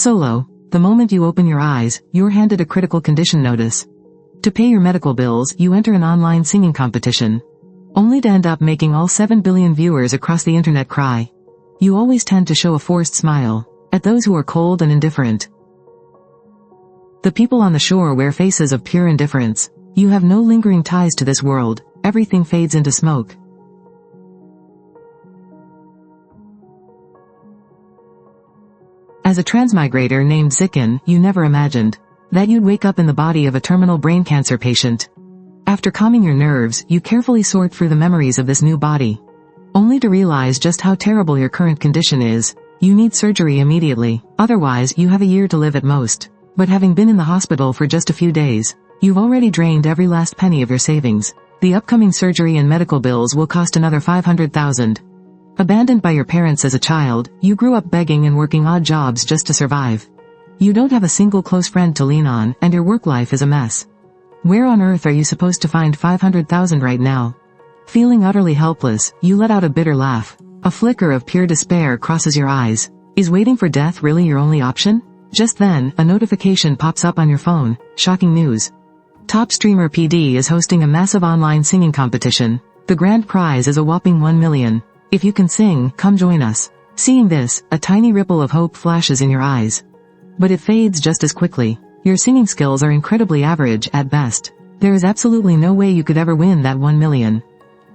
Solo. The moment you open your eyes, you're handed a critical condition notice. To pay your medical bills, you enter an online singing competition. Only to end up making all 7 billion viewers across the internet cry. You always tend to show a forced smile at those who are cold and indifferent. The people on the shore wear faces of pure indifference. You have no lingering ties to this world. Everything fades into smoke. As a transmigrator named Zikin, you never imagined that you'd wake up in the body of a terminal brain cancer patient. After calming your nerves, you carefully sort through the memories of this new body, only to realize just how terrible your current condition is. You need surgery immediately, otherwise you have a year to live at most. But having been in the hospital for just a few days, you've already drained every last penny of your savings. The upcoming surgery and medical bills will cost another 500,000. Abandoned by your parents as a child, you grew up begging and working odd jobs just to survive. You don't have a single close friend to lean on, and your work life is a mess. Where on earth are you supposed to find 500,000 right now? Feeling utterly helpless, you let out a bitter laugh. A flicker of pure despair crosses your eyes. Is waiting for death really your only option? Just then, a notification pops up on your phone. Shocking news. Top streamer PD is hosting a massive online singing competition. The grand prize is a whopping 1 million. If you can sing, come join us. Seeing this, a tiny ripple of hope flashes in your eyes. But it fades just as quickly. Your singing skills are incredibly average at best. There is absolutely no way you could ever win that 1 million.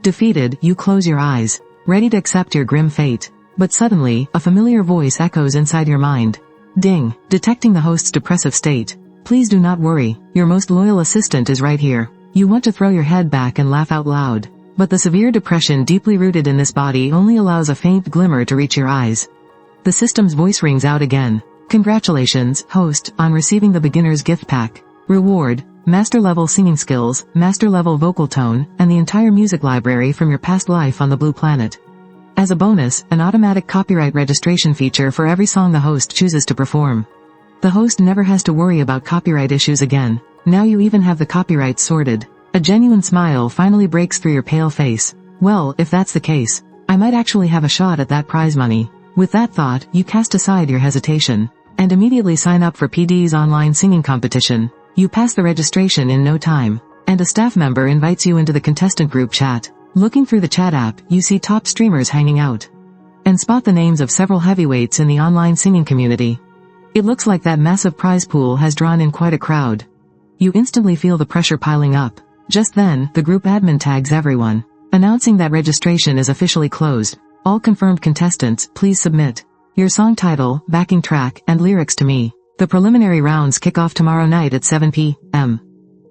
Defeated, you close your eyes, ready to accept your grim fate. But suddenly, a familiar voice echoes inside your mind. Ding, detecting the host's depressive state. Please do not worry, your most loyal assistant is right here. You want to throw your head back and laugh out loud. But the severe depression deeply rooted in this body only allows a faint glimmer to reach your eyes. The system's voice rings out again. Congratulations, host, on receiving the beginner's gift pack. Reward, master-level singing skills, master-level vocal tone, and the entire music library from your past life on the Blue Planet. As a bonus, an automatic copyright registration feature for every song the host chooses to perform. The host never has to worry about copyright issues again. Now you even have the copyrights sorted. A genuine smile finally breaks through your pale face. Well, if that's the case, I might actually have a shot at that prize money. With that thought, you cast aside your hesitation and immediately sign up for PD's online singing competition. You pass the registration in no time, and a staff member invites you into the contestant group chat. Looking through the chat app, you see top streamers hanging out and spot the names of several heavyweights in the online singing community. It looks like that massive prize pool has drawn in quite a crowd. You instantly feel the pressure piling up. Just then, the group admin tags everyone, announcing that registration is officially closed. All confirmed contestants, please submit your song title, backing track, and lyrics to me. The preliminary rounds kick off tomorrow night at 7 p.m.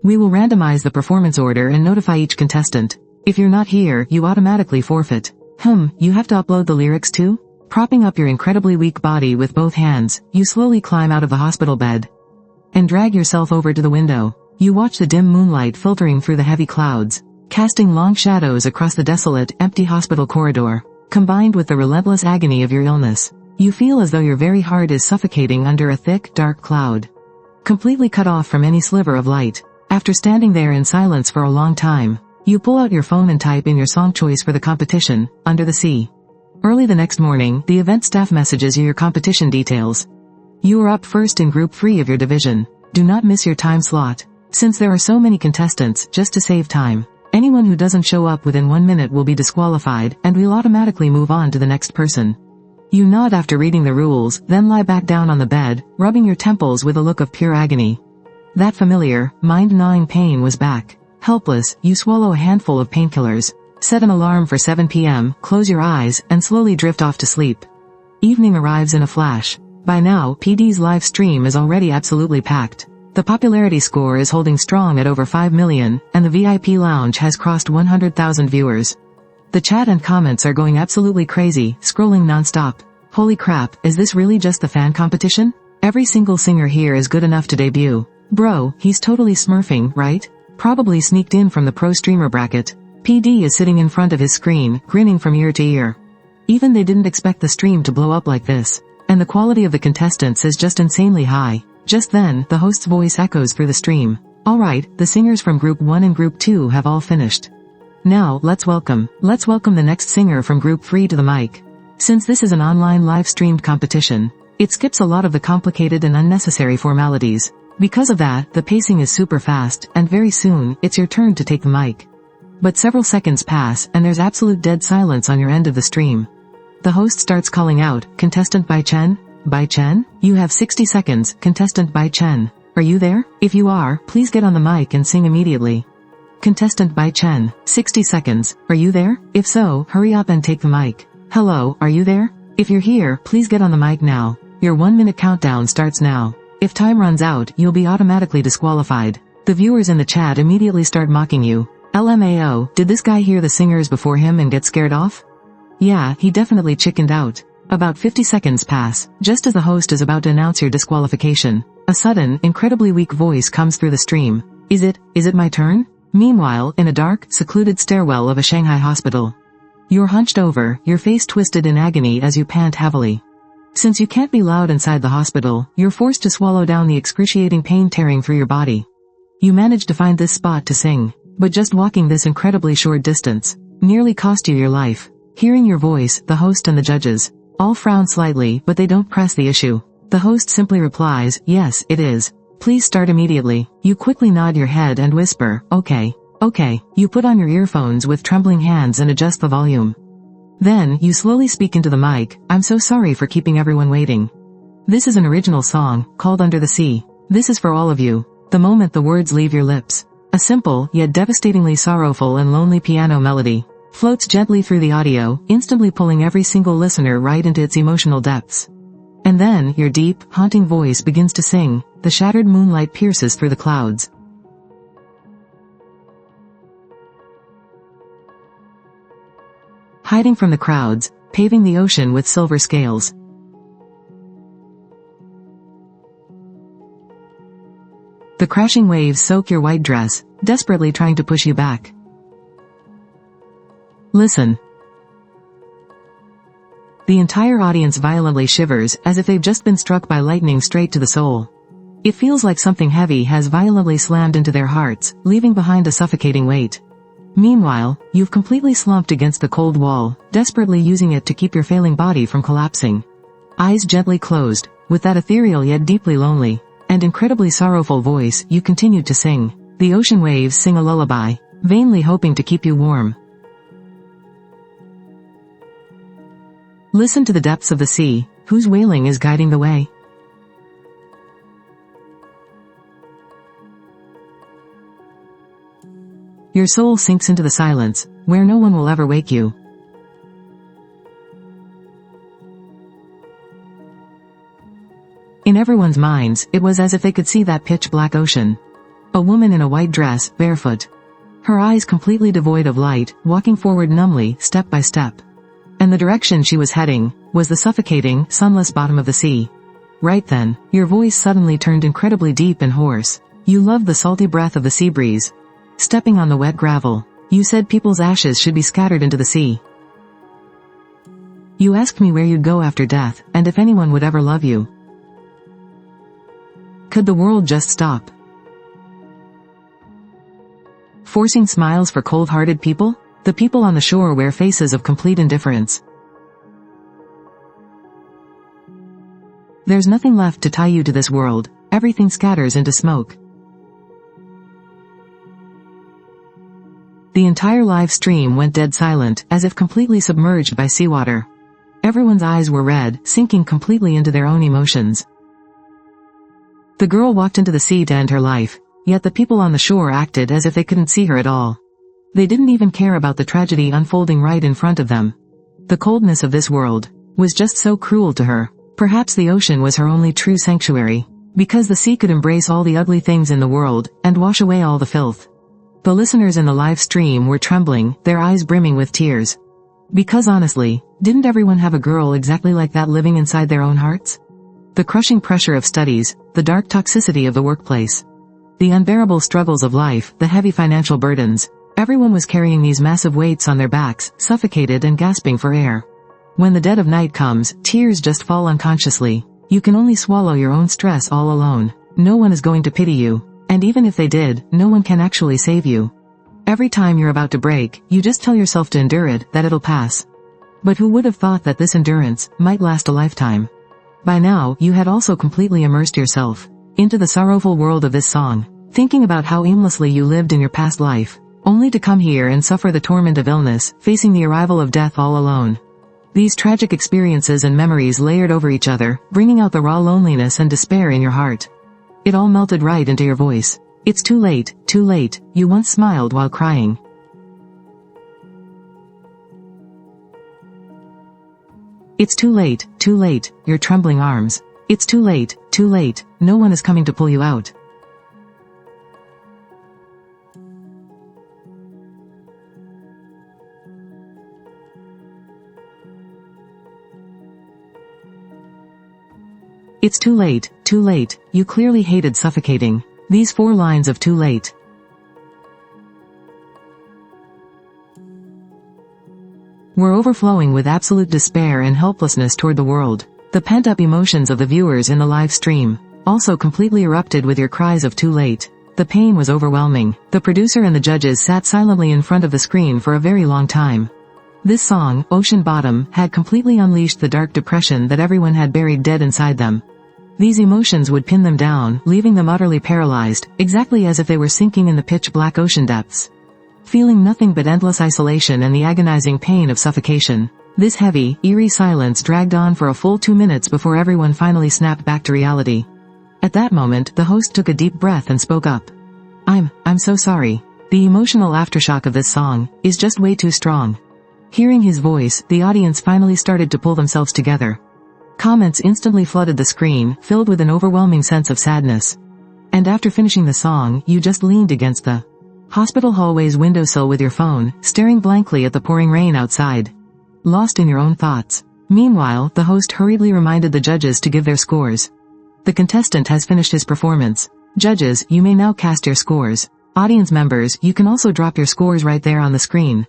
We will randomize the performance order and notify each contestant. If you're not here, you automatically forfeit. You have to upload the lyrics too? Propping up your incredibly weak body with both hands, you slowly climb out of the hospital bed and drag yourself over to the window. You watch the dim moonlight filtering through the heavy clouds, casting long shadows across the desolate, empty hospital corridor. Combined with the relentless agony of your illness, you feel as though your very heart is suffocating under a thick, dark cloud, completely cut off from any sliver of light. After standing there in silence for a long time, you pull out your phone and type in your song choice for the competition, Under the Sea. Early the next morning, the event staff messages you your competition details. You are up first in Group 3 of your division. Do not miss your time slot. Since there are so many contestants, just to save time, anyone who doesn't show up within 1 minute will be disqualified, and we'll automatically move on to the next person. You nod after reading the rules, then lie back down on the bed, rubbing your temples with a look of pure agony. That familiar, mind-gnawing pain was back. Helpless, you swallow a handful of painkillers, set an alarm for 7 p.m., close your eyes, and slowly drift off to sleep. Evening arrives in a flash. By now, PD's live stream is already absolutely packed. The popularity score is holding strong at over 5 million, and the VIP lounge has crossed 100,000 viewers. The chat and comments are going absolutely crazy, scrolling non-stop. Holy crap, is this really just the fan competition? Every single singer here is good enough to debut. Bro, he's totally smurfing, right? Probably sneaked in from the pro streamer bracket. PD is sitting in front of his screen, grinning from ear to ear. Even they didn't expect the stream to blow up like this. And the quality of the contestants is just insanely high. Just then, the host's voice echoes through the stream. Alright, the singers from Group 1 and Group 2 have all finished. Now, let's welcome the next singer from Group 3 to the mic. Since this is an online live-streamed competition, It skips a lot of the complicated and unnecessary formalities. Because of that, the pacing is super fast, and very soon, it's your turn to take the mic. But several seconds pass, and there's absolute dead silence on your end of the stream. The host starts calling out, "Contestant Bai Chen? Bai Chen? You have 60 seconds, Contestant Bai Chen. Are you there? If you are, please get on the mic and sing immediately." Contestant Bai Chen, 60 seconds. Are you there? If so, hurry up and take the mic. Hello, are you there? If you're here, please get on the mic now. Your 1-minute countdown starts now. If time runs out, you'll be automatically disqualified. The viewers in the chat immediately start mocking you. LMAO, did this guy hear the singers before him and get scared off? Yeah, he definitely chickened out. About 50 seconds pass, just as the host is about to announce your disqualification. A sudden, incredibly weak voice comes through the stream. Is it my turn? Meanwhile, in a dark, secluded stairwell of a Shanghai hospital. You're hunched over, your face twisted in agony as you pant heavily. Since you can't be loud inside the hospital, you're forced to swallow down the excruciating pain tearing through your body. You manage to find this spot to sing, but just walking this incredibly short distance nearly cost you your life. Hearing your voice, the host and the judges all frown slightly, but they don't press the issue. The host simply replies, "Yes, it is. Please start immediately." You quickly nod your head and whisper, "Okay. Okay." You put on your earphones with trembling hands and adjust the volume. Then, you slowly speak into the mic, "I'm so sorry for keeping everyone waiting. This is an original song, called Under the Sea. This is for all of you." The moment the words leave your lips, a simple, yet devastatingly sorrowful and lonely piano melody floats gently through the audio, instantly pulling every single listener right into its emotional depths. And then, your deep, haunting voice begins to sing, the shattered moonlight pierces through the clouds. Hiding from the crowds, paving the ocean with silver scales. The crashing waves soak your white dress, desperately trying to push you back. Listen. The entire audience violently shivers, as if they've just been struck by lightning straight to the soul. It feels like something heavy has violently slammed into their hearts, leaving behind a suffocating weight. Meanwhile, you've completely slumped against the cold wall, desperately using it to keep your failing body from collapsing. Eyes gently closed, with that ethereal yet deeply lonely and incredibly sorrowful voice, you continue to sing. The ocean waves sing a lullaby, vainly hoping to keep you warm. Listen to the depths of the sea, whose wailing is guiding the way. Your soul sinks into the silence, where no one will ever wake you. In everyone's minds, it was as if they could see that pitch-black ocean. A woman in a white dress, barefoot. Her eyes completely devoid of light, walking forward numbly, step by step. And the direction she was heading was the suffocating, sunless bottom of the sea. Right then, your voice suddenly turned incredibly deep and hoarse. You loved the salty breath of the sea breeze. Stepping on the wet gravel, you said people's ashes should be scattered into the sea. You asked me where you'd go after death, and if anyone would ever love you. Could the world just stop? Forcing smiles for cold-hearted people? The people on the shore wear faces of complete indifference. There's nothing left to tie you to this world, everything scatters into smoke. The entire live stream went dead silent, as if completely submerged by seawater. Everyone's eyes were red, sinking completely into their own emotions. The girl walked into the sea to end her life, yet the people on the shore acted as if they couldn't see her at all. They didn't even care about the tragedy unfolding right in front of them. The coldness of this world was just so cruel to her. Perhaps the ocean was her only true sanctuary, because the sea could embrace all the ugly things in the world, and wash away all the filth. The listeners in the live stream were trembling, their eyes brimming with tears. Because honestly, didn't everyone have a girl exactly like that living inside their own hearts? The crushing pressure of studies, the dark toxicity of the workplace, the unbearable struggles of life, the heavy financial burdens. Everyone was carrying these massive weights on their backs, suffocated and gasping for air. When the dead of night comes, tears just fall unconsciously. You can only swallow your own stress all alone. No one is going to pity you. And even if they did, no one can actually save you. Every time you're about to break, you just tell yourself to endure it, that it'll pass. But who would have thought that this endurance might last a lifetime? By now, you had also completely immersed yourself into the sorrowful world of this song, thinking about how aimlessly you lived in your past life, only to come here and suffer the torment of illness, facing the arrival of death all alone. These tragic experiences and memories layered over each other, bringing out the raw loneliness and despair in your heart. It all melted right into your voice. It's too late, you once smiled while crying. It's too late, your trembling arms. It's too late, no one is coming to pull you out. It's too late, you clearly hated suffocating. These 4 lines of too late were overflowing with absolute despair and helplessness toward the world. The pent-up emotions of the viewers in the live stream also completely erupted with your cries of too late. The pain was overwhelming. The producer and the judges sat silently in front of the screen for a very long time. This song, Ocean Bottom, had completely unleashed the dark depression that everyone had buried dead inside them. These emotions would pin them down, leaving them utterly paralyzed, exactly as if they were sinking in the pitch-black ocean depths, feeling nothing but endless isolation and the agonizing pain of suffocation. This heavy, eerie silence dragged on for a full 2 minutes before everyone finally snapped back to reality. At that moment, the host took a deep breath and spoke up. I'm so sorry. The emotional aftershock of this song is just way too strong. Hearing his voice, the audience finally started to pull themselves together. Comments instantly flooded the screen, filled with an overwhelming sense of sadness. And after finishing the song, you just leaned against the hospital hallway's windowsill with your phone, staring blankly at the pouring rain outside, lost in your own thoughts. Meanwhile, the host hurriedly reminded the judges to give their scores. The contestant has finished his performance. Judges, you may now cast your scores. Audience members, you can also drop your scores right there on the screen.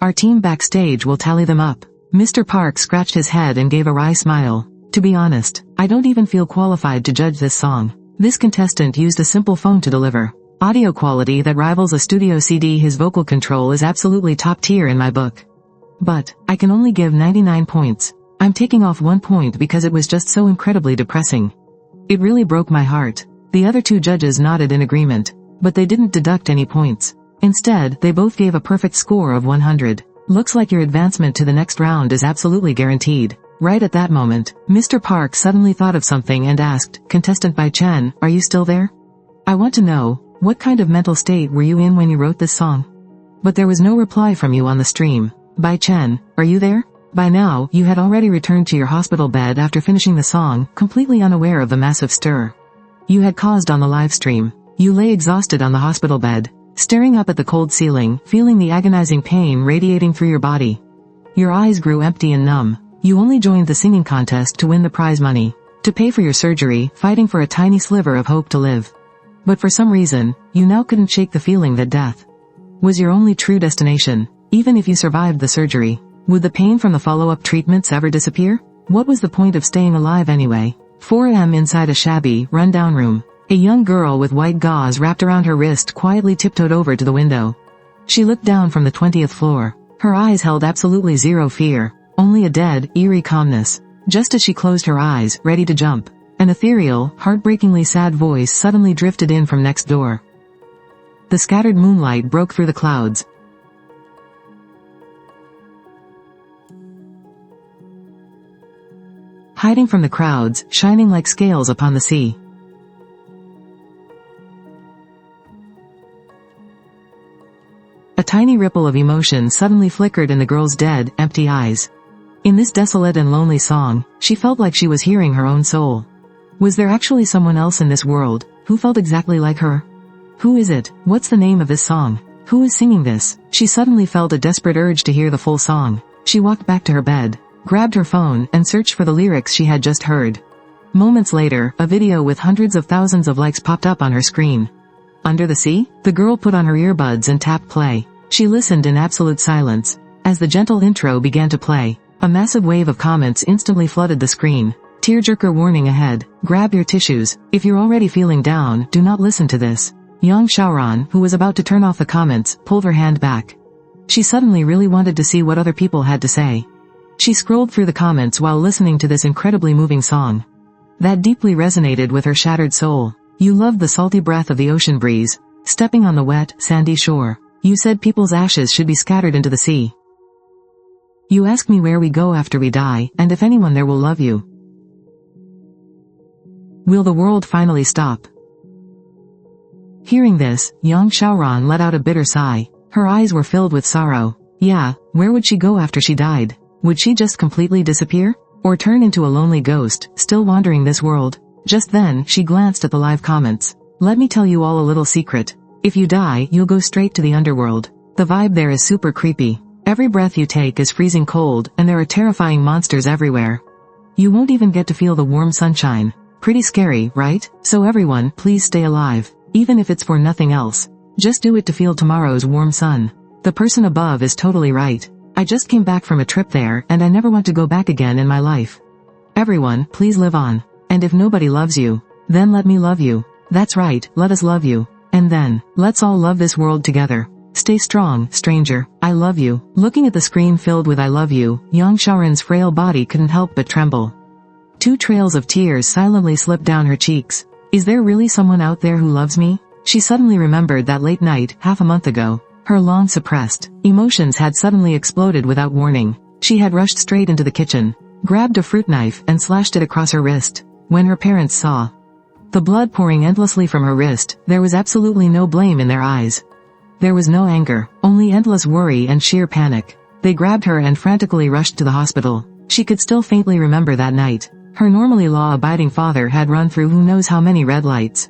Our team backstage will tally them up. Mr. Park scratched his head and gave a wry smile. To be honest, I don't even feel qualified to judge this song. This contestant used a simple phone to deliver audio quality that rivals a studio CD. His vocal control is absolutely top tier in my book. But I can only give 99 points. I'm taking off 1 point because it was just so incredibly depressing. It really broke my heart. The other 2 judges nodded in agreement, but they didn't deduct any points. Instead, they both gave a perfect score of 100. Looks like your advancement to the next round is absolutely guaranteed. Right at that moment, Mr. Park suddenly thought of something and asked, Contestant Bai Chen, are you still there? I want to know, what kind of mental state were you in when you wrote this song? But there was no reply from you on the stream. Bai Chen, are you there? By now, you had already returned to your hospital bed after finishing the song, completely unaware of the massive stir you had caused on the live stream. You lay exhausted on the hospital bed, staring up at the cold ceiling, feeling the agonizing pain radiating through your body. Your eyes grew empty and numb. You only joined the singing contest to win the prize money, to pay for your surgery, fighting for a tiny sliver of hope to live. But for some reason, you now couldn't shake the feeling that death was your only true destination. Even if you survived the surgery, would the pain from the follow-up treatments ever disappear? What was the point of staying alive anyway? 4 a.m. inside a shabby, run-down room. A young girl with white gauze wrapped around her wrist quietly tiptoed over to the window. She looked down from the 20th floor. Her eyes held absolutely zero fear, only a dead, eerie calmness. Just as she closed her eyes, ready to jump, an ethereal, heartbreakingly sad voice suddenly drifted in from next door. The scattered moonlight broke through the clouds. Hiding from the crowds, shining like scales upon the sea. A tiny ripple of emotion suddenly flickered in the girl's dead, empty eyes. In this desolate and lonely song, she felt like she was hearing her own soul. Was there actually someone else in this world, who felt exactly like her? Who is it? What's the name of this song? Who is singing this? She suddenly felt a desperate urge to hear the full song. She walked back to her bed, grabbed her phone, and searched for the lyrics she had just heard. Moments later, a video with hundreds of thousands of likes popped up on her screen. Under the Sea? The girl put on her earbuds and tapped play. She listened in absolute silence. As the gentle intro began to play, a massive wave of comments instantly flooded the screen. Tearjerker warning ahead. Grab your tissues. If you're already feeling down, do not listen to this. Yang Xiaoran, who was about to turn off the comments, pulled her hand back. She suddenly really wanted to see what other people had to say. She scrolled through the comments while listening to this incredibly moving song. That deeply resonated with her shattered soul. You loved the salty breath of the ocean breeze, stepping on the wet, sandy shore. You said people's ashes should be scattered into the sea. You ask me where we go after we die, and if anyone there will love you. Will the world finally stop? Hearing this, Yang Xiaoran let out a bitter sigh. Her eyes were filled with sorrow. Yeah, where would she go after she died? Would she just completely disappear? Or turn into a lonely ghost, still wandering this world? Just then, she glanced at the live comments. Let me tell you all a little secret. If you die, you'll go straight to the underworld. The vibe there is super creepy. Every breath you take is freezing cold, and there are terrifying monsters everywhere. You won't even get to feel the warm sunshine. Pretty scary, right? So everyone, please stay alive. Even if it's for nothing else. Just do it to feel tomorrow's warm sun. The person above is totally right. I just came back from a trip there, and I never want to go back again in my life. Everyone, please live on. And if nobody loves you, then let me love you. That's right, let us love you. And then, let's all love this world together. Stay strong, stranger. I love you. Looking at the screen filled with I love you, Yang Xiaoran's frail body couldn't help but tremble. 2 trails of tears silently slipped down her cheeks. Is there really someone out there who loves me? She suddenly remembered that late night, half a month ago. Her long-suppressed emotions had suddenly exploded without warning. She had rushed straight into the kitchen, grabbed a fruit knife and slashed it across her wrist. When her parents saw the blood pouring endlessly from her wrist, there was absolutely no blame in their eyes. There was no anger, only endless worry and sheer panic. They grabbed her and frantically rushed to the hospital. She could still faintly remember that night. Her normally law-abiding father had run through who knows how many red lights.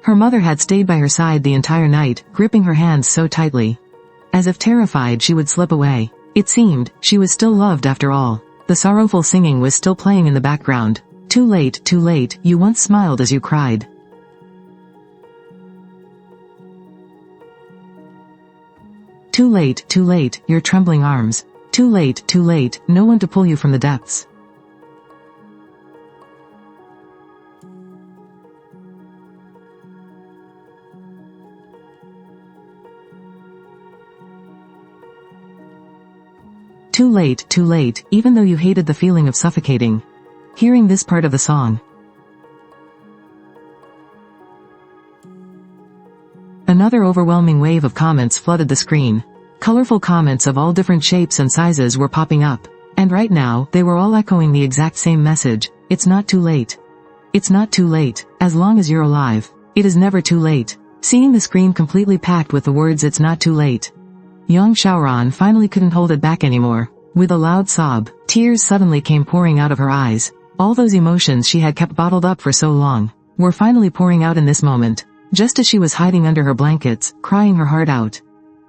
Her mother had stayed by her side the entire night, gripping her hands so tightly. As if terrified she would slip away. It seemed, she was still loved after all. The sorrowful singing was still playing in the background. Too late, you once smiled as you cried. Too late, your trembling arms. Too late, no one to pull you from the depths. Too late, even though you hated the feeling of suffocating. Hearing this part of the song. Another overwhelming wave of comments flooded the screen. Colorful comments of all different shapes and sizes were popping up. And right now, they were all echoing the exact same message. It's not too late. It's not too late, as long as you're alive. It is never too late. Seeing the screen completely packed with the words it's not too late. Yang Xiaoran finally couldn't hold it back anymore. With a loud sob, tears suddenly came pouring out of her eyes. All those emotions she had kept bottled up for so long were finally pouring out in this moment, just as she was hiding under her blankets, crying her heart out.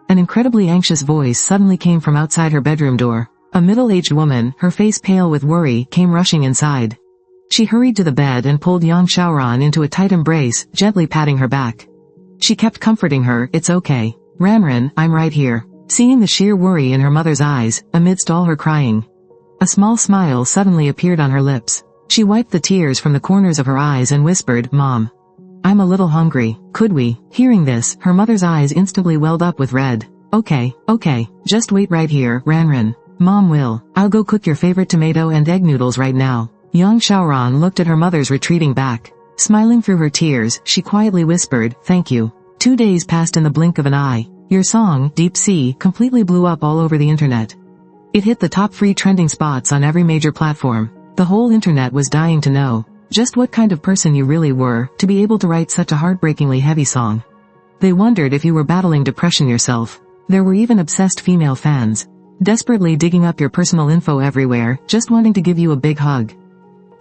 An incredibly anxious voice suddenly came from outside her bedroom door. A middle-aged woman, her face pale with worry, came rushing inside. She hurried to the bed and pulled Yang Xiaoran into a tight embrace, gently patting her back. She kept comforting her, "It's okay. Ranran, I'm right here." Seeing the sheer worry in her mother's eyes, amidst all her crying. A small smile suddenly appeared on her lips. She wiped the tears from the corners of her eyes and whispered, "Mom. I'm a little hungry. Could we?" Hearing this, her mother's eyes instantly welled up with red. Okay, just wait right here, Ranran. Mom will. I'll go cook your favorite tomato and egg noodles right now." Yang Xiaoran looked at her mother's retreating back. Smiling through her tears, she quietly whispered, "Thank you." 2 days passed in the blink of an eye. Your song, Deep Sea, completely blew up all over the internet. It hit the top free trending spots on every major platform. The whole internet was dying to know just what kind of person you really were, to be able to write such a heartbreakingly heavy song. They wondered if you were battling depression yourself. There were even obsessed female fans, desperately digging up your personal info everywhere, just wanting to give you a big hug.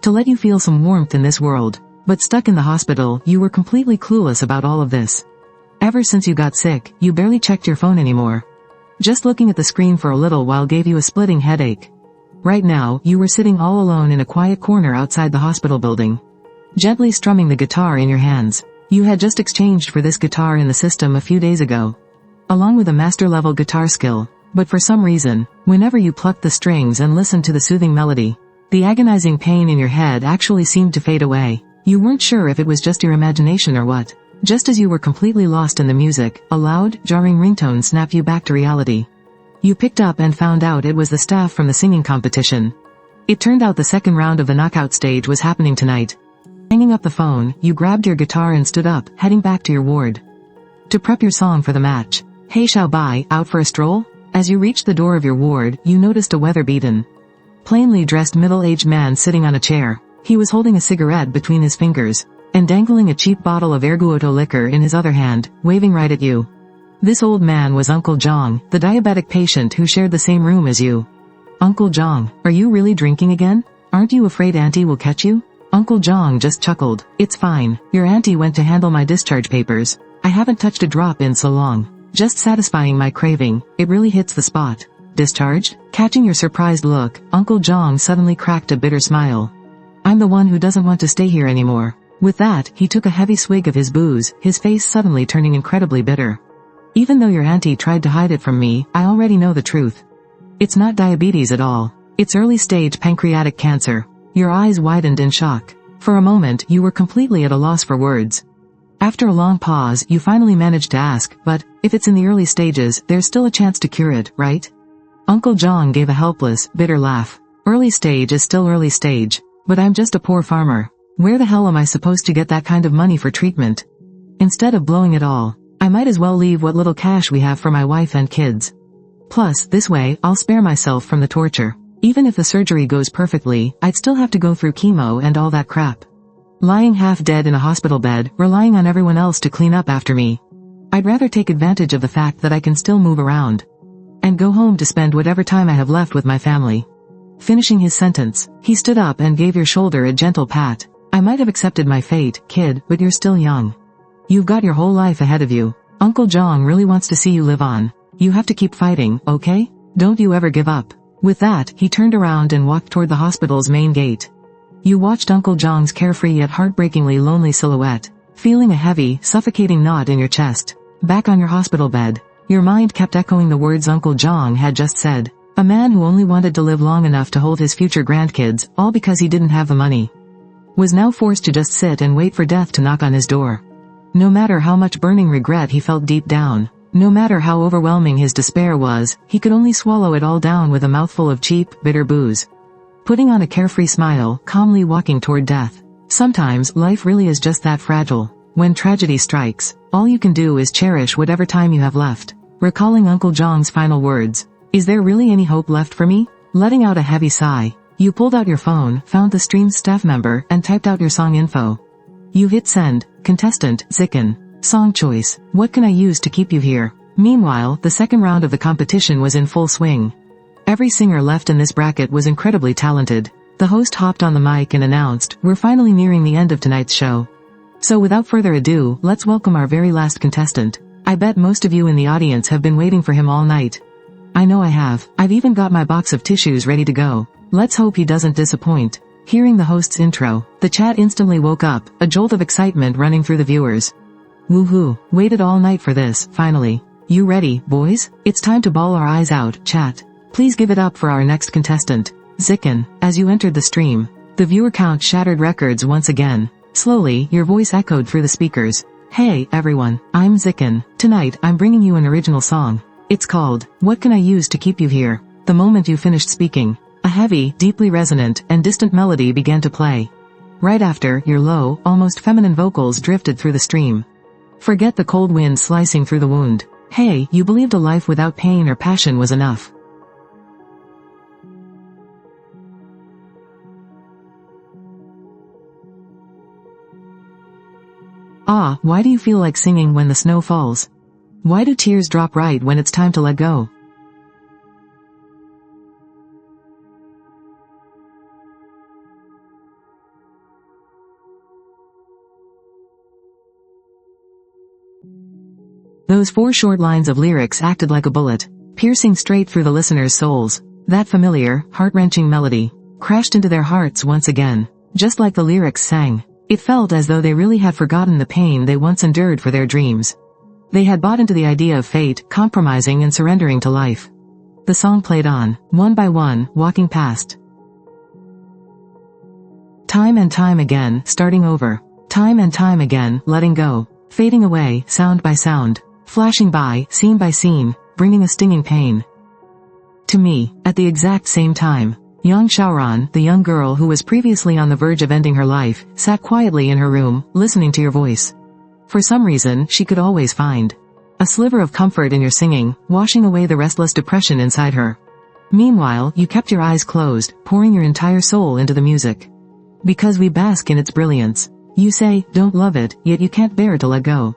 To let you feel some warmth in this world. But stuck in the hospital, you were completely clueless about all of this. Ever since you got sick, you barely checked your phone anymore. Just looking at the screen for a little while gave you a splitting headache. Right now, you were sitting all alone in a quiet corner outside the hospital building, gently strumming the guitar in your hands. You had just exchanged for this guitar in the system a few days ago, along with a master-level guitar skill. But for some reason, whenever you plucked the strings and listened to the soothing melody, the agonizing pain in your head actually seemed to fade away. You weren't sure if it was just your imagination or what. Just as you were completely lost in the music, a loud, jarring ringtone snapped you back to reality. You picked up and found out it was the staff from the singing competition. It turned out the second round of the knockout stage was happening tonight. Hanging up the phone, you grabbed your guitar and stood up, heading back to your ward to prep your song for the match. Hey Xiao Bai, out for a stroll? As you reached the door of your ward, you noticed a weather-beaten, plainly dressed middle-aged man sitting on a chair. He was holding a cigarette between his fingers, and dangling a cheap bottle of Erguoto liquor in his other hand, waving right at you. This old man was Uncle Zhang, the diabetic patient who shared the same room as you. Uncle Zhang, are you really drinking again? Aren't you afraid Auntie will catch you? Uncle Zhang just chuckled. It's fine, your auntie went to handle my discharge papers. I haven't touched a drop in so long. Just satisfying my craving, it really hits the spot. Discharged? Catching your surprised look, Uncle Zhang suddenly cracked a bitter smile. I'm the one who doesn't want to stay here anymore. With that, he took a heavy swig of his booze, his face suddenly turning incredibly bitter. Even though your auntie tried to hide it from me, I already know the truth. It's not diabetes at all. It's early-stage pancreatic cancer. Your eyes widened in shock. For a moment, you were completely at a loss for words. After a long pause, you finally managed to ask, but, if it's in the early stages, there's still a chance to cure it, right? Uncle Zhang gave a helpless, bitter laugh. Early stage is still early stage. But I'm just a poor farmer. Where the hell am I supposed to get that kind of money for treatment? Instead of blowing it all, I might as well leave what little cash we have for my wife and kids. Plus, this way, I'll spare myself from the torture. Even if the surgery goes perfectly, I'd still have to go through chemo and all that crap. Lying half dead in a hospital bed, relying on everyone else to clean up after me. I'd rather take advantage of the fact that I can still move around. And go home to spend whatever time I have left with my family. Finishing his sentence, he stood up and gave your shoulder a gentle pat. I might have accepted my fate, kid, but you're still young. You've got your whole life ahead of you. Uncle Zhang really wants to see you live on. You have to keep fighting, okay? Don't you ever give up. With that, he turned around and walked toward the hospital's main gate. You watched Uncle Zhang's carefree yet heartbreakingly lonely silhouette, feeling a heavy, suffocating knot in your chest. Back on your hospital bed, your mind kept echoing the words Uncle Zhang had just said. A man who only wanted to live long enough to hold his future grandkids, all because he didn't have the money, was now forced to just sit and wait for death to knock on his door. No matter how much burning regret he felt deep down, no matter how overwhelming his despair was, he could only swallow it all down with a mouthful of cheap, bitter booze. Putting on a carefree smile, calmly walking toward death. Sometimes, life really is just that fragile. When tragedy strikes, all you can do is cherish whatever time you have left. Recalling Uncle Zhang's final words, "Is there really any hope left for me?" Letting out a heavy sigh, you pulled out your phone, found the stream's staff member, and typed out your song info. You hit send. Contestant, Zikin. Song choice, what can I use to keep you here? Meanwhile, the second round of the competition was in full swing. Every singer left in this bracket was incredibly talented. The host hopped on the mic and announced, "We're finally nearing the end of tonight's show. So without further ado, let's welcome our very last contestant. I bet most of you in the audience have been waiting for him all night. I know I have. I've even got my box of tissues ready to go. Let's hope he doesn't disappoint." Hearing the host's intro, the chat instantly woke up, a jolt of excitement running through the viewers. Woohoo, waited all night for this, finally. You ready, boys? It's time to bawl our eyes out, chat. Please give it up for our next contestant, Zikin. As you entered the stream, the viewer count shattered records once again. Slowly, your voice echoed through the speakers. Hey, everyone, I'm Zikin. Tonight, I'm bringing you an original song. It's called, "What Can I Use to Keep You Here?" The moment you finished speaking, a heavy, deeply resonant, and distant melody began to play. Right after, your low, almost feminine vocals drifted through the stream. Forget the cold wind slicing through the wound. Hey, you believed a life without pain or passion was enough. Ah, why do you feel like singing when the snow falls? Why do tears drop right when it's time to let go? Those 4 short lines of lyrics acted like a bullet, piercing straight through the listeners' souls. That familiar, heart-wrenching melody crashed into their hearts once again. Just like the lyrics sang, it felt as though they really had forgotten the pain they once endured for their dreams. They had bought into the idea of fate, compromising and surrendering to life. The song played on, one by one, walking past. Time and time again, starting over. Time and time again, letting go. Fading away, sound by sound. Flashing by, scene by scene, bringing a stinging pain. To me, at the exact same time, Yang Xiaoran, the young girl who was previously on the verge of ending her life, sat quietly in her room, listening to your voice. For some reason, she could always find a sliver of comfort in your singing, washing away the restless depression inside her. Meanwhile, you kept your eyes closed, pouring your entire soul into the music. Because we bask in its brilliance. You say, don't love it, yet you can't bear to let go.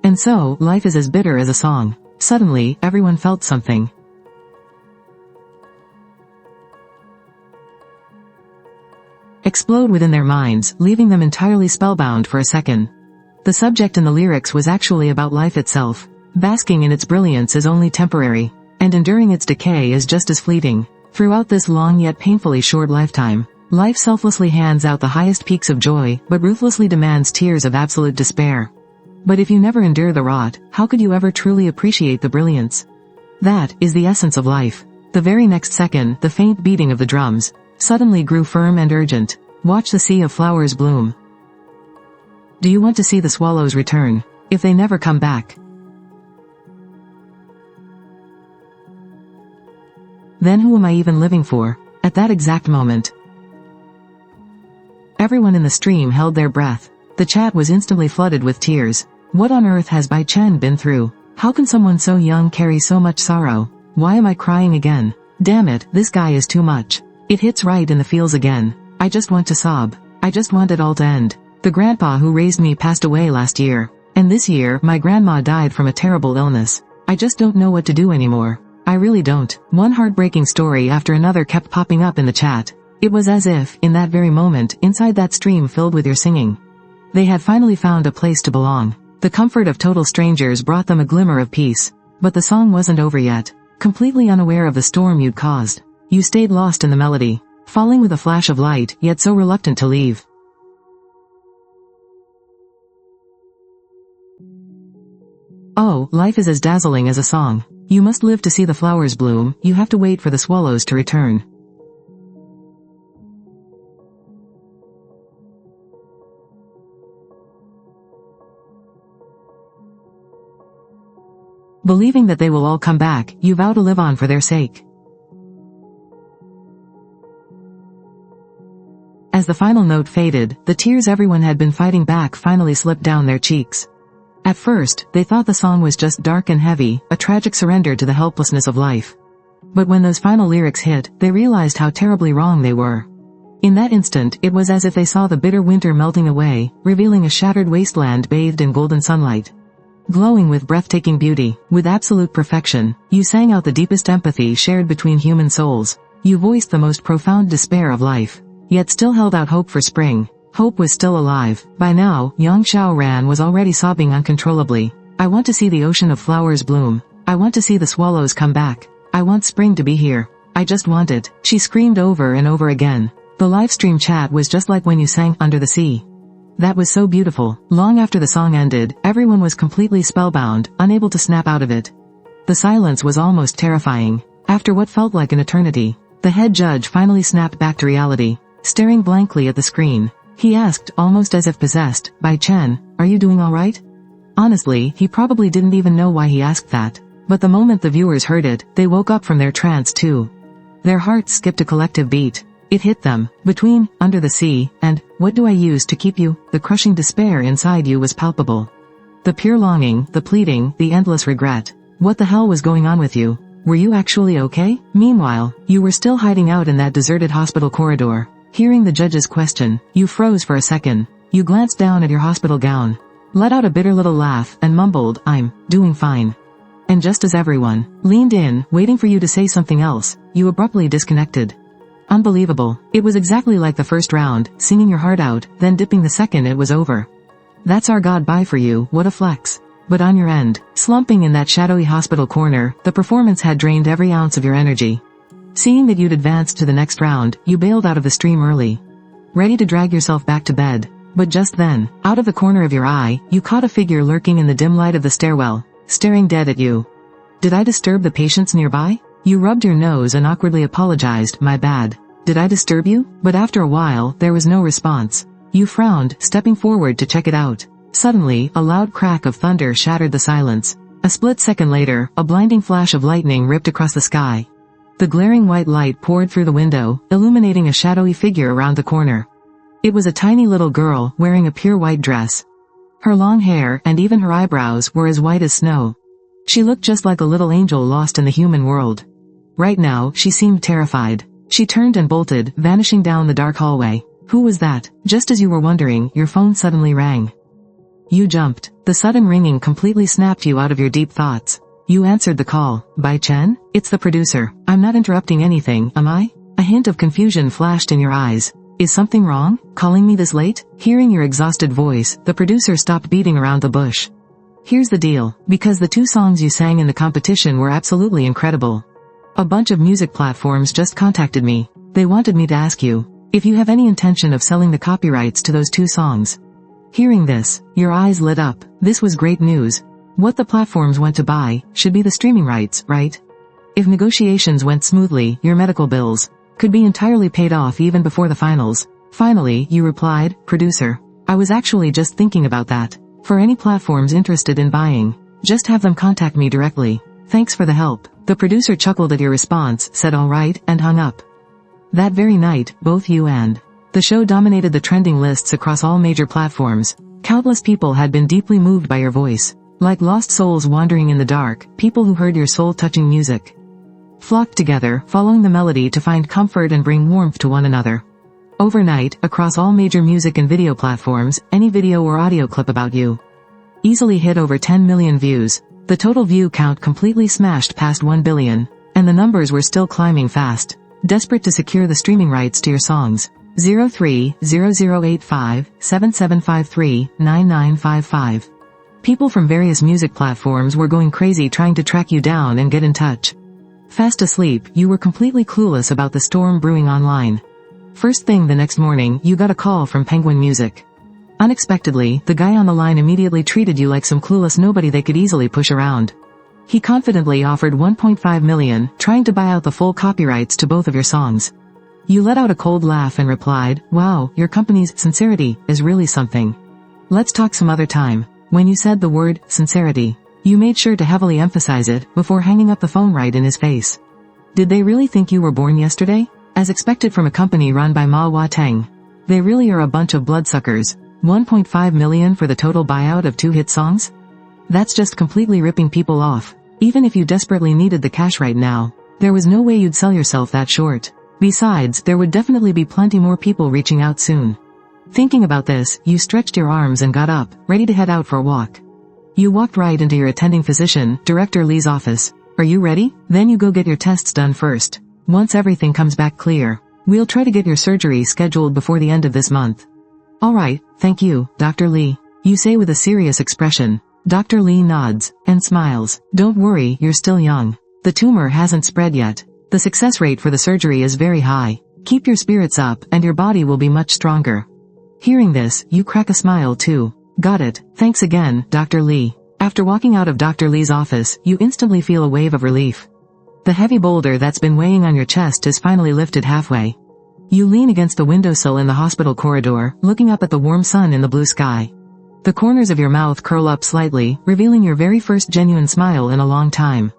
And so, life is as bitter as a song. Suddenly, everyone felt something explode within their minds, leaving them entirely spellbound for a second. The subject in the lyrics was actually about life itself. Basking in its brilliance is only temporary, and enduring its decay is just as fleeting. Throughout this long yet painfully short lifetime, life selflessly hands out the highest peaks of joy, but ruthlessly demands tears of absolute despair. But if you never endure the rot, how could you ever truly appreciate the brilliance? That is the essence of life. The very next second, the faint beating of the drums suddenly grew firm and urgent. Watch the sea of flowers bloom. Do you want to see the swallows return, if they never come back? Then who am I even living for? At that exact moment, everyone in the stream held their breath. The chat was instantly flooded with tears. What on earth has Bai Chen been through? How can someone so young carry so much sorrow? Why am I crying again? Damn it, this guy is too much. It hits right in the feels again. I just want to sob. I just want it all to end. The grandpa who raised me passed away last year. And this year, my grandma died from a terrible illness. I just don't know what to do anymore. I really don't. One heartbreaking story after another kept popping up in the chat. It was as if, in that very moment, inside that stream filled with your singing, they had finally found a place to belong. The comfort of total strangers brought them a glimmer of peace. But the song wasn't over yet. Completely unaware of the storm you'd caused, you stayed lost in the melody, falling with a flash of light, yet so reluctant to leave. Oh, life is as dazzling as a song. You must live to see the flowers bloom, you have to wait for the swallows to return. Believing that they will all come back, you vow to live on for their sake. As the final note faded, the tears everyone had been fighting back finally slipped down their cheeks. At first, they thought the song was just dark and heavy, a tragic surrender to the helplessness of life. But when those final lyrics hit, they realized how terribly wrong they were. In that instant, it was as if they saw the bitter winter melting away, revealing a shattered wasteland bathed in golden sunlight. Glowing with breathtaking beauty, with absolute perfection, you sang out the deepest empathy shared between human souls. You voiced the most profound despair of life, yet still held out hope for spring. Hope was still alive. By now, Yang Xiaoran was already sobbing uncontrollably. I want to see the ocean of flowers bloom. I want to see the swallows come back. I want spring to be here. I just want it, she screamed over and over again. The livestream chat was just like when you sang Under the Sea. That was so beautiful. Long after the song ended, everyone was completely spellbound, unable to snap out of it. The silence was almost terrifying. After what felt like an eternity, the head judge finally snapped back to reality. Staring blankly at the screen, he asked, almost as if possessed, Bai Chen, are you doing alright? Honestly, he probably didn't even know why he asked that. But the moment the viewers heard it, they woke up from their trance too. Their hearts skipped a collective beat. It hit them. Between Under the Sea and What Do I Use to Keep You, the crushing despair inside you was palpable. The pure longing, the pleading, the endless regret. What the hell was going on with you? Were you actually okay? Meanwhile, you were still hiding out in that deserted hospital corridor. Hearing the judge's question, you froze for a second. You glanced down at your hospital gown, let out a bitter little laugh, and mumbled, I'm doing fine. And just as everyone leaned in, waiting for you to say something else, you abruptly disconnected. Unbelievable. It was exactly like the first round, singing your heart out, then dipping the second it was over. That's our goodbye for you, what a flex. But on your end, slumping in that shadowy hospital corner, the performance had drained every ounce of your energy. Seeing that you'd advanced to the next round, you bailed out of the stream early, ready to drag yourself back to bed. But just then, out of the corner of your eye, you caught a figure lurking in the dim light of the stairwell, staring dead at you. Did I disturb the patients nearby? You rubbed your nose and awkwardly apologized, "My bad. Did I disturb you?" But after a while, there was no response. You frowned, stepping forward to check it out. Suddenly, a loud crack of thunder shattered the silence. A split second later, a blinding flash of lightning ripped across the sky. The glaring white light poured through the window, illuminating a shadowy figure around the corner. It was a tiny little girl, wearing a pure white dress. Her long hair, and even her eyebrows, were as white as snow. She looked just like a little angel lost in the human world. Right now, she seemed terrified. She turned and bolted, vanishing down the dark hallway. Who was that? Just as you were wondering, your phone suddenly rang. You jumped. The sudden ringing completely snapped you out of your deep thoughts. You answered the call. "By Chen? It's the producer. I'm not interrupting anything, am I?" A hint of confusion flashed in your eyes. "Is something wrong? Calling me this late?" Hearing your exhausted voice, the producer stopped beating around the bush. "Here's the deal. Because the 2 songs you sang in the competition were absolutely incredible. A bunch of music platforms just contacted me. They wanted me to ask you if you have any intention of selling the copyrights to those 2 songs. Hearing this, your eyes lit up. This was great news. What the platforms want to buy should be the streaming rights, right? If negotiations went smoothly, your medical bills could be entirely paid off even before the finals. Finally, you replied, "Producer, I was actually just thinking about that. For any platforms interested in buying, just have them contact me directly. Thanks for the help." The producer chuckled at your response, said all right, and hung up. That very night, both you and the show dominated the trending lists across all major platforms. Countless people had been deeply moved by your voice. Like lost souls wandering in the dark, people who heard your soul-touching music flocked together, following the melody to find comfort and bring warmth to one another. Overnight, across all major music and video platforms, any video or audio clip about you easily hit over 10 million views. The total view count completely smashed past 1 billion, and the numbers were still climbing fast. Desperate to secure the streaming rights to your songs, 03-0085-7753-9955. People from various music platforms were going crazy trying to track you down and get in touch. Fast asleep, you were completely clueless about the storm brewing online. First thing the next morning, you got a call from Penguin Music. Unexpectedly, the guy on the line immediately treated you like some clueless nobody they could easily push around. He confidently offered 1.5 million, trying to buy out the full copyrights to both of your songs. You let out a cold laugh and replied, "Wow, your company's sincerity is really something. Let's talk some other time." When you said the word sincerity, you made sure to heavily emphasize it before hanging up the phone right in his face. Did they really think you were born yesterday? As expected from a company run by Ma Wa-Teng, they really are a bunch of bloodsuckers. 1.5 million for the total buyout of 2 hit songs? That's just completely ripping people off. Even if you desperately needed the cash right now, there was no way you'd sell yourself that short. Besides, there would definitely be plenty more people reaching out soon. Thinking about this, you stretched your arms and got up, ready to head out for a walk. You walked right into your attending physician, Director Lee's office. "Are you ready? Then you go get your tests done first. Once everything comes back clear, we'll try to get your surgery scheduled before the end of this month." "All right, thank you, Dr. Lee," you say with a serious expression. Dr. Lee nods and smiles. "Don't worry, you're still young. The tumor hasn't spread yet. The success rate for the surgery is very high. Keep your spirits up and your body will be much stronger." Hearing this, you crack a smile too. "Got it. Thanks again, Dr. Lee." After walking out of Dr. Lee's office, you instantly feel a wave of relief. The heavy boulder that's been weighing on your chest is finally lifted halfway. You lean against the windowsill in the hospital corridor, looking up at the warm sun in the blue sky. The corners of your mouth curl up slightly, revealing your very first genuine smile in a long time.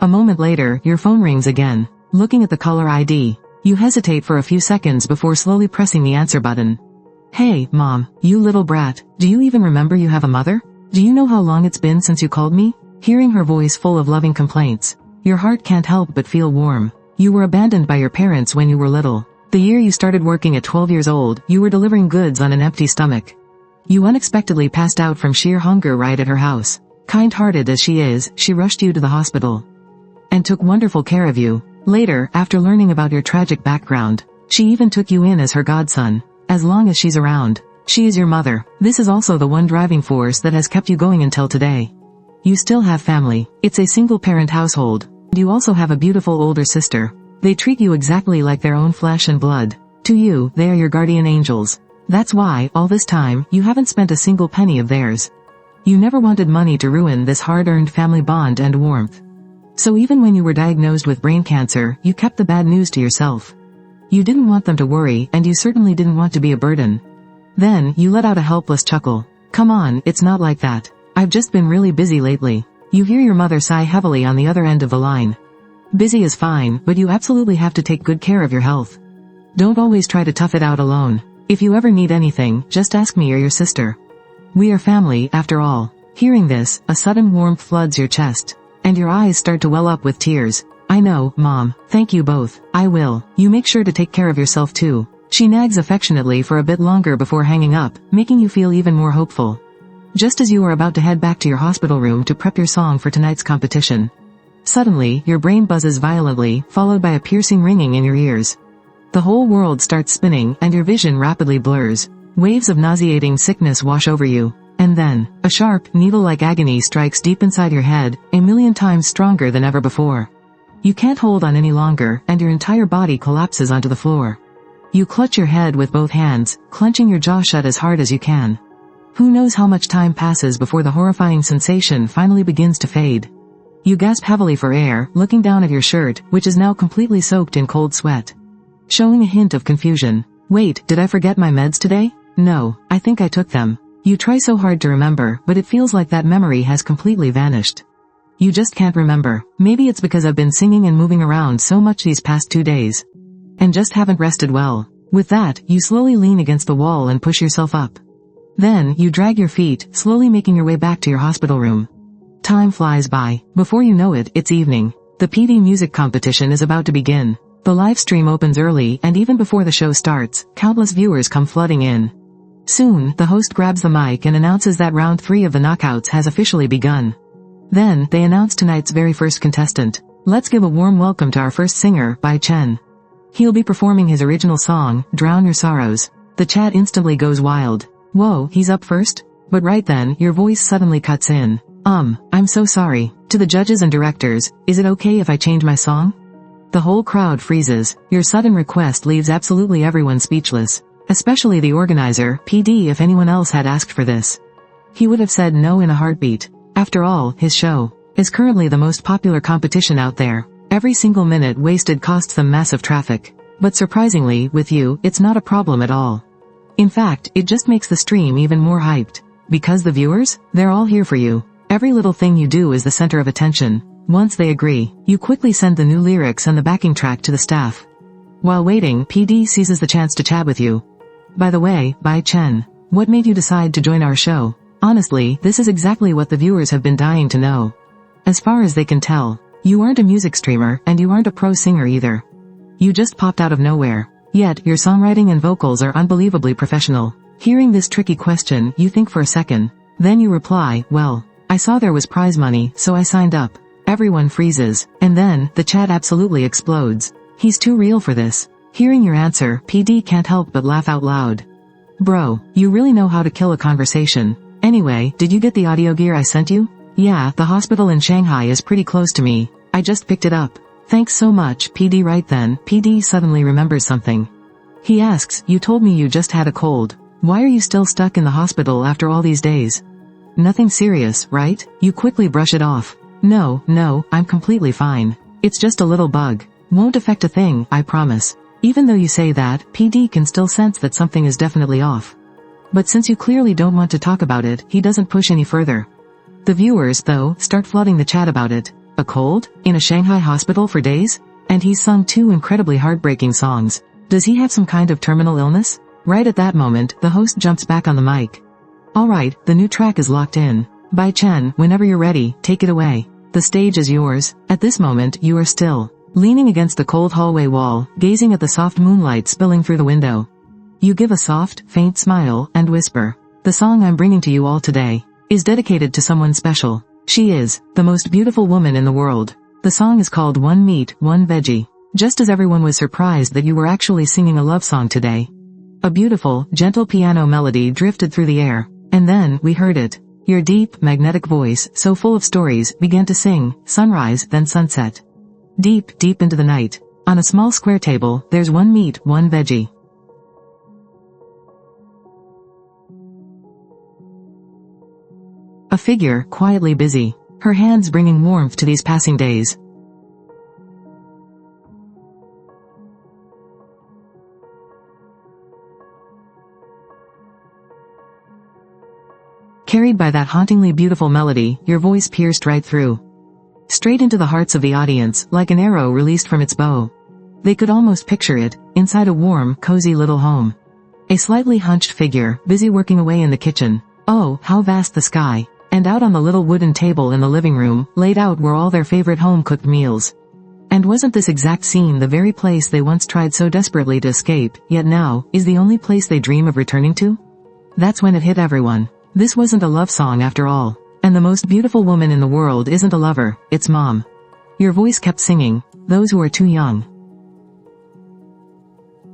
A moment later, your phone rings again. Looking at the caller ID, you hesitate for a few seconds before slowly pressing the answer button. "Hey, Mom, you little brat, do you even remember you have a mother? Do you know how long it's been since you called me?" Hearing her voice full of loving complaints, your heart can't help but feel warm. You were abandoned by your parents when you were little. The year you started working at 12 years old, you were delivering goods on an empty stomach. You unexpectedly passed out from sheer hunger right at her house. Kind-hearted as she is, she rushed you to the hospital and took wonderful care of you. Later, after learning about your tragic background, she even took you in as her godson. As long as she's around, she is your mother. This is also the one driving force that has kept you going until today. You still have family. It's a single-parent household. You also have a beautiful older sister. They treat you exactly like their own flesh and blood. To you, they are your guardian angels. That's why, all this time, you haven't spent a single penny of theirs. You never wanted money to ruin this hard-earned family bond and warmth. So even when you were diagnosed with brain cancer, you kept the bad news to yourself. You didn't want them to worry, and you certainly didn't want to be a burden. Then, you let out a helpless chuckle. Come on, it's not like that. I've just been really busy lately. You hear your mother sigh heavily on the other end of the line. Busy is fine, but you absolutely have to take good care of your health. Don't always try to tough it out alone. If you ever need anything, just ask me or your sister. We are family, after all. Hearing this, a sudden warmth floods your chest, and your eyes start to well up with tears. I know, Mom. Thank you both. I will. You make sure to take care of yourself too. She nags affectionately for a bit longer before hanging up, making you feel even more hopeful. Just as you are about to head back to your hospital room to prep your song for tonight's competition. Suddenly, your brain buzzes violently, followed by a piercing ringing in your ears. The whole world starts spinning, and your vision rapidly blurs. Waves of nauseating sickness wash over you. And then, a sharp, needle-like agony strikes deep inside your head, a million times stronger than ever before. You can't hold on any longer, and your entire body collapses onto the floor. You clutch your head with both hands, clenching your jaw shut as hard as you can. Who knows how much time passes before the horrifying sensation finally begins to fade. You gasp heavily for air, looking down at your shirt, which is now completely soaked in cold sweat, showing a hint of confusion. Wait, did I forget my meds today? No, I think I took them. You try so hard to remember, but it feels like that memory has completely vanished. You just can't remember. Maybe it's because I've been singing and moving around so much these past 2 days. And just haven't rested well. With that, you slowly lean against the wall and push yourself up. Then, you drag your feet, slowly making your way back to your hospital room. Time flies by. Before you know it, it's evening. The PD music competition is about to begin. The live stream opens early, and even before the show starts, countless viewers come flooding in. Soon, the host grabs the mic and announces that round 3 of the knockouts has officially begun. Then, they announce tonight's very first contestant. Let's give a warm welcome to our first singer, Bai Chen. He'll be performing his original song, Drown Your Sorrows. The chat instantly goes wild. Whoa, he's up first? But right then, your voice suddenly cuts in. I'm so sorry. To the judges and directors, is it okay if I change my song? The whole crowd freezes. Your sudden request leaves absolutely everyone speechless. Especially the organizer, PD. If anyone else had asked for this, he would have said no in a heartbeat. After all, his show is currently the most popular competition out there. Every single minute wasted costs them massive traffic. But surprisingly, with you, it's not a problem at all. In fact, it just makes the stream even more hyped. Because the viewers? They're all here for you. Every little thing you do is the center of attention. Once they agree, you quickly send the new lyrics and the backing track to the staff. While waiting, PD seizes the chance to chat with you. By the way, Bai Chen, what made you decide to join our show? Honestly, this is exactly what the viewers have been dying to know. As far as they can tell, you aren't a music streamer, and you aren't a pro singer either. You just popped out of nowhere. Yet, your songwriting and vocals are unbelievably professional. Hearing this tricky question, you think for a second. Then you reply, well, I saw there was prize money, so I signed up. Everyone freezes. And then, the chat absolutely explodes. He's too real for this. Hearing your answer, PD can't help but laugh out loud. Bro, you really know how to kill a conversation. Anyway, did you get the audio gear I sent you? Yeah, the hospital in Shanghai is pretty close to me. I just picked it up. Thanks so much, PD. Right then, PD suddenly remembers something. He asks, you told me you just had a cold. Why are you still stuck in the hospital after all these days? Nothing serious, right? You quickly brush it off. No, I'm completely fine. It's just a little bug. Won't affect a thing, I promise. Even though you say that, PD can still sense that something is definitely off. But since you clearly don't want to talk about it, he doesn't push any further. The viewers, though, start flooding the chat about it. A cold? In a Shanghai hospital for days? And he's sung 2 incredibly heartbreaking songs. Does he have some kind of terminal illness? Right at that moment, the host jumps back on the mic. Alright, the new track is locked in. Bai Chen, whenever you're ready, take it away. The stage is yours. At this moment, you are still leaning against the cold hallway wall, gazing at the soft moonlight spilling through the window. You give a soft, faint smile, and whisper, the song I'm bringing to you all today is dedicated to someone special. She is the most beautiful woman in the world. The song is called One Meat, One Veggie. Just as everyone was surprised that you were actually singing a love song today. A beautiful, gentle piano melody drifted through the air, and then we heard it. Your deep, magnetic voice, so full of stories, began to sing, sunrise, then sunset. Deep, deep into the night. On a small square table, there's one meat, one veggie. A figure, quietly busy. Her hands bringing warmth to these passing days. Carried by that hauntingly beautiful melody, your voice pierced right through. Straight into the hearts of the audience, like an arrow released from its bow. They could almost picture it, inside a warm, cozy little home. A slightly hunched figure, busy working away in the kitchen. Oh, how vast the sky. And out on the little wooden table in the living room, laid out were all their favorite home-cooked meals. And wasn't this exact scene the very place they once tried so desperately to escape, yet now, is the only place they dream of returning to? That's when it hit everyone. This wasn't a love song after all. And the most beautiful woman in the world isn't a lover, it's Mom. Your voice kept singing, those who are too young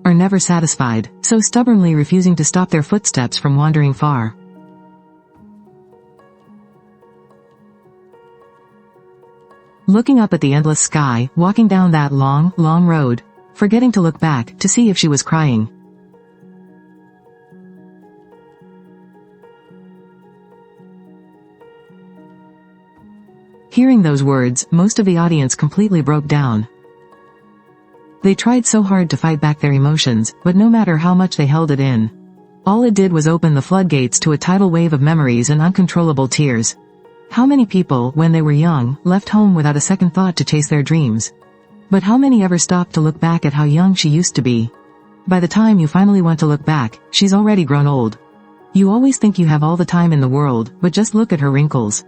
are never satisfied, so stubbornly refusing to stop their footsteps from wandering far. Looking up at the endless sky, walking down that long, long road, forgetting to look back to see if she was crying. Hearing those words, most of the audience completely broke down. They tried so hard to fight back their emotions, but no matter how much they held it in, all it did was open the floodgates to a tidal wave of memories and uncontrollable tears. How many people, when they were young, left home without a second thought to chase their dreams? But how many ever stopped to look back at how young she used to be? By the time you finally want to look back, she's already grown old. You always think you have all the time in the world, but just look at her wrinkles.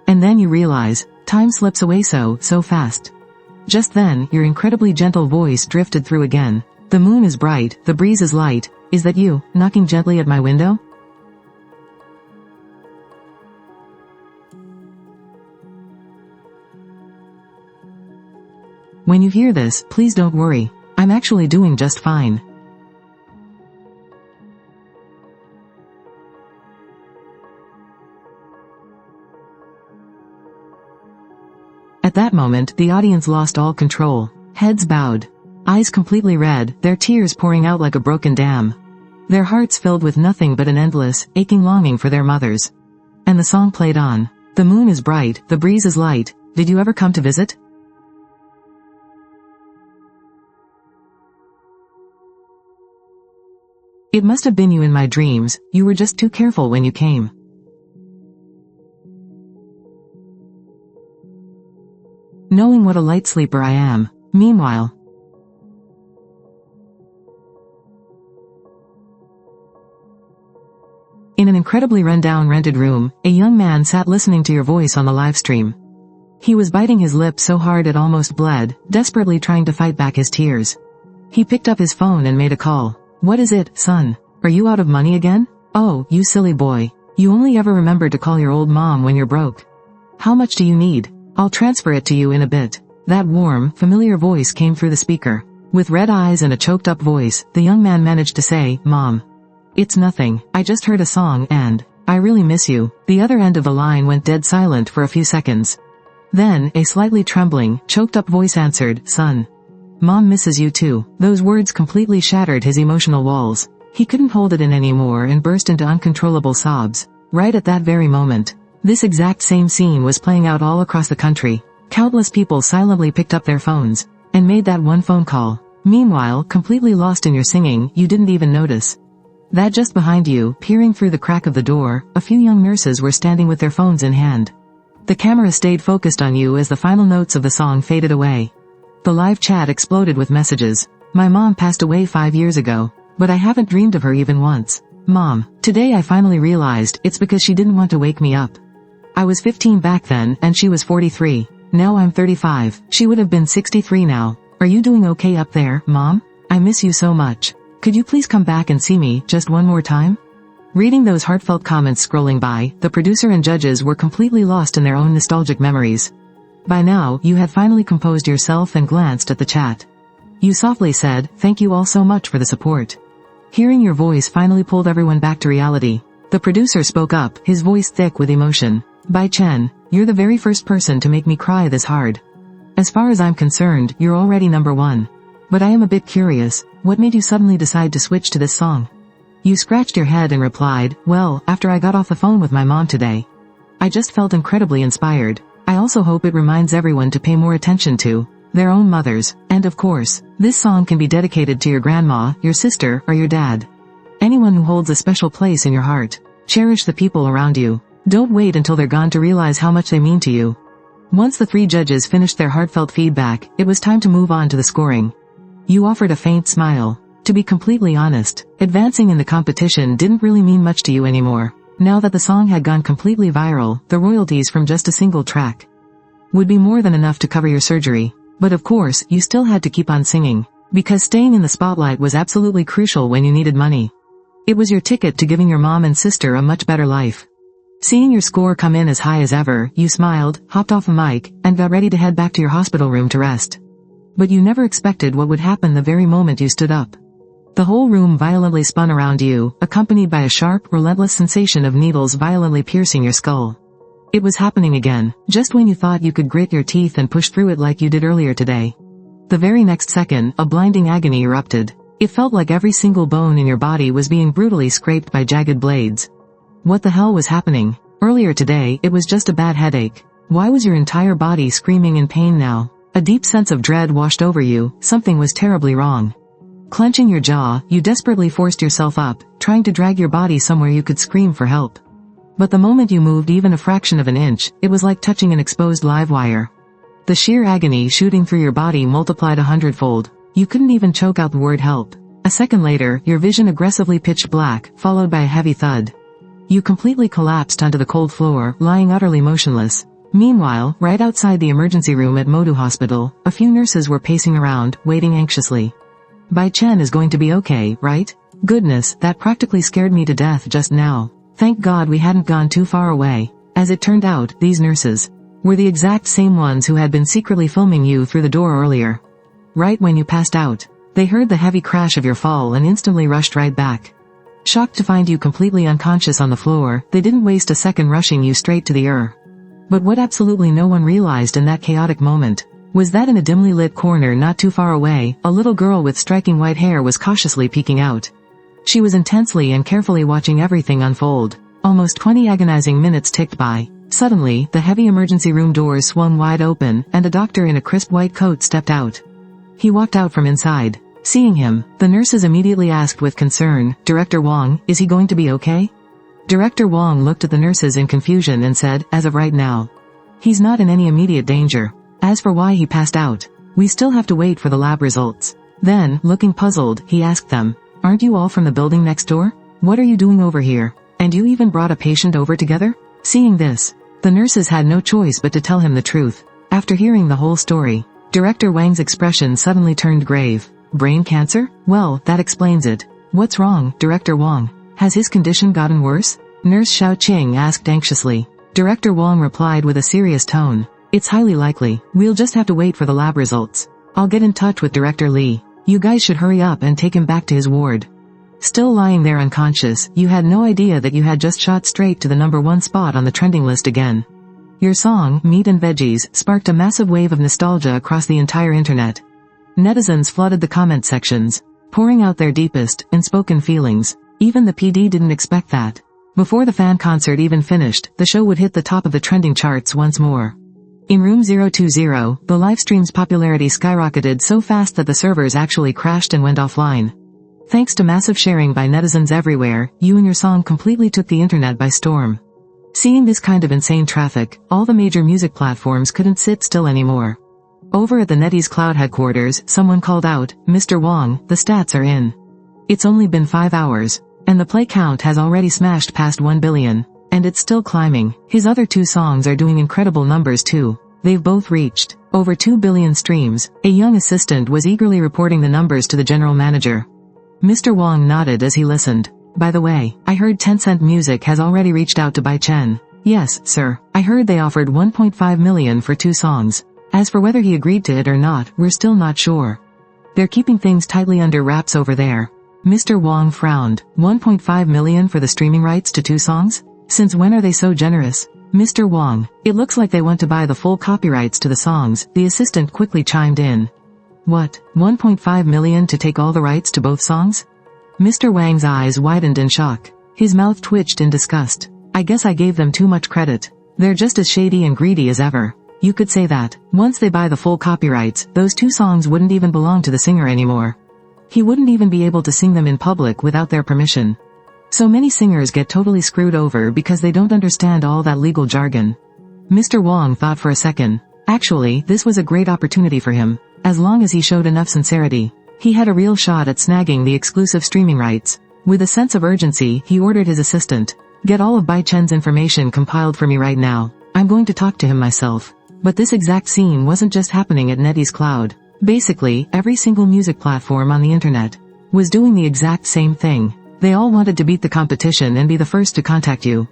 And then you realize, time slips away so fast. Just then, your incredibly gentle voice drifted through again. The moon is bright, the breeze is light. Is that you, knocking gently at my window? When you hear this, please don't worry. I'm actually doing just fine. At that moment, the audience lost all control. Heads bowed. Eyes completely red, their tears pouring out like a broken dam. Their hearts filled with nothing but an endless, aching longing for their mothers. And the song played on. The moon is bright, the breeze is light. Did you ever come to visit? It must have been you in my dreams, you were just too careful when you came. Knowing what a light sleeper I am. Meanwhile, in an incredibly run-down rented room, a young man sat listening to your voice on the live stream. He was biting his lip so hard it almost bled, desperately trying to fight back his tears. He picked up his phone and made a call. What is it, son? Are you out of money again? Oh, you silly boy. You only ever remember to call your old mom when you're broke. How much do you need? I'll transfer it to you in a bit. That warm, familiar voice came through the speaker. With red eyes and a choked-up voice, the young man managed to say, Mom. It's nothing, I just heard a song and, I really miss you. The other end of the line went dead silent for a few seconds. Then, a slightly trembling, choked-up voice answered, Son. Mom misses you too. Those words completely shattered his emotional walls. He couldn't hold it in anymore and burst into uncontrollable sobs. Right at that very moment. This exact same scene was playing out all across the country. Countless people silently picked up their phones and made that one phone call. Meanwhile, completely lost in your singing, you didn't even notice that just behind you, peering through the crack of the door, a few young nurses were standing with their phones in hand. The camera stayed focused on you as the final notes of the song faded away. The live chat exploded with messages. My mom passed away 5 years ago, but I haven't dreamed of her even once. Mom, today I finally realized it's because she didn't want to wake me up. I was 15 back then, and she was 43. Now I'm 35. She would have been 63 now. Are you doing okay up there, Mom? I miss you so much. Could you please come back and see me just one more time? Reading those heartfelt comments scrolling by, the producer and judges were completely lost in their own nostalgic memories. By now, you had finally composed yourself and glanced at the chat. You softly said, thank you all so much for the support. Hearing your voice finally pulled everyone back to reality. The producer spoke up, his voice thick with emotion. Bai Chen, you're the very first person to make me cry this hard. As far as I'm concerned, you're already number one. But I am a bit curious, what made you suddenly decide to switch to this song? You scratched your head and replied, well, after I got off the phone with my mom today. I just felt incredibly inspired. I also hope it reminds everyone to pay more attention to their own mothers. And of course, this song can be dedicated to your grandma, your sister, or your dad. Anyone who holds a special place in your heart. Cherish the people around you. Don't wait until they're gone to realize how much they mean to you. Once the 3 judges finished their heartfelt feedback, it was time to move on to the scoring. You offered a faint smile. To be completely honest, advancing in the competition didn't really mean much to you anymore. Now that the song had gone completely viral, the royalties from just a single track would be more than enough to cover your surgery. But of course, you still had to keep on singing, because staying in the spotlight was absolutely crucial when you needed money. It was your ticket to giving your mom and sister a much better life. Seeing your score come in as high as ever, you smiled, hopped off the mic, and got ready to head back to your hospital room to rest. But you never expected what would happen the very moment you stood up. The whole room violently spun around you, accompanied by a sharp, relentless sensation of needles violently piercing your skull. It was happening again, just when you thought you could grit your teeth and push through it like you did earlier today. The very next second, a blinding agony erupted. It felt like every single bone in your body was being brutally scraped by jagged blades. What the hell was happening? Earlier today, it was just a bad headache. Why was your entire body screaming in pain now? A deep sense of dread washed over you. Something was terribly wrong. Clenching your jaw, you desperately forced yourself up, trying to drag your body somewhere you could scream for help. But the moment you moved even a fraction of an inch, it was like touching an exposed live wire. The sheer agony shooting through your body multiplied 100-fold. You couldn't even choke out the word help. A second later, your vision aggressively pitched black, followed by a heavy thud. You completely collapsed onto the cold floor, lying utterly motionless. Meanwhile, right outside the emergency room at Modu Hospital, a few nurses were pacing around, waiting anxiously. Bai Chen is going to be okay, right? Goodness, that practically scared me to death just now. Thank God we hadn't gone too far away. As it turned out, these nurses were the exact same ones who had been secretly filming you through the door earlier. Right when you passed out, they heard the heavy crash of your fall and instantly rushed right back. Shocked to find you completely unconscious on the floor, they didn't waste a second rushing you straight to the ER. But what absolutely no one realized in that chaotic moment was that in a dimly lit corner not too far away, a little girl with striking white hair was cautiously peeking out. She was intensely and carefully watching everything unfold. Almost 20 agonizing minutes ticked by. Suddenly, the heavy emergency room doors swung wide open, and a doctor in a crisp white coat stepped out. He walked out from inside. Seeing him, the nurses immediately asked with concern, "Director Wong, is he going to be okay?" Director Wong looked at the nurses in confusion and said, "As of right now, he's not in any immediate danger. As for why he passed out, we still have to wait for the lab results." Then, looking puzzled, he asked them, "Aren't you all from the building next door? What are you doing over here? And you even brought a patient over together?" Seeing this, the nurses had no choice but to tell him the truth. After hearing the whole story, Director Wang's expression suddenly turned grave. "Brain cancer? Well, that explains it. What's wrong, Director Wang? Has his condition gotten worse?" Nurse Xiao Qing asked anxiously. Director Wang replied with a serious tone, "It's highly likely. We'll just have to wait for the lab results. I'll get in touch with Director Li. You guys should hurry up and take him back to his ward." Still lying there unconscious, you had no idea that you had just shot straight to the #1 spot on the trending list again. Your song, Meat and Veggies, sparked a massive wave of nostalgia across the entire internet. Netizens flooded the comment sections, pouring out their deepest, unspoken feelings. Even the PD didn't expect that. Before the fan concert even finished, the show would hit the top of the trending charts once more. In Room 020, the livestream's popularity skyrocketed so fast that the servers actually crashed and went offline. Thanks to massive sharing by netizens everywhere, you and your song completely took the internet by storm. Seeing this kind of insane traffic, all the major music platforms couldn't sit still anymore. Over at the NetEase Cloud headquarters, someone called out, "Mr. Wong, the stats are in. It's only been 5 hours, and the play count has already smashed past 1 billion. And it's still climbing. His other 2 songs are doing incredible numbers too. They've both reached over 2 billion streams." A young assistant was eagerly reporting the numbers to the general manager. Mr. Wong nodded as he listened. "By the way, I heard Tencent Music has already reached out to Bai Chen." "Yes, sir. I heard they offered 1.5 million for 2 songs. As for whether he agreed to it or not, we're still not sure. They're keeping things tightly under wraps over there." Mr. Wong frowned. 1.5 million for the streaming rights to 2 songs? Since when are they so generous? "Mr. Wong, it looks like they want to buy the full copyrights to the songs," the assistant quickly chimed in. "What, 1.5 million to take all the rights to both songs?" Mr. Wang's eyes widened in shock. His mouth twitched in disgust. "I guess I gave them too much credit. They're just as shady and greedy as ever. You could say that. Once they buy the full copyrights, those 2 songs wouldn't even belong to the singer anymore. He wouldn't even be able to sing them in public without their permission. So many singers get totally screwed over because they don't understand all that legal jargon. Mr. Wong thought for a second. Actually, this was a great opportunity for him. As long as he showed enough sincerity, he had a real shot at snagging the exclusive streaming rights. With a sense of urgency, he ordered his assistant, "Get all of Bai Chen's information compiled for me right now. I'm going to talk to him myself." But this exact scene wasn't just happening at NetEase Cloud. Basically, every single music platform on the internet was doing the exact same thing. They all wanted to beat the competition and be the first to contact you.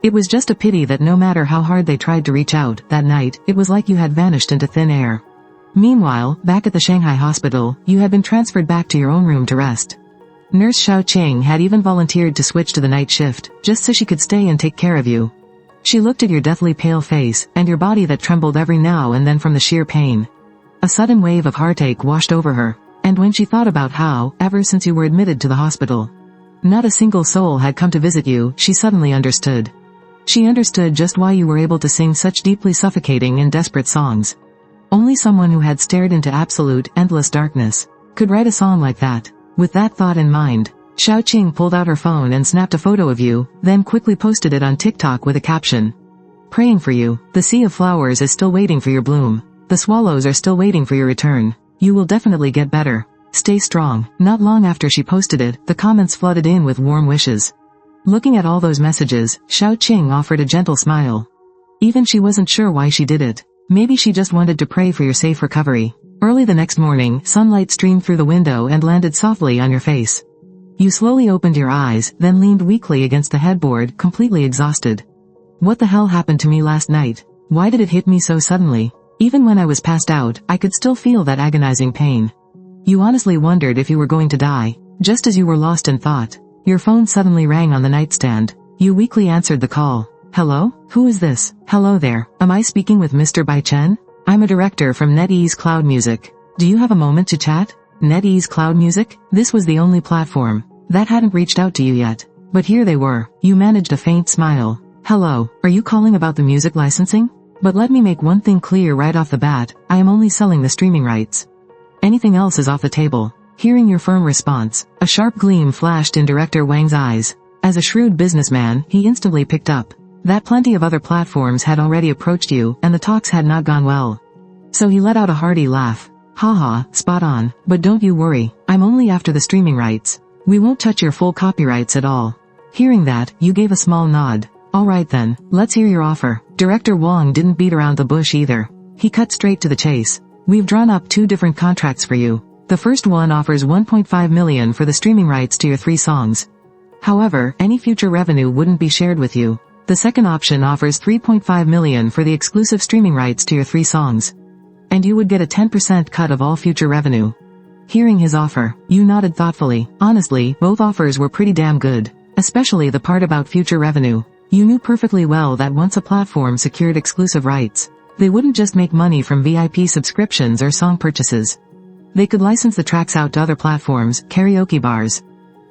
It was just a pity that no matter how hard they tried to reach out, that night, it was like you had vanished into thin air. Meanwhile, back at the Shanghai hospital, you had been transferred back to your own room to rest. Nurse Xiao Qing had even volunteered to switch to the night shift, just so she could stay and take care of you. She looked at your deathly pale face, and your body that trembled every now and then from the sheer pain. A sudden wave of heartache washed over her, and when she thought about how, ever since you were admitted to the hospital, not a single soul had come to visit you, she suddenly understood. She understood just why you were able to sing such deeply suffocating and desperate songs. Only someone who had stared into absolute, endless darkness could write a song like that. With that thought in mind, Xiao Qing pulled out her phone and snapped a photo of you, then quickly posted it on TikTok with a caption. "Praying for you. The sea of flowers is still waiting for your bloom. The swallows are still waiting for your return. You will definitely get better. Stay strong." Not long after she posted it, the comments flooded in with warm wishes. Looking at all those messages, Xiao Qing offered a gentle smile. Even she wasn't sure why she did it. Maybe she just wanted to pray for your safe recovery. Early the next morning, sunlight streamed through the window and landed softly on your face. You slowly opened your eyes, then leaned weakly against the headboard, completely exhausted. What the hell happened to me last night? Why did it hit me so suddenly? Even when I was passed out, I could still feel that agonizing pain. You honestly wondered if you were going to die. Just as you were lost in thought, your phone suddenly rang on the nightstand. You weakly answered the call. "Hello? Who is this?" "Hello there. Am I speaking with Mr. Bai Chen? I'm a director from NetEase Cloud Music. Do you have a moment to chat?" NetEase Cloud Music? This was the only platform that hadn't reached out to you yet. But here they were. You managed a faint smile. "Hello, are you calling about the music licensing? But let me make one thing clear right off the bat, I am only selling the streaming rights. Anything else is off the table." Hearing your firm response, a sharp gleam flashed in Director Wang's eyes. As a shrewd businessman, he instantly picked up that plenty of other platforms had already approached you, and the talks had not gone well. So he let out a hearty laugh. "Haha, spot on, but don't you worry, I'm only after the streaming rights. We won't touch your full copyrights at all." Hearing that, you gave a small nod. "Alright then, let's hear your offer." Director Wang didn't beat around the bush either. He cut straight to the chase. "We've drawn up 2 different contracts for you. The first one offers 1.5 million for the streaming rights to your 3 songs. However, any future revenue wouldn't be shared with you. The second option offers 3.5 million for the exclusive streaming rights to your 3 songs. And you would get a 10% cut of all future revenue." Hearing his offer, you nodded thoughtfully. Honestly, both offers were pretty damn good. Especially the part about future revenue. You knew perfectly well that once a platform secured exclusive rights, they wouldn't just make money from VIP subscriptions or song purchases. They could license the tracks out to other platforms, karaoke bars,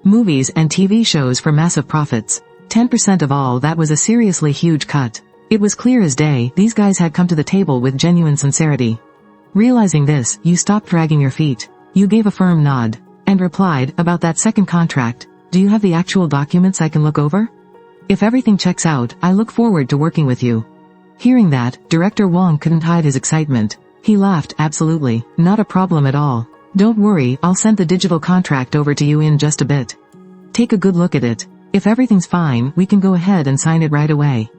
movies and TV shows for massive profits. 10% of all that was a seriously huge cut. It was clear as day, these guys had come to the table with genuine sincerity. Realizing this, you stopped dragging your feet. You gave a firm nod, and replied, "About that second contract, do you have the actual documents I can look over? If everything checks out, I look forward to working with you." Hearing that, Director Wang couldn't hide his excitement. He laughed. "Absolutely, not a problem at all. Don't worry, I'll send the digital contract over to you in just a bit. Take a good look at it. If everything's fine, we can go ahead and sign it right away."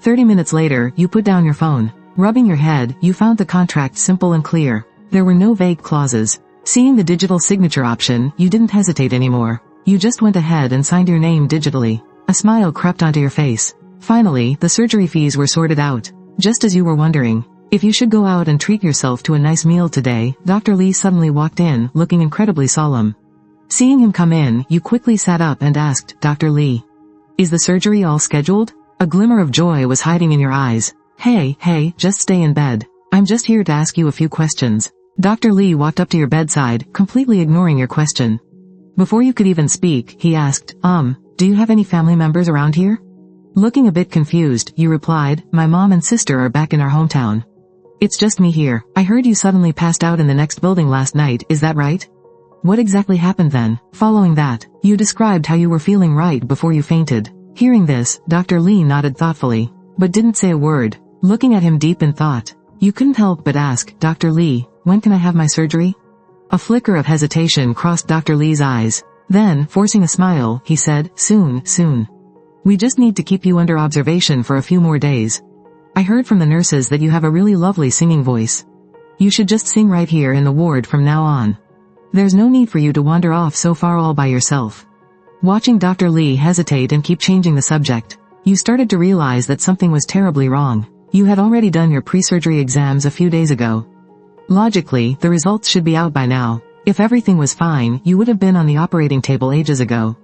30 minutes later, you put down your phone. Rubbing your head, you found the contract simple and clear. There were no vague clauses. Seeing the digital signature option, you didn't hesitate anymore. You just went ahead and signed your name digitally. A smile crept onto your face. Finally, the surgery fees were sorted out. Just as you were wondering if you should go out and treat yourself to a nice meal today, Dr. Lee suddenly walked in, looking incredibly solemn. Seeing him come in, you quickly sat up and asked, "Dr. Lee, is the surgery all scheduled?" A glimmer of joy was hiding in your eyes. Hey, just stay in bed. I'm just here to ask you a few questions." Dr. Lee walked up to your bedside, completely ignoring your question. Before you could even speak, he asked, do you have any family members around here?" Looking a bit confused, you replied, "My mom and sister are back in our hometown. It's just me here. I heard you suddenly passed out in the next building last night, is that right?" What exactly happened then? Following that, you described how you were feeling right before you fainted. Hearing this, Dr. Lee nodded thoughtfully, but didn't say a word, looking at him deep in thought. You couldn't help but ask, Dr. Lee, when can I have my surgery? A flicker of hesitation crossed Dr. Lee's eyes. Then, forcing a smile, he said, soon. We just need to keep you under observation for a few more days. I heard from the nurses that you have a really lovely singing voice. You should just sing right here in the ward from now on. There's no need for you to wander off so far all by yourself. Watching Dr. Lee hesitate and keep changing the subject, you started to realize that something was terribly wrong. You had already done your pre-surgery exams a few days ago. Logically, the results should be out by now. If everything was fine, you would have been on the operating table ages ago.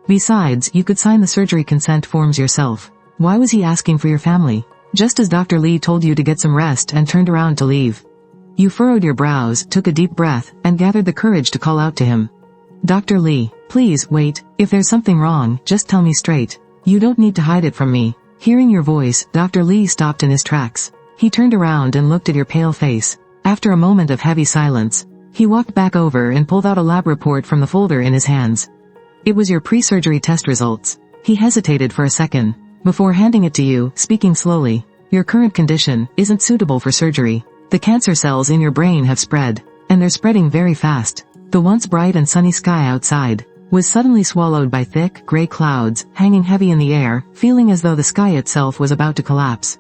Besides, you could sign the surgery consent forms yourself. Why was he asking for your family? Just as Dr. Lee told you to get some rest and turned around to leave. You furrowed your brows, took a deep breath, and gathered the courage to call out to him. Dr. Lee, please, wait. If there's something wrong, just tell me straight. You don't need to hide it from me. Hearing your voice, Dr. Lee stopped in his tracks. He turned around and looked at your pale face. After a moment of heavy silence, he walked back over and pulled out a lab report from the folder in his hands. It was your pre-surgery test results. He hesitated for a second, before handing it to you, speaking slowly. Your current condition isn't suitable for surgery. The cancer cells in your brain have spread, and they're spreading very fast. The once bright and sunny sky outside was suddenly swallowed by thick, gray clouds, hanging heavy in the air, feeling as though the sky itself was about to collapse,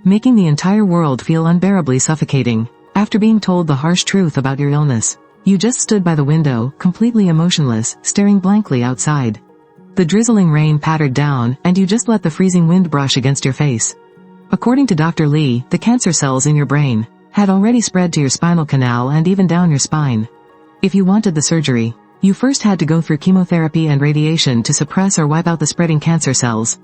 making the entire world feel unbearably suffocating. After being told the harsh truth about your illness, you just stood by the window, completely emotionless, staring blankly outside. The drizzling rain pattered down, and you just let the freezing wind brush against your face. According to Dr. Lee, the cancer cells in your brain had already spread to your spinal canal and even down your spine. If you wanted the surgery, you first had to go through chemotherapy and radiation to suppress or wipe out the spreading cancer cells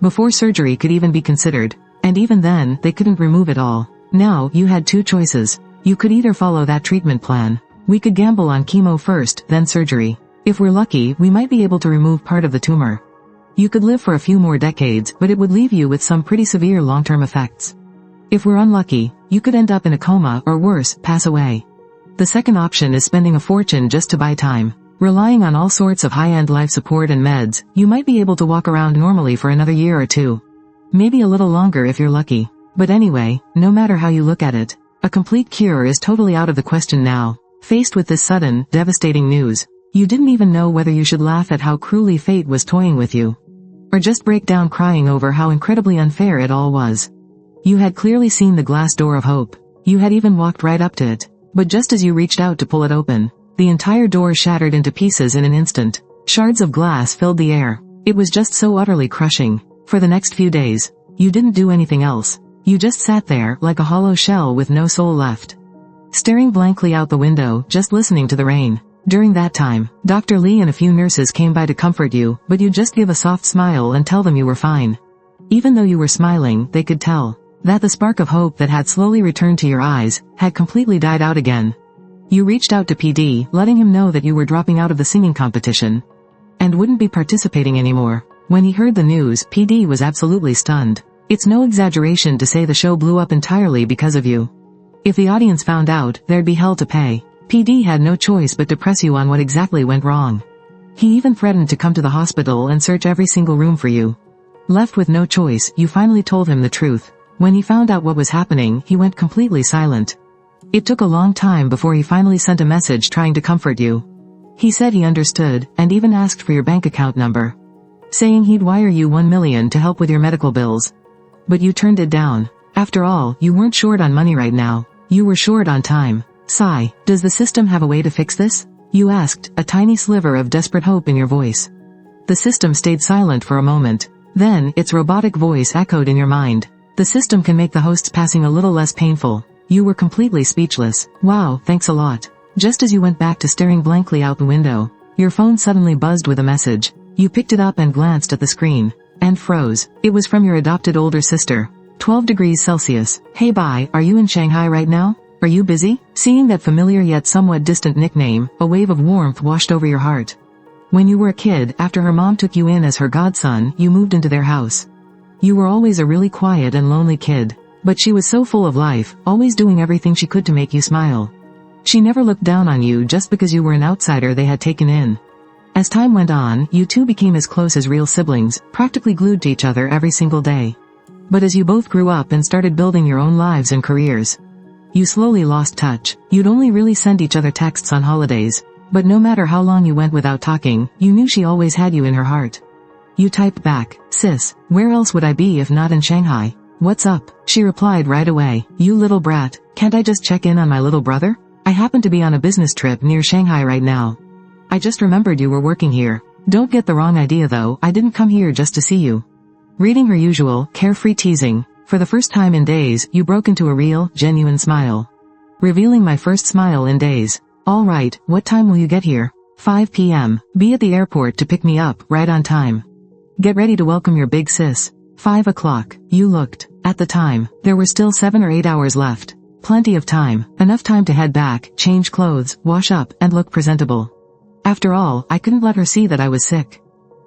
before surgery could even be considered, and even then, they couldn't remove it all. Now, you had two choices. You could either follow that treatment plan. We could gamble on chemo first, then surgery. If we're lucky, we might be able to remove part of the tumor. You could live for a few more decades, but it would leave you with some pretty severe long-term effects. If we're unlucky, you could end up in a coma or worse, pass away. The second option is spending a fortune just to buy time. Relying on all sorts of high-end life support and meds, you might be able to walk around normally for another year or two. Maybe a little longer if you're lucky. But anyway, no matter how you look at it, a complete cure is totally out of the question now. Faced with this sudden, devastating news, you didn't even know whether you should laugh at how cruelly fate was toying with you, or just break down crying over how incredibly unfair it all was. You had clearly seen the glass door of hope. You had even walked right up to it. But just as you reached out to pull it open, the entire door shattered into pieces in an instant. Shards of glass filled the air. It was just so utterly crushing. For the next few days, you didn't do anything else. You just sat there, like a hollow shell with no soul left, staring blankly out the window, just listening to the rain. During that time, Dr. Lee and a few nurses came by to comfort you, but you'd just give a soft smile and tell them you were fine. Even though you were smiling, they could tell that the spark of hope that had slowly returned to your eyes had completely died out again. You reached out to PD, letting him know that you were dropping out of the singing competition and wouldn't be participating anymore. When he heard the news, PD was absolutely stunned. It's no exaggeration to say the show blew up entirely because of you. If the audience found out, there'd be hell to pay. PD had no choice but to press you on what exactly went wrong. He even threatened to come to the hospital and search every single room for you. Left with no choice, you finally told him the truth. When he found out what was happening, he went completely silent. It took a long time before he finally sent a message trying to comfort you. He said he understood, and even asked for your bank account number, saying he'd wire you $1 million to help with your medical bills. But you turned it down. After all, you weren't short on money right now. You were short on time. Sigh, does the system have a way to fix this? You asked, a tiny sliver of desperate hope in your voice. The system stayed silent for a moment. Then, its robotic voice echoed in your mind. The system can make the host's passing a little less painful. You were completely speechless. Wow, thanks a lot. Just as you went back to staring blankly out the window, your phone suddenly buzzed with a message. You picked it up and glanced at the screen, and froze. It was from your adopted older sister. 12 degrees Celsius. Hey bye, are you in Shanghai right now? Are you busy? Seeing that familiar yet somewhat distant nickname, a wave of warmth washed over your heart. When you were a kid, after her mom took you in as her godson, you moved into their house. You were always a really quiet and lonely kid, but she was so full of life, always doing everything she could to make you smile. She never looked down on you just because you were an outsider they had taken in. As time went on, you two became as close as real siblings, practically glued to each other every single day. But as you both grew up and started building your own lives and careers, you slowly lost touch. You'd only really send each other texts on holidays. But no matter how long you went without talking, you knew she always had you in her heart. You typed back, "Sis, where else would I be if not in Shanghai? What's up?" She replied right away, "You little brat, can't I just check in on my little brother? I happen to be on a business trip near Shanghai right now. I just remembered you were working here. Don't get the wrong idea though, I didn't come here just to see you." Reading her usual, carefree teasing, for the first time in days, you broke into a real, genuine smile. Revealing my first smile in days. "All right, what time will you get here?" 5 p.m. Be at the airport to pick me up, right on time. Get ready to welcome your big sis. 5 o'clock. You looked. At the time, there were still 7 or 8 hours left. Plenty of time. Enough time to head back, change clothes, wash up, and look presentable. After all, I couldn't let her see that I was sick.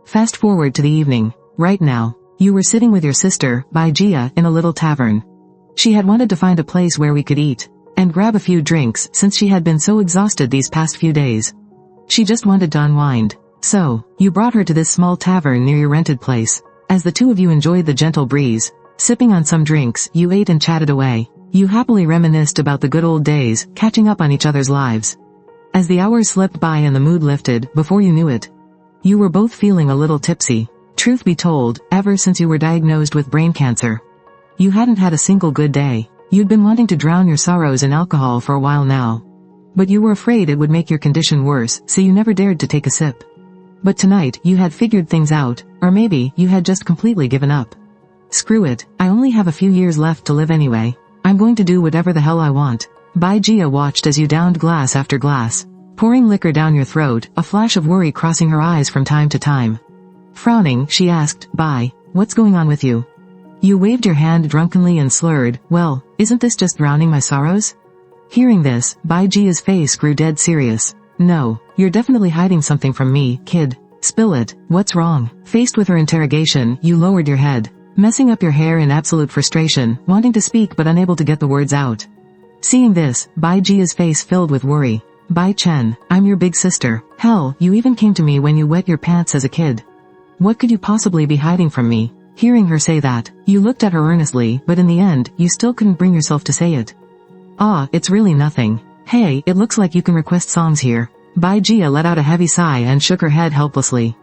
Fast forward to the evening. Right now. You were sitting with your sister, Bai Jia, in a little tavern. She had wanted to find a place where we could eat and grab a few drinks since she had been so exhausted these past few days. She just wanted to unwind. So, you brought her to this small tavern near your rented place. As the two of you enjoyed the gentle breeze, sipping on some drinks, you ate and chatted away. You happily reminisced about the good old days, catching up on each other's lives. As the hours slipped by and the mood lifted, before you knew it, you were both feeling a little tipsy. Truth be told, ever since you were diagnosed with brain cancer, you hadn't had a single good day. You'd been wanting to drown your sorrows in alcohol for a while now. But you were afraid it would make your condition worse, so you never dared to take a sip. But tonight, you had figured things out, or maybe you had just completely given up. Screw it, I only have a few years left to live anyway. I'm going to do whatever the hell I want. Bai Jia watched as you downed glass after glass, pouring liquor down your throat, a flash of worry crossing her eyes from time to time. Frowning, she asked, "Bai, what's going on with you?" You waved your hand drunkenly and slurred, "Well, isn't this just drowning my sorrows?" Hearing this, Bai Jia's face grew dead serious. "No, you're definitely hiding something from me, kid. Spill it, what's wrong?" Faced with her interrogation, you lowered your head, messing up your hair in absolute frustration, wanting to speak but unable to get the words out. Seeing this, Bai Jia's face filled with worry. "Bai Chen, I'm your big sister. Hell, you even came to me when you wet your pants as a kid. What could you possibly be hiding from me?" Hearing her say that, you looked at her earnestly, but in the end, you still couldn't bring yourself to say it. "Ah, it's really nothing. Hey, it looks like you can request songs here." Bai Jia let out a heavy sigh and shook her head helplessly.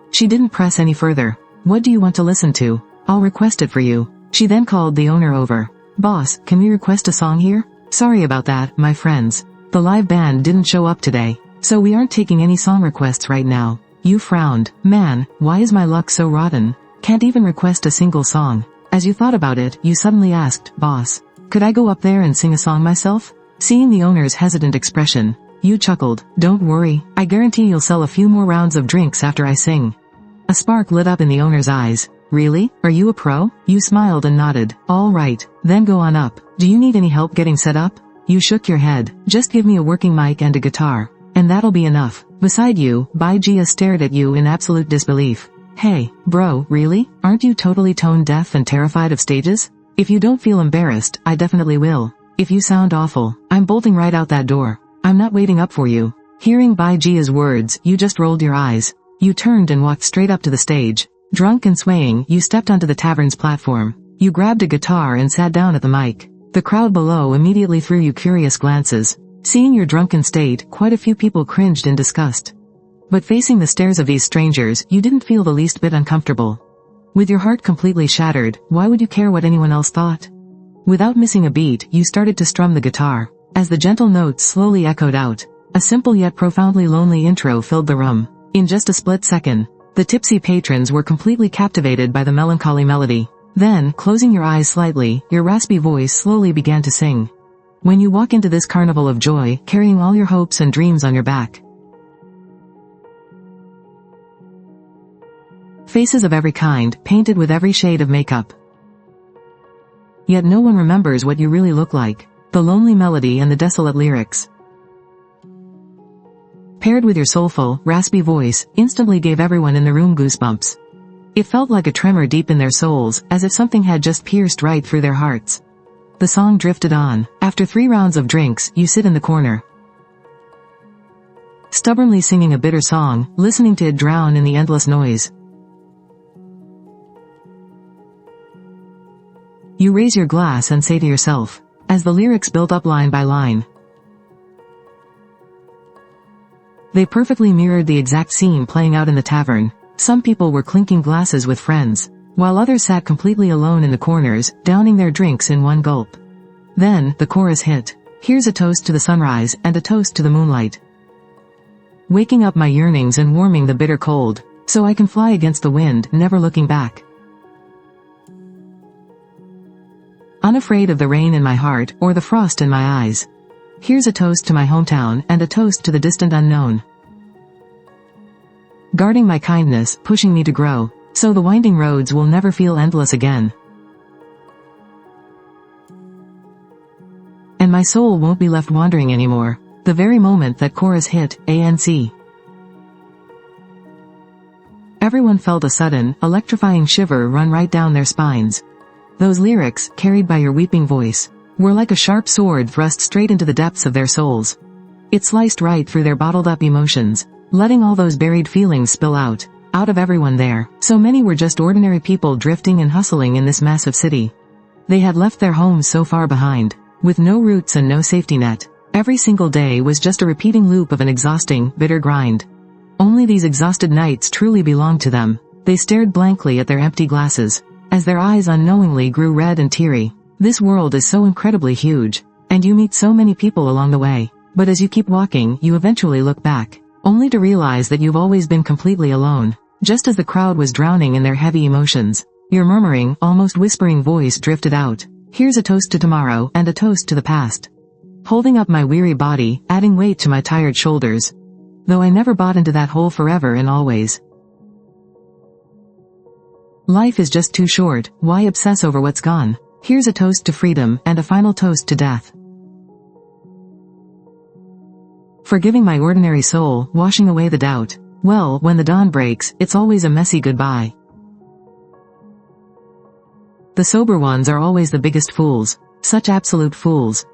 She didn't press any further. "What do you want to listen to? I'll request it for you." She then called the owner over. "Boss, can we request a song here? Sorry about that, my friends. The live band didn't show up today, so we aren't taking any song requests right now." You frowned. "Man, why is my luck so rotten? Can't even request a single song." As you thought about it, you suddenly asked, "Boss, could I go up there and sing a song myself?" Seeing the owner's hesitant expression, you chuckled. "Don't worry, I guarantee you'll sell a few more rounds of drinks after I sing." A spark lit up in the owner's eyes. "Really? Are you a pro?" You smiled and nodded. "All right, then go on up. Do you need any help getting set up?" You shook your head. "Just give me a working mic and a guitar, and that'll be enough." Beside you, Bai Jia stared at you in absolute disbelief. "Hey, bro, really? Aren't you totally tone deaf and terrified of stages? If you don't feel embarrassed, I definitely will. If you sound awful, I'm bolting right out that door. I'm not waiting up for you." Hearing Bai Jia's words, you just rolled your eyes. You turned and walked straight up to the stage. Drunk and swaying, you stepped onto the tavern's platform. You grabbed a guitar and sat down at the mic. The crowd below immediately threw you curious glances. Seeing your drunken state, quite a few people cringed in disgust. But facing the stares of these strangers, you didn't feel the least bit uncomfortable. With your heart completely shattered, why would you care what anyone else thought? Without missing a beat, you started to strum the guitar. As the gentle notes slowly echoed out, a simple yet profoundly lonely intro filled the room. In just a split second, the tipsy patrons were completely captivated by the melancholy melody. Then, closing your eyes slightly, your raspy voice slowly began to sing. When you walk into this carnival of joy, carrying all your hopes and dreams on your back. Faces of every kind, painted with every shade of makeup. Yet no one remembers what you really look like. The lonely melody and the desolate lyrics, paired with your soulful, raspy voice, instantly gave everyone in the room goosebumps. It felt like a tremor deep in their souls, as if something had just pierced right through their hearts. The song drifted on. After 3 rounds of drinks, you sit in the corner. stubbornly singing a bitter song, listening to it drown in the endless noise. You raise your glass and say to yourself, as the lyrics build up line by line. They perfectly mirrored the exact scene playing out in the tavern. Some people were clinking glasses with friends, while others sat completely alone in the corners, downing their drinks in one gulp. Then, the chorus hit. Here's a toast to the sunrise, and a toast to the moonlight. Waking up my yearnings and warming the bitter cold, so I can fly against the wind, never looking back. Unafraid of the rain in my heart, or the frost in my eyes. Here's a toast to my hometown, and a toast to the distant unknown. Guarding my kindness, pushing me to grow, so the winding roads will never feel endless again. And my soul won't be left wandering anymore, the very moment that chorus hit, ANC. Everyone felt a sudden, electrifying shiver run right down their spines. Those lyrics, carried by your weeping voice, were like a sharp sword thrust straight into the depths of their souls. It sliced right through their bottled-up emotions, letting all those buried feelings spill out of everyone there. So many were just ordinary people drifting and hustling in this massive city. They had left their homes so far behind, with no roots and no safety net. Every single day was just a repeating loop of an exhausting, bitter grind. Only these exhausted nights truly belonged to them. They stared blankly at their empty glasses, as their eyes unknowingly grew red and teary. This world is so incredibly huge, and you meet so many people along the way. But as you keep walking, you eventually look back, only to realize that you've always been completely alone. Just as the crowd was drowning in their heavy emotions, your murmuring, almost whispering voice drifted out. Here's a toast to tomorrow, and a toast to the past. Holding up my weary body, adding weight to my tired shoulders. Though I never bought into that whole forever and always. Life is just too short, why obsess over what's gone? Here's a toast to freedom, and a final toast to death. Forgiving my ordinary soul, washing away the doubt. Well, when the dawn breaks, it's always a messy goodbye. The sober ones are always the biggest fools. Such absolute fools.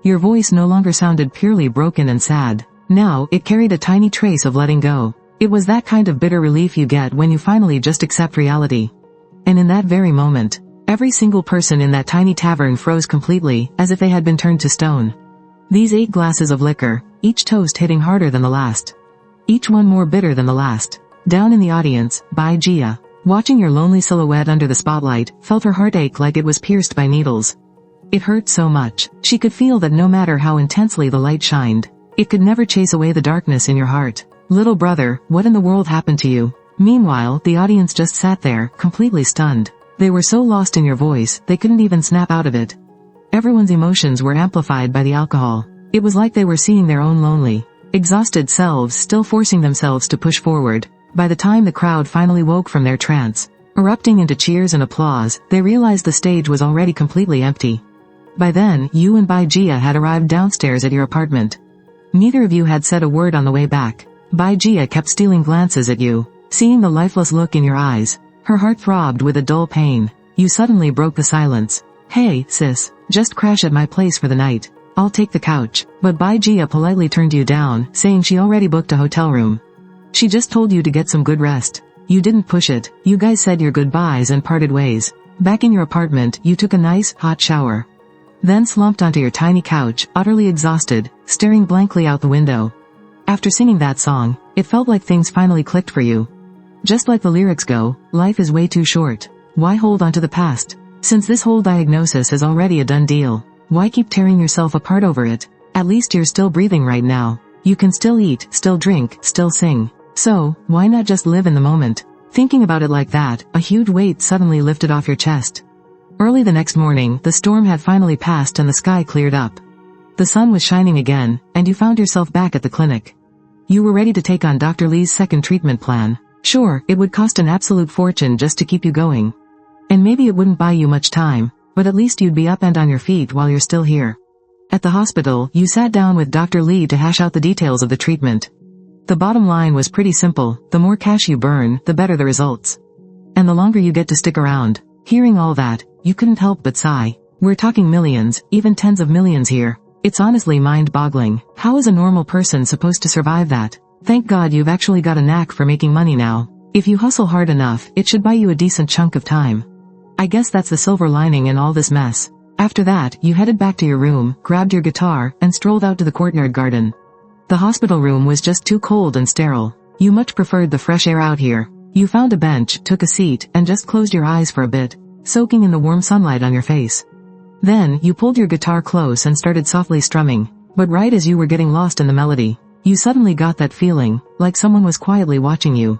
Your voice no longer sounded purely broken and sad. Now, it carried a tiny trace of letting go. It was that kind of bitter relief you get when you finally just accept reality. And in that very moment, every single person in that tiny tavern froze completely, as if they had been turned to stone. These 8 glasses of liquor, each toast hitting harder than the last. Each one more bitter than the last. Down in the audience, Bai Jia, watching your lonely silhouette under the spotlight, felt her heart ache like it was pierced by needles. It hurt so much. She could feel that no matter how intensely the light shined, it could never chase away the darkness in your heart. Little brother, what in the world happened to you? Meanwhile, the audience just sat there, completely stunned. They were so lost in your voice, they couldn't even snap out of it. Everyone's emotions were amplified by the alcohol. It was like they were seeing their own lonely, exhausted selves still forcing themselves to push forward. By the time the crowd finally woke from their trance, erupting into cheers and applause, they realized the stage was already completely empty. By then, you and Bai Jia had arrived downstairs at your apartment. Neither of you had said a word on the way back. Bai Jia kept stealing glances at you, seeing the lifeless look in your eyes. Her heart throbbed with a dull pain. You suddenly broke the silence. Hey, sis, just crash at my place for the night. I'll take the couch. But Bai Jia politely turned you down, saying she already booked a hotel room. She just told you to get some good rest. You didn't push it. You guys said your goodbyes and parted ways. Back in your apartment, you took a nice, hot shower. Then slumped onto your tiny couch, utterly exhausted, staring blankly out the window. After singing that song, it felt like things finally clicked for you. Just like the lyrics go, life is way too short. Why hold on to the past? Since this whole diagnosis is already a done deal, why keep tearing yourself apart over it? At least you're still breathing right now. You can still eat, still drink, still sing. So, why not just live in the moment? Thinking about it like that, a huge weight suddenly lifted off your chest. Early the next morning, the storm had finally passed and the sky cleared up. The sun was shining again, and you found yourself back at the clinic. You were ready to take on Dr. Lee's second treatment plan. Sure, it would cost an absolute fortune just to keep you going. And maybe it wouldn't buy you much time, but at least you'd be up and on your feet while you're still here. At the hospital, you sat down with Dr. Lee to hash out the details of the treatment. The bottom line was pretty simple: the more cash you burn, the better the results. And the longer you get to stick around. Hearing all that, you couldn't help but sigh. We're talking millions, even tens of millions here. It's honestly mind-boggling. How is a normal person supposed to survive that? Thank God you've actually got a knack for making money now. If you hustle hard enough, it should buy you a decent chunk of time. I guess that's the silver lining in all this mess. After that, you headed back to your room, grabbed your guitar, and strolled out to the courtyard garden. The hospital room was just too cold and sterile. You much preferred the fresh air out here. You found a bench, took a seat, and just closed your eyes for a bit, soaking in the warm sunlight on your face. Then, you pulled your guitar close and started softly strumming. But right as you were getting lost in the melody, you suddenly got that feeling, like someone was quietly watching you.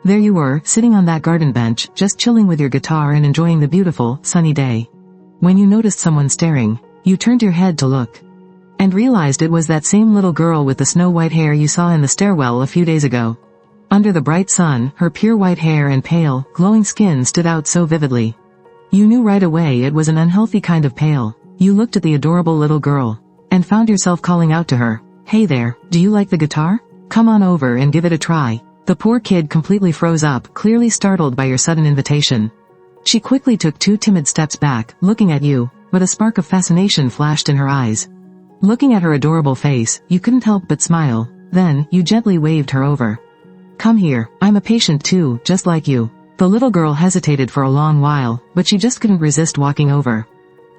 There you were, sitting on that garden bench, just chilling with your guitar and enjoying the beautiful, sunny day. When you noticed someone staring, you turned your head to look. And realized it was that same little girl with the snow-white hair you saw in the stairwell a few days ago. Under the bright sun, her pure white hair and pale, glowing skin stood out so vividly. You knew right away it was an unhealthy kind of pale. You looked at the adorable little girl, and found yourself calling out to her, "Hey there, do you like the guitar? Come on over and give it a try." The poor kid completely froze up, clearly startled by your sudden invitation. She quickly took 2 timid steps back, looking at you, but a spark of fascination flashed in her eyes. Looking at her adorable face, you couldn't help but smile. Then, you gently waved her over. "Come here, I'm a patient too, just like you." The little girl hesitated for a long while, but she just couldn't resist walking over.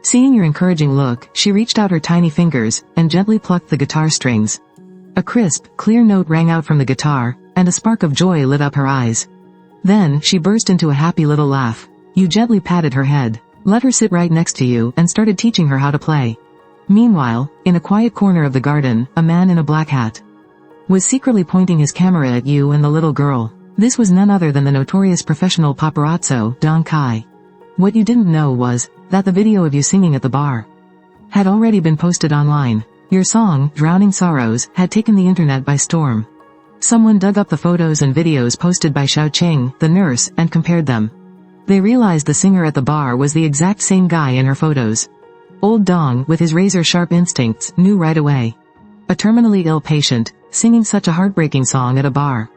Seeing your encouraging look, she reached out her tiny fingers, and gently plucked the guitar strings. A crisp, clear note rang out from the guitar, and a spark of joy lit up her eyes. Then, she burst into a happy little laugh. You gently patted her head, let her sit right next to you, and started teaching her how to play. Meanwhile, in a quiet corner of the garden, a man in a black hat was secretly pointing his camera at you and the little girl. This was none other than the notorious professional paparazzo, Don Kai. What you didn't know was that the video of you singing at the bar had already been posted online. Your song, Drowning Sorrows, had taken the internet by storm. Someone dug up the photos and videos posted by Xiao Qing, the nurse, and compared them. They realized the singer at the bar was the exact same guy in her photos. Old Dong, with his razor-sharp instincts, knew right away. A terminally ill patient, singing such a heartbreaking song at a bar.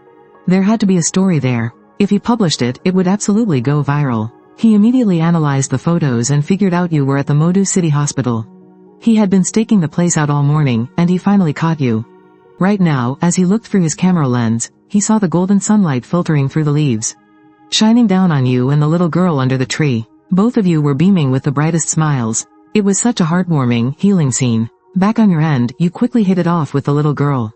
There had to be a story there. If he published it, it would absolutely go viral. He immediately analyzed the photos and figured out you were at the Modu City Hospital. He had been staking the place out all morning, and he finally caught you. Right now, as he looked through his camera lens, he saw the golden sunlight filtering through the leaves, shining down on you and the little girl under the tree. Both of you were beaming with the brightest smiles. It was such a heartwarming, healing scene. Back on your end, you quickly hit it off with the little girl.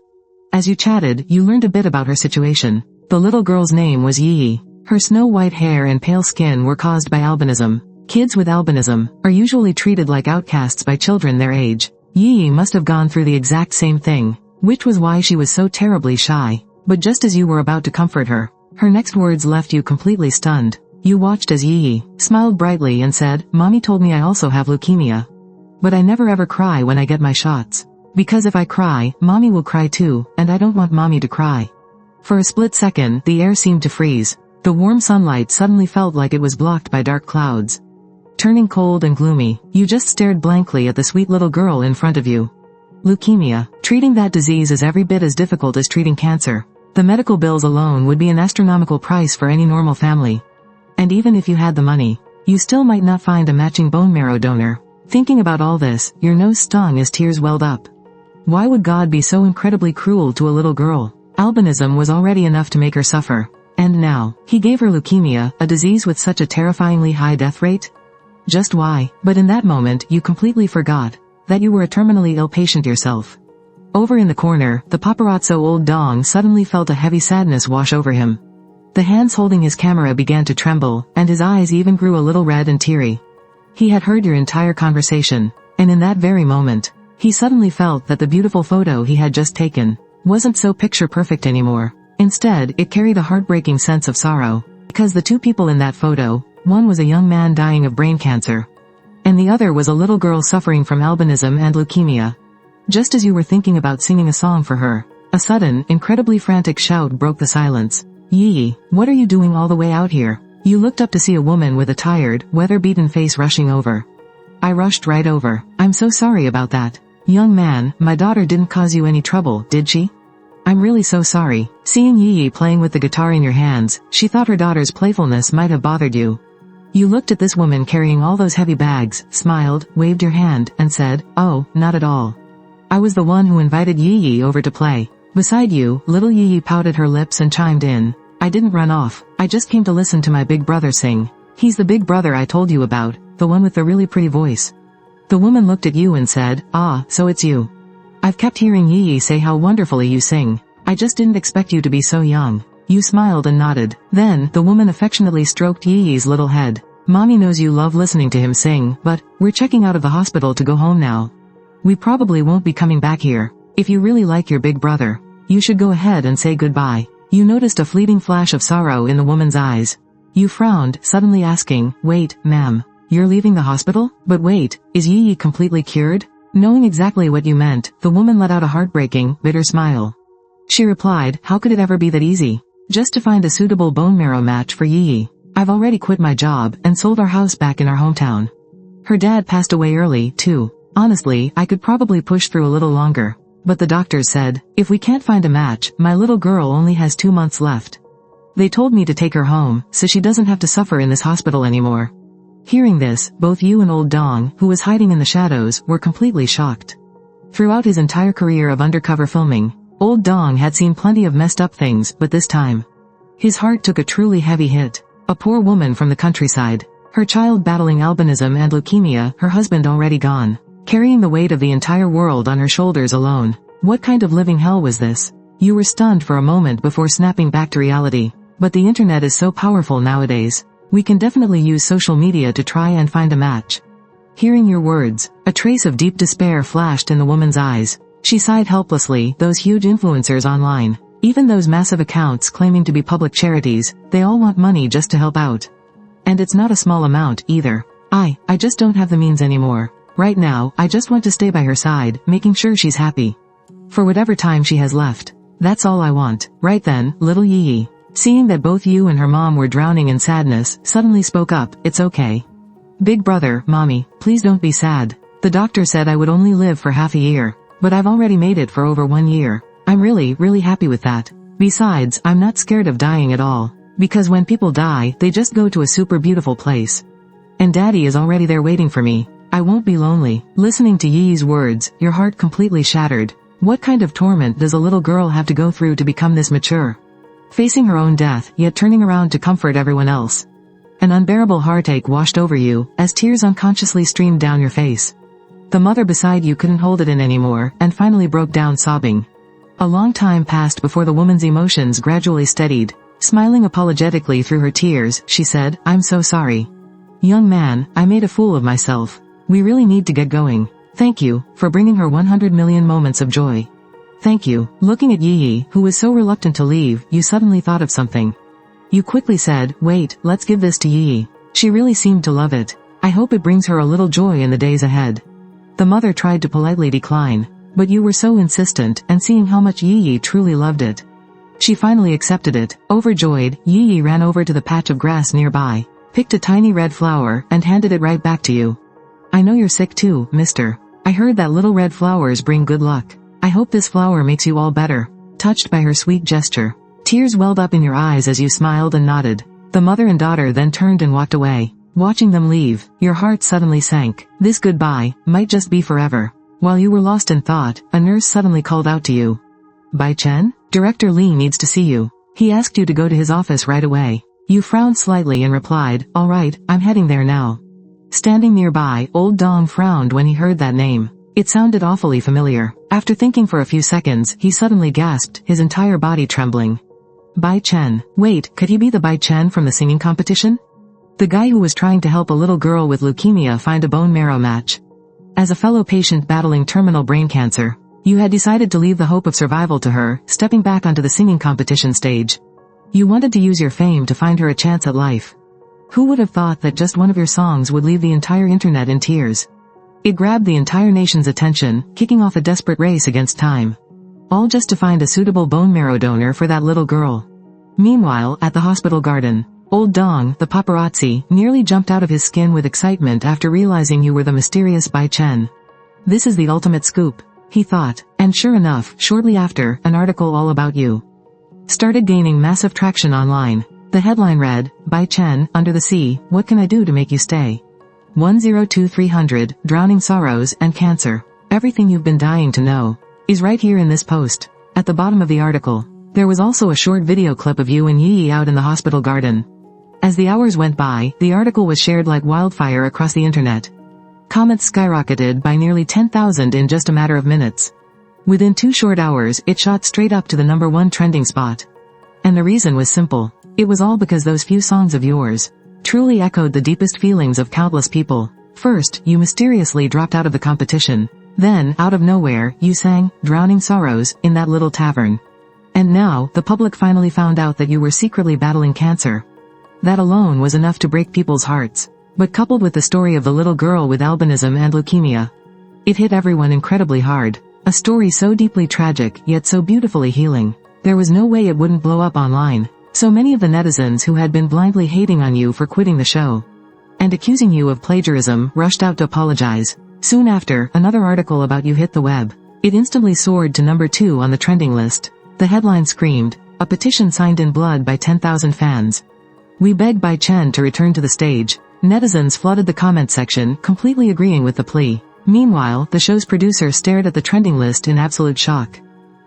As you chatted, you learned a bit about her situation. The little girl's name was Yi. Her snow-white hair and pale skin were caused by albinism. Kids with albinism are usually treated like outcasts by children their age. Yi must have gone through the exact same thing, which was why she was so terribly shy. But just as you were about to comfort her, her next words left you completely stunned. You watched as Yi smiled brightly and said, "Mommy told me I also have leukemia. But I never ever cry when I get my shots. Because if I cry, Mommy will cry too, and I don't want Mommy to cry." For a split second, the air seemed to freeze. The warm sunlight suddenly felt like it was blocked by dark clouds. Turning cold and gloomy, you just stared blankly at the sweet little girl in front of you. Leukemia. Treating that disease is every bit as difficult as treating cancer. The medical bills alone would be an astronomical price for any normal family. And even if you had the money, you still might not find a matching bone marrow donor. Thinking about all this, your nose stung as tears welled up. Why would God be so incredibly cruel to a little girl? Albinism was already enough to make her suffer. And now, he gave her leukemia, a disease with such a terrifyingly high death rate? Just why? But in that moment, you completely forgot that you were a terminally ill patient yourself. Over in the corner, the paparazzo old Dong suddenly felt a heavy sadness wash over him. The hands holding his camera began to tremble, and his eyes even grew a little red and teary. He had heard your entire conversation, and in that very moment, he suddenly felt that the beautiful photo he had just taken wasn't so picture-perfect anymore. Instead, it carried a heartbreaking sense of sorrow, because the two people in that photo, one was a young man dying of brain cancer, and the other was a little girl suffering from albinism and leukemia. Just as you were thinking about singing a song for her, a sudden, incredibly frantic shout broke the silence. "Yi, what are you doing all the way out here?" You looked up to see a woman with a tired, weather-beaten face rushing over. "I rushed right over. I'm so sorry about that. Young man, my daughter didn't cause you any trouble, did she?" I'm really so sorry. Seeing Yi playing with the guitar in your hands, she thought her daughter's playfulness might have bothered you. You looked at this woman carrying all those heavy bags, smiled, waved your hand, and said, "Oh, not at all. I was the one who invited Yi over to play." Beside you, little Yi pouted her lips and chimed in, "I didn't run off. I just came to listen to my big brother sing. He's the big brother I told you about, the one with the really pretty voice." The woman looked at you and said, "Ah, so it's you. I've kept hearing Yi say how wonderfully you sing. I just didn't expect you to be so young." You smiled and nodded. Then, the woman affectionately stroked Yi's little head. "Mommy knows you love listening to him sing, but we're checking out of the hospital to go home now. We probably won't be coming back here. If you really like your big brother, you should go ahead and say goodbye." You noticed a fleeting flash of sorrow in the woman's eyes. You frowned, suddenly asking, "Wait, ma'am, you're leaving the hospital? But wait, is Yi completely cured?" Knowing exactly what you meant, the woman let out a heartbreaking, bitter smile. She replied, "How could it ever be that easy? Just to find a suitable bone marrow match for Yi. I've already quit my job and sold our house back in our hometown. Her dad passed away early, too. Honestly, I could probably push through a little longer. But the doctors said, if we can't find a match, my little girl only has 2 months left. They told me to take her home, so she doesn't have to suffer in this hospital anymore." Hearing this, both you and old Dong, who was hiding in the shadows, were completely shocked. Throughout his entire career of undercover filming, old Dong had seen plenty of messed up things, but this time, his heart took a truly heavy hit. A poor woman from the countryside, her child battling albinism and leukemia, her husband already gone, carrying the weight of the entire world on her shoulders alone. What kind of living hell was this? You were stunned for a moment before snapping back to reality. But the internet is so powerful nowadays. We can definitely use social media to try and find a match. Hearing your words, a trace of deep despair flashed in the woman's eyes. She sighed helplessly. Those huge influencers online, even those massive accounts claiming to be public charities, they all want money just to help out. And it's not a small amount, either. I just don't have the means anymore. Right now, I just want to stay by her side, making sure she's happy. For whatever time she has left. That's all I want." Right then, little Yi, seeing that both you and her mom were drowning in sadness, suddenly spoke up, "It's okay. Big brother, mommy, please don't be sad. The doctor said I would only live for half a year, but I've already made it for over 1 year. I'm really happy with that. Besides, I'm not scared of dying at all. Because when people die, they just go to a super beautiful place. And daddy is already there waiting for me. I won't be lonely." Listening to Yi's words, your heart completely shattered. What kind of torment does a little girl have to go through to become this mature? Facing her own death, yet turning around to comfort everyone else. An unbearable heartache washed over you, as tears unconsciously streamed down your face. The mother beside you couldn't hold it in anymore, and finally broke down sobbing. A long time passed before the woman's emotions gradually steadied. Smiling apologetically through her tears, she said, "I'm so sorry. Young man, I made a fool of myself. We really need to get going. Thank you, for bringing her 100 million moments of joy." "Thank you." Looking at Yi, who was so reluctant to leave, you suddenly thought of something. You quickly said, "Wait, let's give this to Yi. She really seemed to love it. I hope it brings her a little joy in the days ahead." The mother tried to politely decline, but you were so insistent, and seeing how much Yi truly loved it, she finally accepted it. Overjoyed, Yi ran over to the patch of grass nearby, picked a tiny red flower, and handed it right back to you. "I know you're sick too, mister. I heard that little red flowers bring good luck. I hope this flower makes you all better." Touched by her sweet gesture, tears welled up in your eyes as you smiled and nodded. The mother and daughter then turned and walked away. Watching them leave, your heart suddenly sank. This goodbye might just be forever. While you were lost in thought, a nurse suddenly called out to you. "Bai Chen? Director Lee needs to see you. He asked you to go to his office right away." You frowned slightly and replied, "All right, I'm heading there now." Standing nearby, old Dong frowned when he heard that name. It sounded awfully familiar. After thinking for a few seconds, he suddenly gasped, his entire body trembling. Bai Chen. Wait, could he be the Bai Chen from the singing competition? The guy who was trying to help a little girl with leukemia find a bone marrow match. As a fellow patient battling terminal brain cancer, you had decided to leave the hope of survival to her, stepping back onto the singing competition stage. You wanted to use your fame to find her a chance at life. Who would have thought that just one of your songs would leave the entire internet in tears? It grabbed the entire nation's attention, kicking off a desperate race against time. All just to find a suitable bone marrow donor for that little girl. Meanwhile, at the hospital garden, old Dong, the paparazzi, nearly jumped out of his skin with excitement after realizing you were the mysterious Bai Chen. This is the ultimate scoop. he thought, and sure enough, shortly after, an article all about you started gaining massive traction online. The headline read, "By Chen, Under the Sea, What Can I Do to Make You Stay? 102300, Drowning Sorrows and Cancer. Everything you've been dying to know is right here in this post." At the bottom of the article, there was also a short video clip of you and Yi out in the hospital garden. As the hours went by, the article was shared like wildfire across the internet. Comments skyrocketed by nearly 10,000 in just a matter of minutes. Within 2 short hours, it shot straight up to the #1 trending spot. And the reason was simple. It was all because those few songs of yours truly echoed the deepest feelings of countless people. First, you mysteriously dropped out of the competition. Then, out of nowhere, you sang "Drowning Sorrows" in that little tavern. And now, the public finally found out that you were secretly battling cancer. That alone was enough to break people's hearts. But coupled with the story of the little girl with albinism and leukemia, it hit everyone incredibly hard. A story so deeply tragic, yet so beautifully healing. There was no way it wouldn't blow up online. So many of the netizens who had been blindly hating on you for quitting the show and accusing you of plagiarism rushed out to apologize. Soon after, another article about you hit the web. It instantly soared to #2 on the trending list. The headline screamed, "A petition signed in blood by 10,000 fans. We beg Bai Chen to return to the stage." Netizens flooded the comment section, completely agreeing with the plea. Meanwhile, the show's producer stared at the trending list in absolute shock.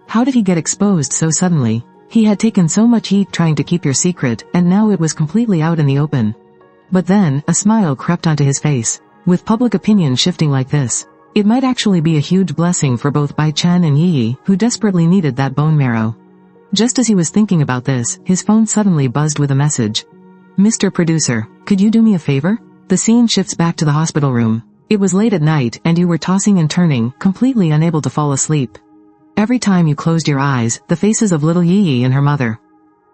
How did he get exposed so suddenly? He had taken so much heat trying to keep your secret, and now it was completely out in the open. But then, a smile crept onto his face. With public opinion shifting like this, it might actually be a huge blessing for both Bai Chen and Yi, who desperately needed that bone marrow. Just as he was thinking about this, his phone suddenly buzzed with a message. "Mr. Producer, could you do me a favor?" The scene shifts back to the hospital room. It was late at night, and you were tossing and turning, completely unable to fall asleep. Every time you closed your eyes, the faces of little Yi and her mother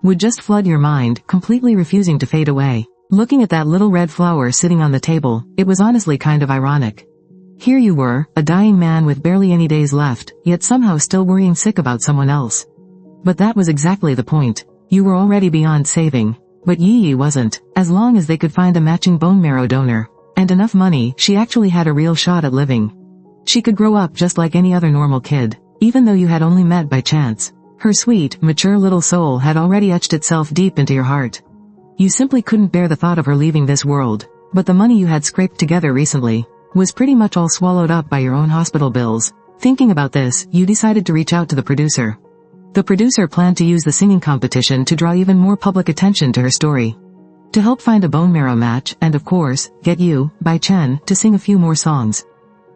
would just flood your mind, completely refusing to fade away. Looking at that little red flower sitting on the table, it was honestly kind of ironic. Here you were, a dying man with barely any days left, yet somehow still worrying sick about someone else. But that was exactly the point. You were already beyond saving. But Yi wasn't. As long as they could find a matching bone marrow donor and enough money, she actually had a real shot at living. She could grow up just like any other normal kid. Even though you had only met by chance, her sweet, mature little soul had already etched itself deep into your heart. You simply couldn't bear the thought of her leaving this world. But the money you had scraped together recently was pretty much all swallowed up by your own hospital bills. Thinking about this, you decided to reach out to the producer. The producer planned to use the singing competition to draw even more public attention to her story, to help find a bone marrow match, and of course, get you, Bai Chen, to sing a few more songs.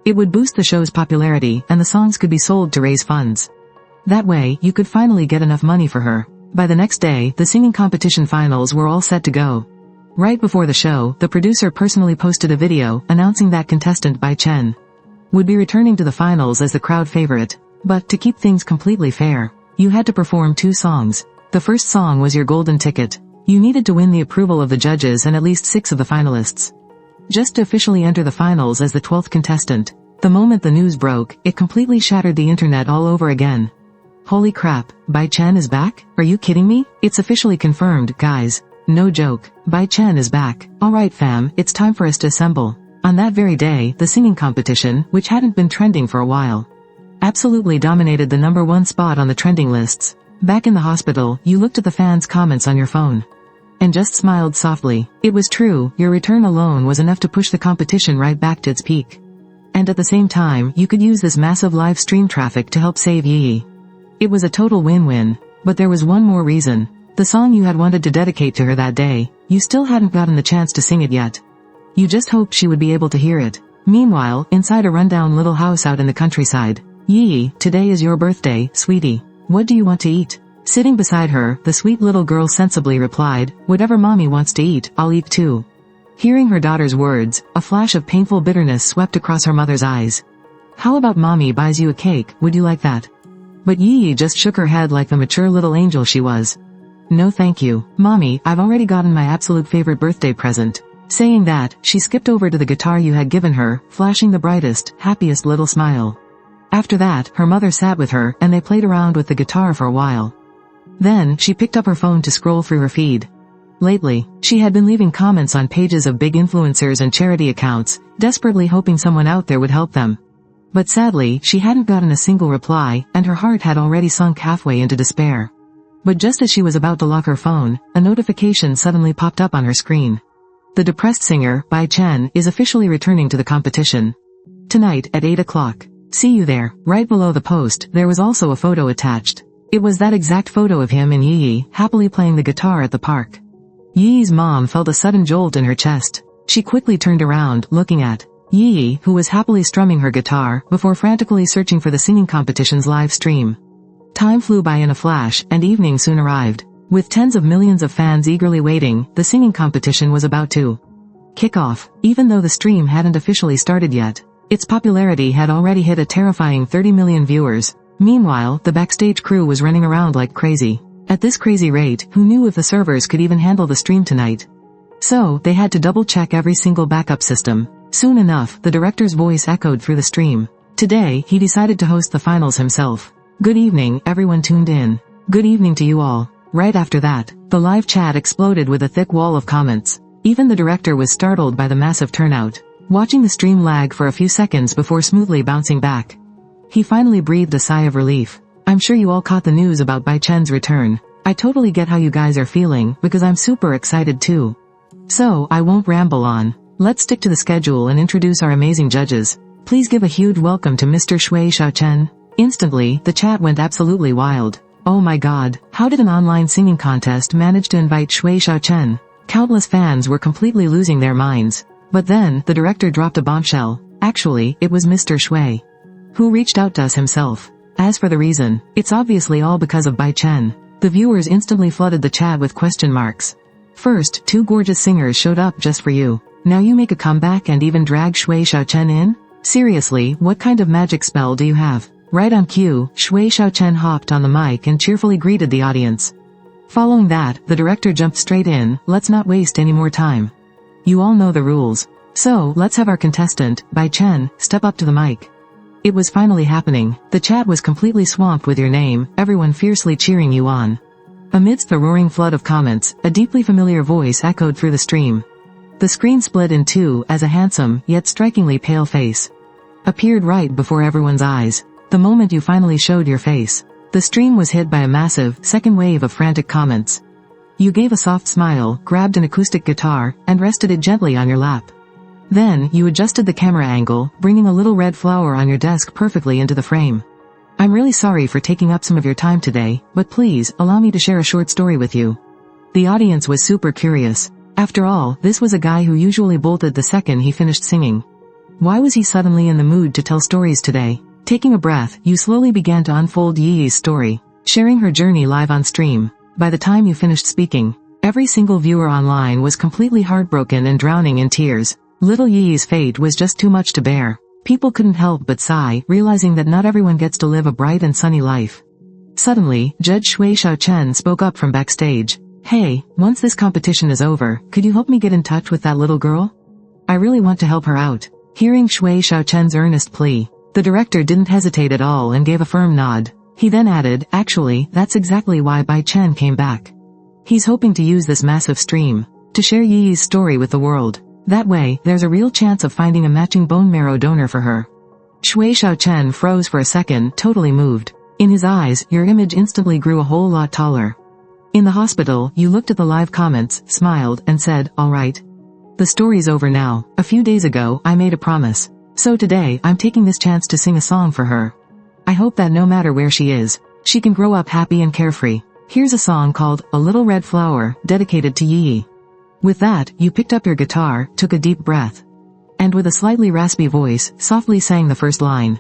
It would boost the show's popularity, and the songs could be sold to raise funds. That way, you could finally get enough money for her. By the next day, the singing competition finals were all set to go. Right before the show, the producer personally posted a video announcing that contestant Bai Chen would be returning to the finals as the crowd favorite. But to keep things completely fair, you had to perform 2 songs. The first song was your golden ticket. You needed to win the approval of the judges and at least 6 of the finalists, just to officially enter the finals as the 12th contestant. The moment the news broke, it completely shattered the internet all over again. Holy crap, Bai Chen is back? Are you kidding me? It's officially confirmed, guys. No joke, Bai Chen is back. Alright fam, it's time for us to assemble. On that very day, the singing competition, which hadn't been trending for a while, absolutely dominated the #1 spot on the trending lists. Back in the hospital, you looked at the fans' comments on your phone and just smiled softly. It was true, your return alone was enough to push the competition right back to its peak. And at the same time, you could use this massive live stream traffic to help save Yi. It was a total win-win. But there was one more reason. The song you had wanted to dedicate to her that day, you still hadn't gotten the chance to sing it yet. You just hoped she would be able to hear it. Meanwhile, inside a rundown little house out in the countryside, Yi, today is your birthday, sweetie. What do you want to eat? Sitting beside her, the sweet little girl sensibly replied, whatever mommy wants to eat, I'll eat too. Hearing her daughter's words, a flash of painful bitterness swept across her mother's eyes. How about mommy buys you a cake, would you like that? But Yi just shook her head like the mature little angel she was. No thank you, mommy, I've already gotten my absolute favorite birthday present. Saying that, she skipped over to the guitar you had given her, flashing the brightest, happiest little smile. After that, her mother sat with her, and they played around with the guitar for a while. Then, she picked up her phone to scroll through her feed. Lately, she had been leaving comments on pages of big influencers and charity accounts, desperately hoping someone out there would help them. But sadly, she hadn't gotten a single reply, and her heart had already sunk halfway into despair. But just as she was about to lock her phone, a notification suddenly popped up on her screen. The depressed singer, Bai Chen, is officially returning to the competition. Tonight at 8 o'clock. See you there. Right below the post, there was also a photo attached. It was that exact photo of him and Yi happily playing the guitar at the park. Yi's mom felt a sudden jolt in her chest. She quickly turned around, looking at Yi, who was happily strumming her guitar, before frantically searching for the singing competition's live stream. Time flew by in a flash, and evening soon arrived. With tens of millions of fans eagerly waiting, the singing competition was about to kick off. Even though the stream hadn't officially started yet, its popularity had already hit a terrifying 30 million viewers. Meanwhile, the backstage crew was running around like crazy. At this crazy rate, who knew if the servers could even handle the stream tonight? So, they had to double-check every single backup system. Soon enough, the director's voice echoed through the stream. Today, he decided to host the finals himself. Good evening, everyone tuned in. Good evening to you all. Right after that, the live chat exploded with a thick wall of comments. Even the director was startled by the massive turnout. Watching the stream lag for a few seconds before smoothly bouncing back, he finally breathed a sigh of relief. I'm sure you all caught the news about Bai Chen's return. I totally get how you guys are feeling, because I'm super excited too. So, I won't ramble on. Let's stick to the schedule and introduce our amazing judges. Please give a huge welcome to Mr. Shui Xiaochen. Instantly, the chat went absolutely wild. Oh my god, how did an online singing contest manage to invite Shui Xiaochen? Countless fans were completely losing their minds. But then, the director dropped a bombshell. Actually, it was Mr. Shui, who reached out to us himself. As for the reason, it's obviously all because of Bai Chen. The viewers instantly flooded the chat with question marks. First, two gorgeous singers showed up just for you. Now you make a comeback and even drag Shui Xiaochen in? Seriously, what kind of magic spell do you have? Right on cue, Shui Xiaochen hopped on the mic and cheerfully greeted the audience. Following that, the director jumped straight in. Let's not waste any more time. You all know the rules. So, let's have our contestant, Bai Chen, step up to the mic. It was finally happening. The chat was completely swamped with your name, everyone fiercely cheering you on. Amidst the roaring flood of comments, a deeply familiar voice echoed through the stream. The screen split in two as a handsome, yet strikingly pale face appeared right before everyone's eyes. The moment you finally showed your face, the stream was hit by a massive, second wave of frantic comments. You gave a soft smile, grabbed an acoustic guitar, and rested it gently on your lap. Then, you adjusted the camera angle, bringing a little red flower on your desk perfectly into the frame. I'm really sorry for taking up some of your time today, but please, allow me to share a short story with you. The audience was super curious. After all, this was a guy who usually bolted the second he finished singing. Why was he suddenly in the mood to tell stories today? Taking a breath, you slowly began to unfold Yi's story, sharing her journey live on stream. By the time you finished speaking, every single viewer online was completely heartbroken and drowning in tears. Little Yi's fate was just too much to bear. People couldn't help but sigh, realizing that not everyone gets to live a bright and sunny life. Suddenly, Judge Shui Xiaochen spoke up from backstage. Hey, once this competition is over, could you help me get in touch with that little girl? I really want to help her out. Hearing Shui Xiaochen's earnest plea, the director didn't hesitate at all and gave a firm nod. He then added, actually, that's exactly why Bai Chen came back. He's hoping to use this massive stream to share Yi's story with the world. That way, there's a real chance of finding a matching bone marrow donor for her. Shui Xiaochen froze for a second, totally moved. In his eyes, your image instantly grew a whole lot taller. In the hospital, you looked at the live comments, smiled, and said, alright. The story's over now. A few days ago, I made a promise. So today, I'm taking this chance to sing a song for her. I hope that no matter where she is, she can grow up happy and carefree. Here's a song called, A Little Red Flower, dedicated to Yi. With that, you picked up your guitar, took a deep breath, and with a slightly raspy voice, softly sang the first line.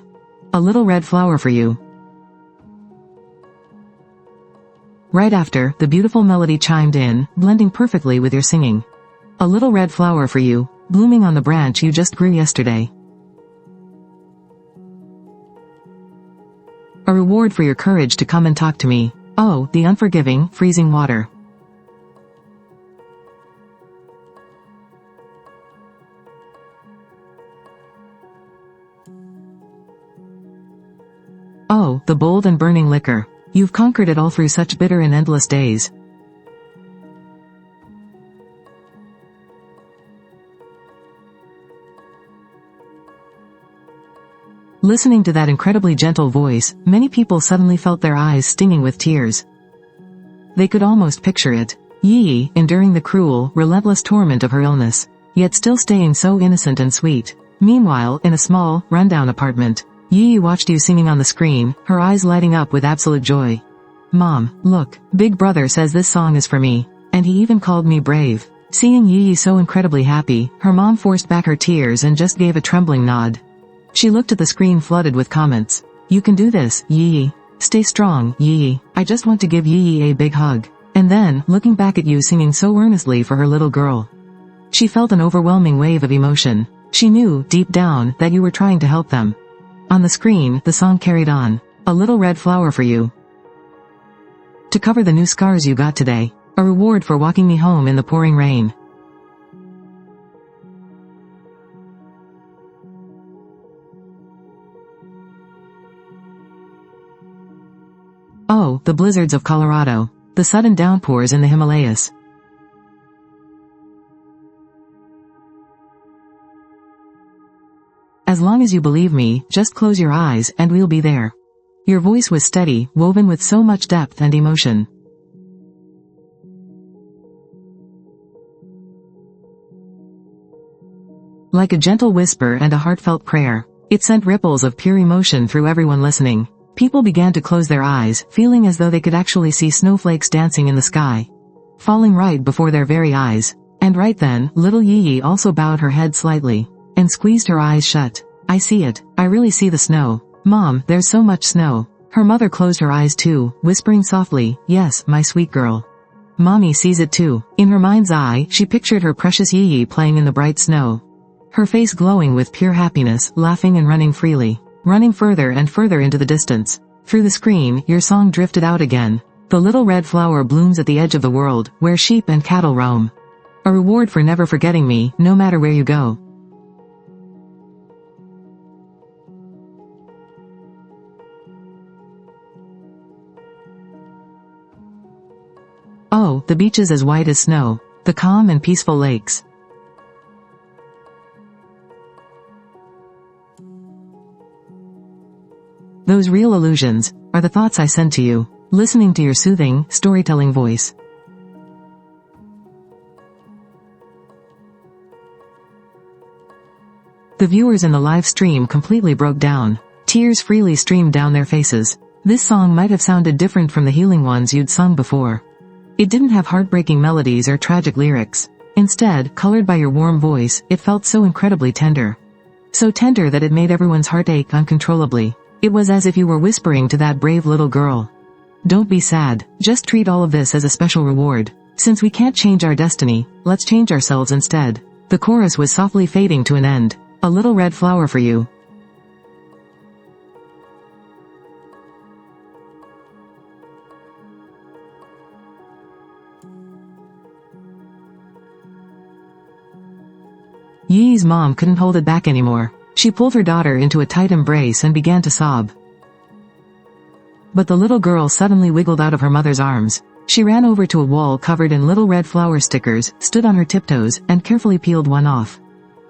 A little red flower for you. Right after, the beautiful melody chimed in, blending perfectly with your singing. A little red flower for you, blooming on the branch you just grew yesterday. A reward for your courage to come and talk to me. Oh, the unforgiving, freezing water. Oh, the bold and burning liquor. You've conquered it all through such bitter and endless days. Listening to that incredibly gentle voice, many people suddenly felt their eyes stinging with tears. They could almost picture it. Yi enduring the cruel, relentless torment of her illness, yet still staying so innocent and sweet. Meanwhile, in a small, rundown apartment, Yi watched you singing on the screen, her eyes lighting up with absolute joy. "Mom, look, Big Brother says this song is for me, and he even called me brave." Seeing Yi so incredibly happy, her mom forced back her tears and just gave a trembling nod. She looked at the screen flooded with comments. "You can do this, Yi. Stay strong, Yi. I just want to give Yi a big hug." And then, looking back at you singing so earnestly for her little girl, she felt an overwhelming wave of emotion. She knew, deep down, that you were trying to help them. On the screen, the song carried on. "A little red flower for you. To cover the new scars you got today. A reward for walking me home in the pouring rain." Oh, the blizzards of Colorado. The sudden downpours in the Himalayas. "As long as you believe me, just close your eyes and we'll be there." Your voice was steady, woven with so much depth and emotion. Like a gentle whisper and a heartfelt prayer, it sent ripples of pure emotion through everyone listening. People began to close their eyes, feeling as though they could actually see snowflakes dancing in the sky, falling right before their very eyes. And right then, little Yi also bowed her head slightly, and squeezed her eyes shut. "I see it. I really see the snow. Mom, there's so much snow." Her mother closed her eyes too, whispering softly, "Yes, my sweet girl. Mommy sees it too." In her mind's eye, she pictured her precious Yi playing in the bright snow, her face glowing with pure happiness, laughing and running freely, running further and further into the distance. Through the screen, your song drifted out again. "The little red flower blooms at the edge of the world, where sheep and cattle roam. A reward for never forgetting me, no matter where you go." Oh, the beaches as white as snow. The calm and peaceful lakes. Those real illusions are the thoughts I send to you, listening to your soothing, storytelling voice. The viewers in the live stream completely broke down. Tears freely streamed down their faces. This song might have sounded different from the healing ones you'd sung before. It didn't have heartbreaking melodies or tragic lyrics. Instead, colored by your warm voice, it felt so incredibly tender. So tender that it made everyone's heart ache uncontrollably. It was as if you were whispering to that brave little girl, "Don't be sad, just treat all of this as a special reward. Since we can't change our destiny, let's change ourselves instead." The chorus was softly fading to an end. "A little red flower for you." Yi's mom couldn't hold it back anymore. She pulled her daughter into a tight embrace and began to sob. But the little girl suddenly wiggled out of her mother's arms. She ran over to a wall covered in little red flower stickers, stood on her tiptoes, and carefully peeled one off.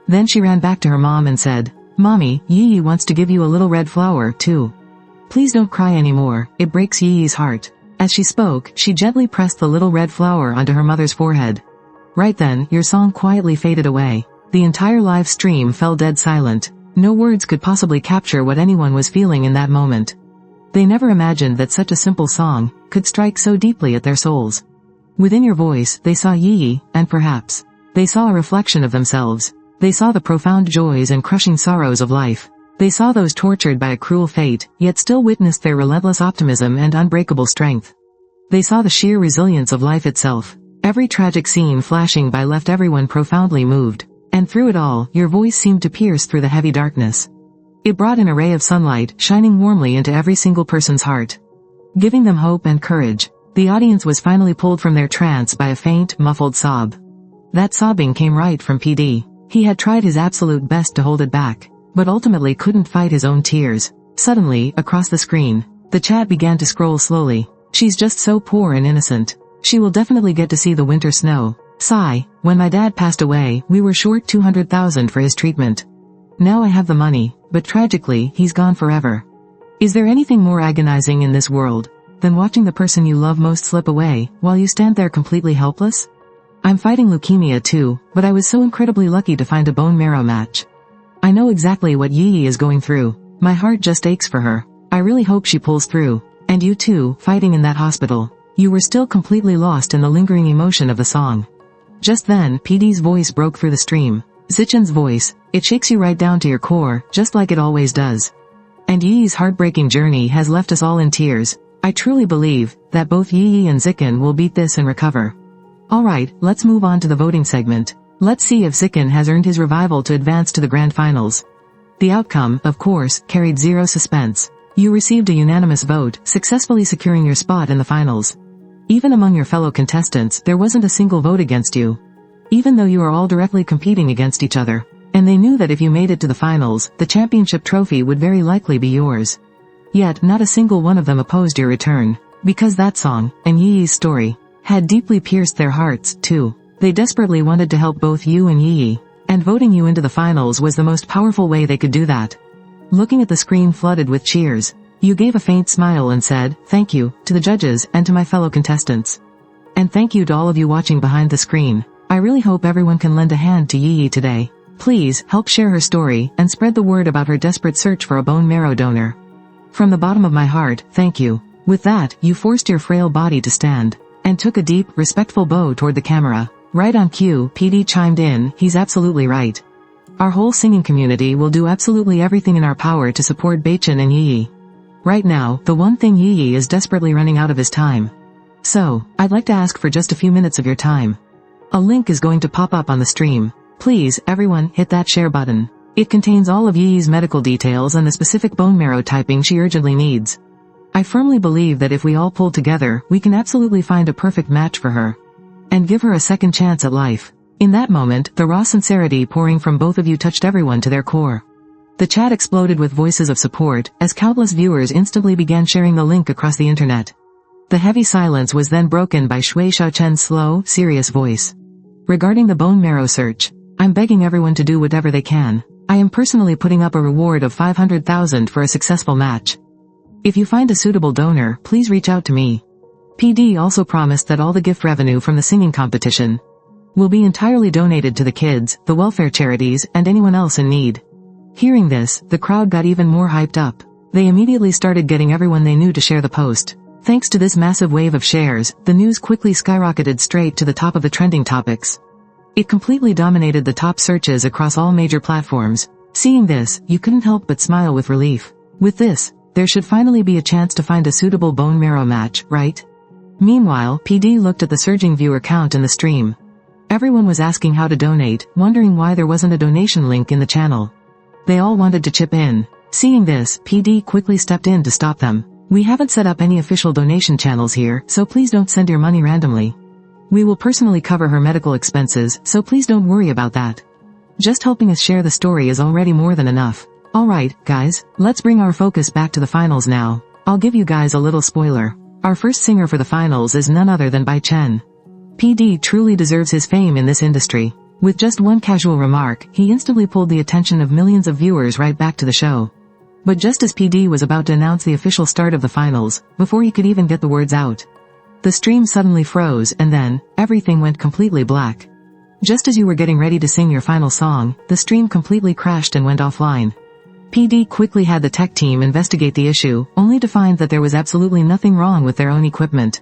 Then she ran back to her mom and said, "Mommy, Yi wants to give you a little red flower, too. Please don't cry anymore, it breaks Yi's heart." As she spoke, she gently pressed the little red flower onto her mother's forehead. Right then, your song quietly faded away. The entire live stream fell dead silent. No words could possibly capture what anyone was feeling in that moment. They never imagined that such a simple song could strike so deeply at their souls. Within your voice, they saw Yi, and perhaps they saw a reflection of themselves. They saw the profound joys and crushing sorrows of life. They saw those tortured by a cruel fate, yet still witnessed their relentless optimism and unbreakable strength. They saw the sheer resilience of life itself. Every tragic scene flashing by left everyone profoundly moved. And through it all, your voice seemed to pierce through the heavy darkness. It brought in a ray of sunlight, shining warmly into every single person's heart, giving them hope and courage. The audience was finally pulled from their trance by a faint, muffled sob. That sobbing came right from PD. He had tried his absolute best to hold it back, but ultimately couldn't fight his own tears. Suddenly, across the screen, the chat began to scroll slowly. "She's just so poor and innocent. She will definitely get to see the winter snow. Sigh, when my dad passed away, we were short 200,000 for his treatment. Now I have the money, but tragically, he's gone forever. Is there anything more agonizing in this world than watching the person you love most slip away, while you stand there completely helpless? I'm fighting leukemia too, but I was so incredibly lucky to find a bone marrow match. I know exactly what Yi is going through. My heart just aches for her. I really hope she pulls through. And you too, fighting in that hospital. You were still completely lost in the lingering emotion of the song. Just then, PD's voice broke through the stream. Zichen's voice, it shakes you right down to your core, just like it always does. And Yi's heartbreaking journey has left us all in tears. I truly believe that both Yi and Zichen will beat this and recover. Alright, let's move on to the voting segment. Let's see if Zichen has earned his revival to advance to the grand finals. The outcome, of course, carried zero suspense. You received a unanimous vote, successfully securing your spot in the finals. Even among your fellow contestants, there wasn't a single vote against you. Even though you are all directly competing against each other. And they knew that if you made it to the finals, the championship trophy would very likely be yours. Yet, not a single one of them opposed your return. Because that song, and Yi's story, had deeply pierced their hearts, too. They desperately wanted to help both you and Yi. And voting you into the finals was the most powerful way they could do that. Looking at the screen flooded with cheers, you gave a faint smile and said, "Thank you," to the judges and to my fellow contestants. And thank you to all of you watching behind the screen. I really hope everyone can lend a hand to Yi today. Please, help share her story, and spread the word about her desperate search for a bone marrow donor. From the bottom of my heart, thank you. With that, you forced your frail body to stand, and took a deep, respectful bow toward the camera. Right on cue, PD chimed in, he's absolutely right. Our whole singing community will do absolutely everything in our power to support Baichen and Yi. Right now, the one thing Yi is desperately running out of his time. So, I'd like to ask for just a few minutes of your time. A link is going to pop up on the stream. Please, everyone, hit that share button. It contains all of Yi's medical details and the specific bone marrow typing she urgently needs. I firmly believe that if we all pull together, we can absolutely find a perfect match for her. And give her a second chance at life. In that moment, the raw sincerity pouring from both of you touched everyone to their core. The chat exploded with voices of support, as countless viewers instantly began sharing the link across the internet. The heavy silence was then broken by Shui Xiaochen's slow, serious voice. Regarding the bone marrow search, I'm begging everyone to do whatever they can. I am personally putting up a reward of 500,000 for a successful match. If you find a suitable donor, please reach out to me. PD also promised that all the gift revenue from the singing competition will be entirely donated to the kids, the welfare charities, and anyone else in need. Hearing this, the crowd got even more hyped up. They immediately started getting everyone they knew to share the post. Thanks to this massive wave of shares, the news quickly skyrocketed straight to the top of the trending topics. It completely dominated the top searches across all major platforms. Seeing this, you couldn't help but smile with relief. With this, there should finally be a chance to find a suitable bone marrow match, right? Meanwhile, PD looked at the surging viewer count in the stream. Everyone was asking how to donate, wondering why there wasn't a donation link in the channel. They all wanted to chip in. Seeing this, PD quickly stepped in to stop them. We haven't set up any official donation channels here, so please don't send your money randomly. We will personally cover her medical expenses, so please don't worry about that. Just helping us share the story is already more than enough. Alright, guys, let's bring our focus back to the finals now. I'll give you guys a little spoiler. Our first singer for the finals is none other than Baichen. PD truly deserves his fame in this industry. With just one casual remark, he instantly pulled the attention of millions of viewers right back to the show. But just as PD was about to announce the official start of the finals, before he could even get the words out, the stream suddenly froze, and then, everything went completely black. Just as you were getting ready to sing your final song, the stream completely crashed and went offline. PD quickly had the tech team investigate the issue, only to find that there was absolutely nothing wrong with their own equipment.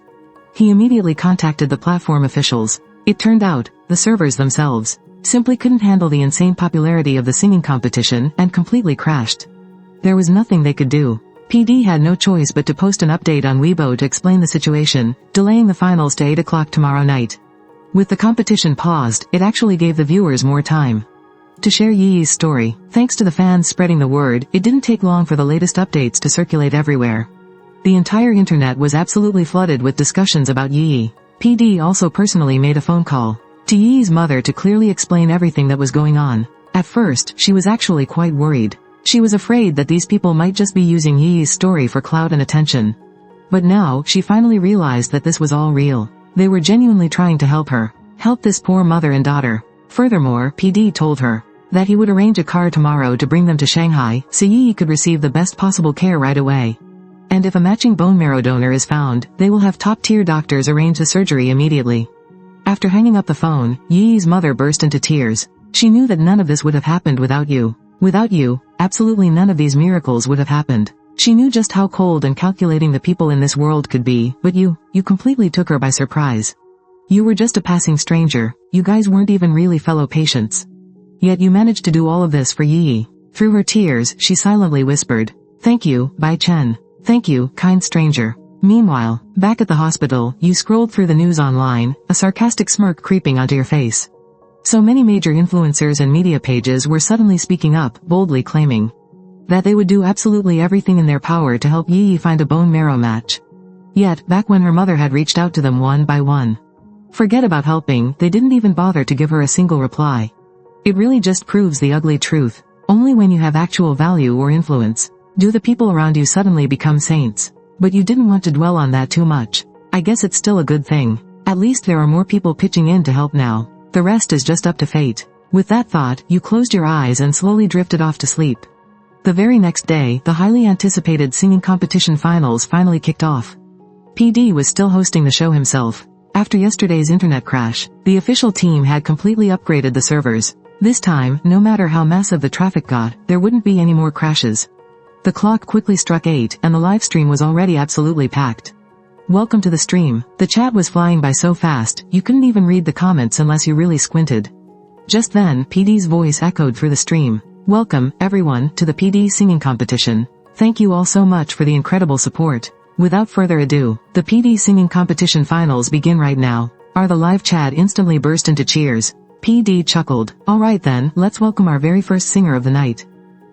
He immediately contacted the platform officials. It turned out, the servers themselves simply couldn't handle the insane popularity of the singing competition and completely crashed. There was nothing they could do. PD had no choice but to post an update on Weibo to explain the situation, delaying the finals to 8 o'clock tomorrow night. With the competition paused, it actually gave the viewers more time to share Yi's story. Thanks to the fans spreading the word, it didn't take long for the latest updates to circulate everywhere. The entire internet was absolutely flooded with discussions about Yi. PD also personally made a phone call to Yi's mother to clearly explain everything that was going on. At first, she was actually quite worried. She was afraid that these people might just be using Yi's story for clout and attention. But now, she finally realized that this was all real. They were genuinely trying to help her. Help this poor mother and daughter. Furthermore, PD told her That he would arrange a car tomorrow to bring them to Shanghai, so Yi could receive the best possible care right away. And if a matching bone marrow donor is found, they will have top-tier doctors arrange the surgery immediately. After hanging up the phone, Yi's mother burst into tears. She knew that none of this would have happened without you. Without you, absolutely none of these miracles would have happened. She knew just how cold and calculating the people in this world could be, but you completely took her by surprise. You were just a passing stranger, you guys weren't even really fellow patients. Yet you managed to do all of this for Yi. Through her tears, she silently whispered, "Thank you, Bai Chen. Thank you, kind stranger." Meanwhile, back at the hospital, you scrolled through the news online, a sarcastic smirk creeping onto your face. So many major influencers and media pages were suddenly speaking up, boldly claiming that they would do absolutely everything in their power to help Yi find a bone marrow match. Yet, back when her mother had reached out to them one by one, forget about helping, they didn't even bother to give her a single reply. It really just proves the ugly truth. Only when you have actual value or influence do the people around you suddenly become saints. But you didn't want to dwell on that too much. I guess it's still a good thing. At least there are more people pitching in to help now. The rest is just up to fate. With that thought, you closed your eyes and slowly drifted off to sleep. The very next day, the highly anticipated singing competition finals finally kicked off. PD was still hosting the show himself. After yesterday's internet crash, the official team had completely upgraded the servers. This time, no matter how massive the traffic got, there wouldn't be any more crashes. The clock quickly struck 8 and the livestream was already absolutely packed. Welcome to the stream. The chat was flying by so fast, you couldn't even read the comments unless you really squinted. Just then, PD's voice echoed through the stream. Welcome, everyone, to the PD singing competition. Thank you all so much for the incredible support. Without further ado, the PD singing competition finals begin right now. The live chat instantly burst into cheers. PD chuckled. Alright then, let's welcome our very first singer of the night.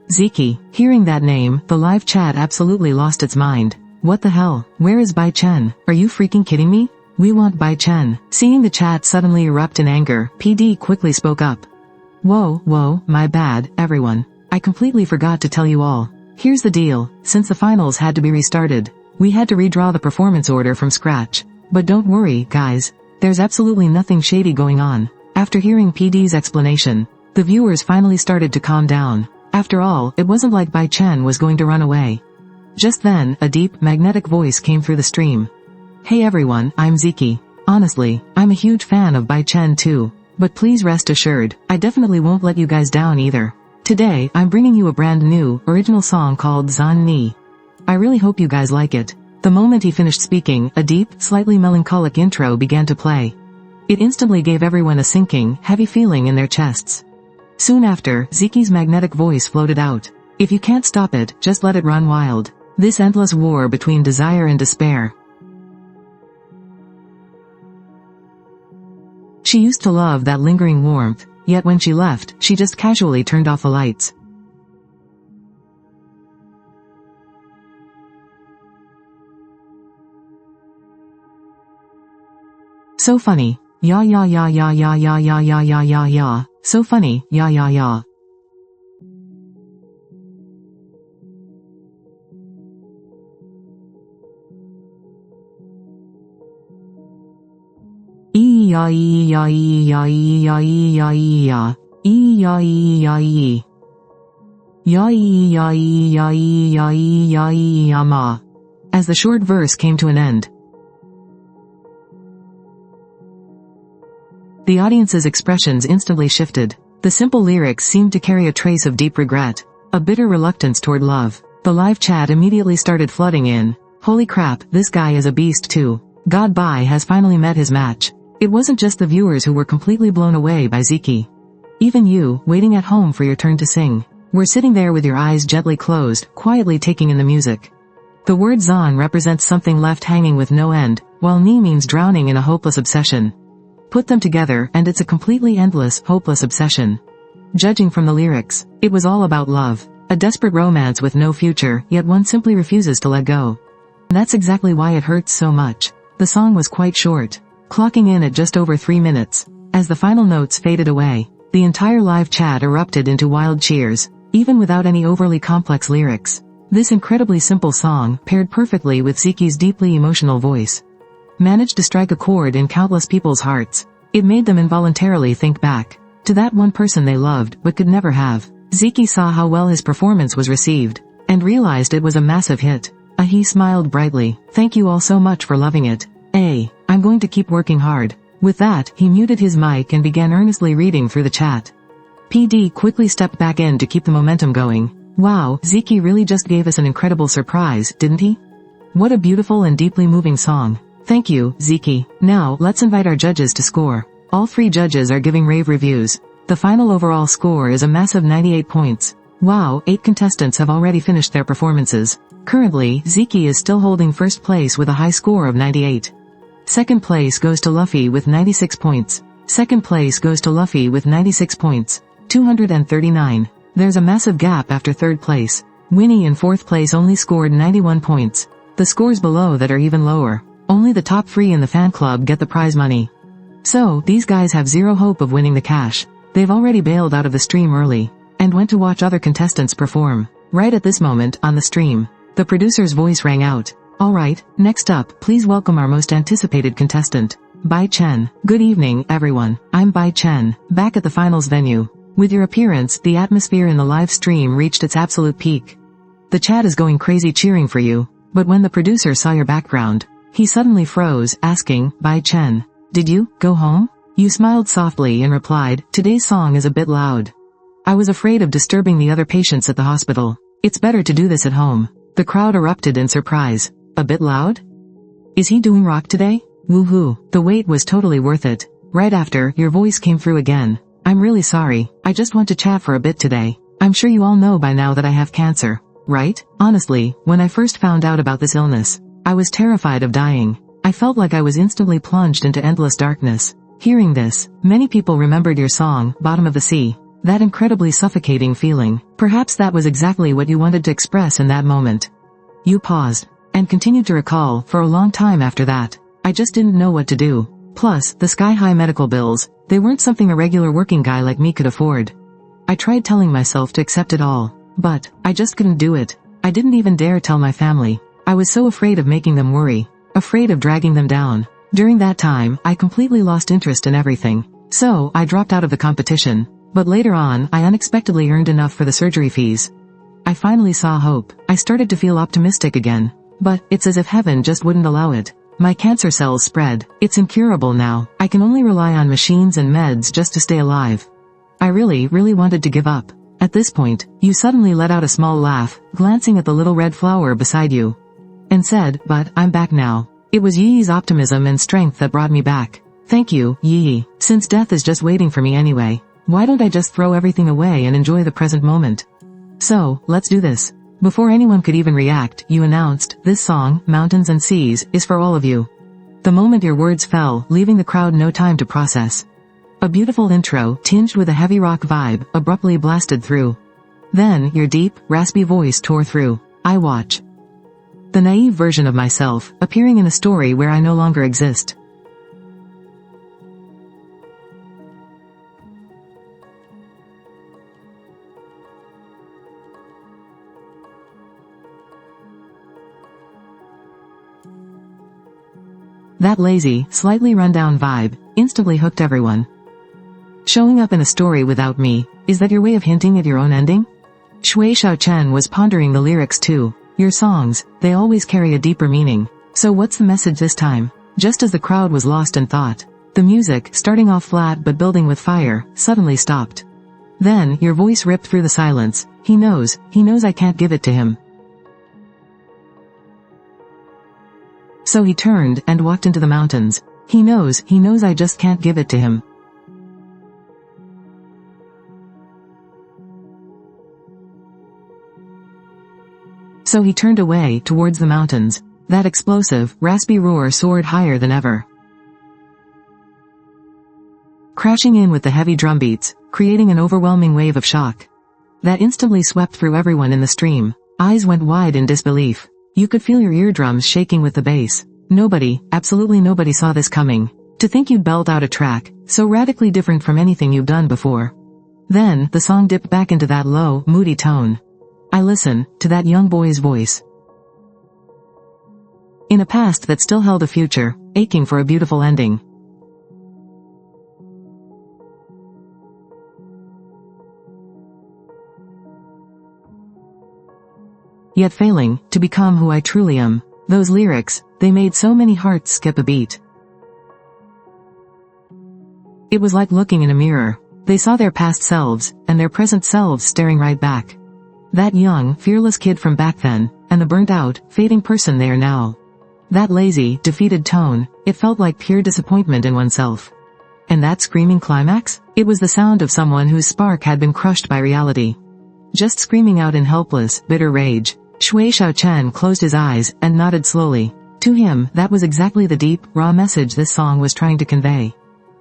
Ziki. Hearing that name, the live chat absolutely lost its mind. What the hell? Where is Bai Chen? Are you freaking kidding me? We want Bai Chen. Seeing the chat suddenly erupt in anger, PD quickly spoke up. Whoa, my bad, everyone. I completely forgot to tell you all. Here's the deal, since the finals had to be restarted, we had to redraw the performance order from scratch. But don't worry, guys. There's absolutely nothing shady going on. After hearing PD's explanation, the viewers finally started to calm down. After all, it wasn't like Bai Chen was going to run away. Just then, a deep, magnetic voice came through the stream. Hey everyone, I'm Ziki. Honestly, I'm a huge fan of Bai Chen too. But please rest assured, I definitely won't let you guys down either. Today, I'm bringing you a brand new, original song called Zan Ni. I really hope you guys like it. The moment he finished speaking, a deep, slightly melancholic intro began to play. It instantly gave everyone a sinking, heavy feeling in their chests. Soon after, Ziki's magnetic voice floated out. If you can't stop it, just let it run wild. This endless war between desire and despair. She used to love that lingering warmth, yet when she left, she just casually turned off the lights. So funny. Ya ya ya ya ya ya ya ya ya ya ya. So funny. Ya ya ya. Ya ya ya ya ya ya ya ya ya ya ya ya ya ya ya ya ma. As the short verse came to an end, the audience's expressions instantly shifted. The simple lyrics seemed to carry a trace of deep regret, a bitter reluctance toward love. The live chat immediately started flooding in. Holy crap, this guy is a beast too. God Bai has finally met his match. It wasn't just the viewers who were completely blown away by Ziki. Even you, waiting at home for your turn to sing, were sitting there with your eyes gently closed, quietly taking in the music. The word Zan represents something left hanging with no end, while Ni means drowning in a hopeless obsession. Put them together, and it's a completely endless, hopeless obsession. Judging from the lyrics, it was all about love. A desperate romance with no future, yet one simply refuses to let go. That's exactly why it hurts so much. The song was quite short, clocking in at just over 3 minutes. As the final notes faded away, the entire live chat erupted into wild cheers, even without any overly complex lyrics. This incredibly simple song, paired perfectly with Ziki's deeply emotional voice, managed to strike a chord in countless people's hearts. It made them involuntarily think back to that one person they loved but could never have. Ziki saw how well his performance was received, and realized it was a massive hit. He smiled brightly. Thank you all so much for loving it. I'm going to keep working hard. With that, he muted his mic and began earnestly reading through the chat. PD quickly stepped back in to keep the momentum going. Wow, Ziki really just gave us an incredible surprise, didn't he? What a beautiful and deeply moving song. Thank you, Ziki. Now, let's invite our judges to score. All 3 judges are giving rave reviews. The final overall score is a massive 98 points. Wow, 8 contestants have already finished their performances. Currently, Ziki is still holding first place with a high score of 98. Second place goes to Luffy with 96 points. Second place goes to Luffy with 96 points. 239. There's a massive gap after third place. Winnie in fourth place only scored 91 points. The scores below that are even lower. Only the top 3 in the fan club get the prize money. So, these guys have zero hope of winning the cash. They've already bailed out of the stream early, and went to watch other contestants perform. Right at this moment, on the stream, the producer's voice rang out. Alright, next up, please welcome our most anticipated contestant, Bai Chen. Good evening, everyone. I'm Bai Chen, back at the finals venue. With your appearance, the atmosphere in the live stream reached its absolute peak. The chat is going crazy cheering for you, but when the producer saw your background, he suddenly froze, asking, Bai Chen, did you go home? You smiled softly and replied, today's song is a bit loud. I was afraid of disturbing the other patients at the hospital. It's better to do this at home. The crowd erupted in surprise. A bit loud? Is he doing rock today? Woohoo, the wait was totally worth it. Right after, your voice came through again. I'm really sorry, I just want to chat for a bit today. I'm sure you all know by now that I have cancer, right? Honestly, when I first found out about this illness, I was terrified of dying. I felt like I was instantly plunged into endless darkness. Hearing this, many people remembered your song, Bottom of the Sea. That incredibly suffocating feeling. Perhaps that was exactly what you wanted to express in that moment. You paused, and continued to recall for a long time after that. I just didn't know what to do. Plus, the sky-high medical bills, they weren't something a regular working guy like me could afford. I tried telling myself to accept it all, but I just couldn't do it. I didn't even dare tell my family. I was so afraid of making them worry, afraid of dragging them down. During that time, I completely lost interest in everything. So, I dropped out of the competition, but later on, I unexpectedly earned enough for the surgery fees. I finally saw hope. I started to feel optimistic again. But, it's as if heaven just wouldn't allow it. My cancer cells spread. It's incurable now. I can only rely on machines and meds just to stay alive. I really wanted to give up. At this point, you suddenly let out a small laugh, glancing at the little red flower beside you, and said, but, I'm back now. It was Yi's optimism and strength that brought me back. Thank you, Yi. Since death is just waiting for me anyway, why don't I just throw everything away and enjoy the present moment? So, let's do this. Before anyone could even react, you announced, this song, Mountains and Seas, is for all of you. The moment your words fell, leaving the crowd no time to process. A beautiful intro, tinged with a heavy rock vibe, abruptly blasted through. Then, your deep, raspy voice tore through. I watch the naive version of myself, appearing in a story where I no longer exist. That lazy, slightly run-down vibe, instantly hooked everyone. Showing up in a story without me, is that your way of hinting at your own ending? Shui Xiaochen was pondering the lyrics too. Your songs, they always carry a deeper meaning. So what's the message this time? Just as the crowd was lost in thought, the music, starting off flat but building with fire, suddenly stopped. Then, your voice ripped through the silence. He knows I can't give it to him. So he turned and walked into the mountains. He knows I just can't give it to him. So he turned away, towards the mountains. That explosive, raspy roar soared higher than ever, crashing in with the heavy drum beats, creating an overwhelming wave of shock that instantly swept through everyone in the stream. Eyes went wide in disbelief. You could feel your eardrums shaking with the bass. Nobody, absolutely nobody saw this coming. To think you'd belt out a track, so radically different from anything you've done before. Then, the song dipped back into that low, moody tone. I listened to that young boy's voice, in a past that still held a future, aching for a beautiful ending. yet failing to become who I truly am. Those lyrics, they made so many hearts skip a beat. It was like looking in a mirror. They saw their past selves, and their present selves staring right back. That young, fearless kid from back then, and the burnt-out, fading person they are now. That lazy, defeated tone, it felt like pure disappointment in oneself. And that screaming climax? It was the sound of someone whose spark had been crushed by reality. Just screaming out in helpless, bitter rage. Shui Xiaochen closed his eyes, and nodded slowly. To him, that was exactly the deep, raw message this song was trying to convey.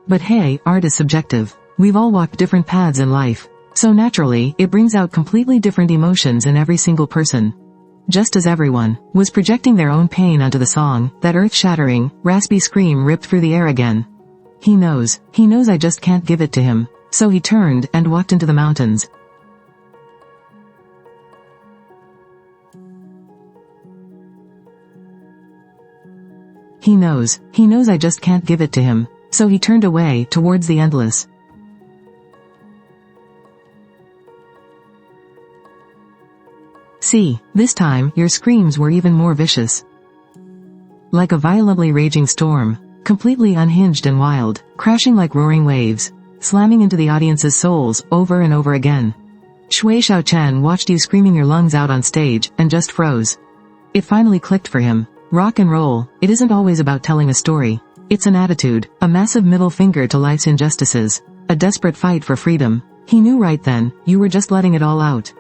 But hey, art is subjective. We've all walked different paths in life. So naturally, it brings out completely different emotions in every single person. Just as everyone was projecting their own pain onto the song, that earth-shattering, raspy scream ripped through the air again. He knows I just can't give it to him. So he turned and walked into the mountains. He knows I just can't give it to him. So he turned away towards the endless. See, this time, your screams were even more vicious. Like a violently raging storm, completely unhinged and wild, crashing like roaring waves, slamming into the audience's souls over and over again. Shui Xiaochen watched you screaming your lungs out on stage, and just froze. It finally clicked for him. Rock and roll, it isn't always about telling a story. It's an attitude, a massive middle finger to life's injustices, a desperate fight for freedom. He knew right then, you were just letting it all out.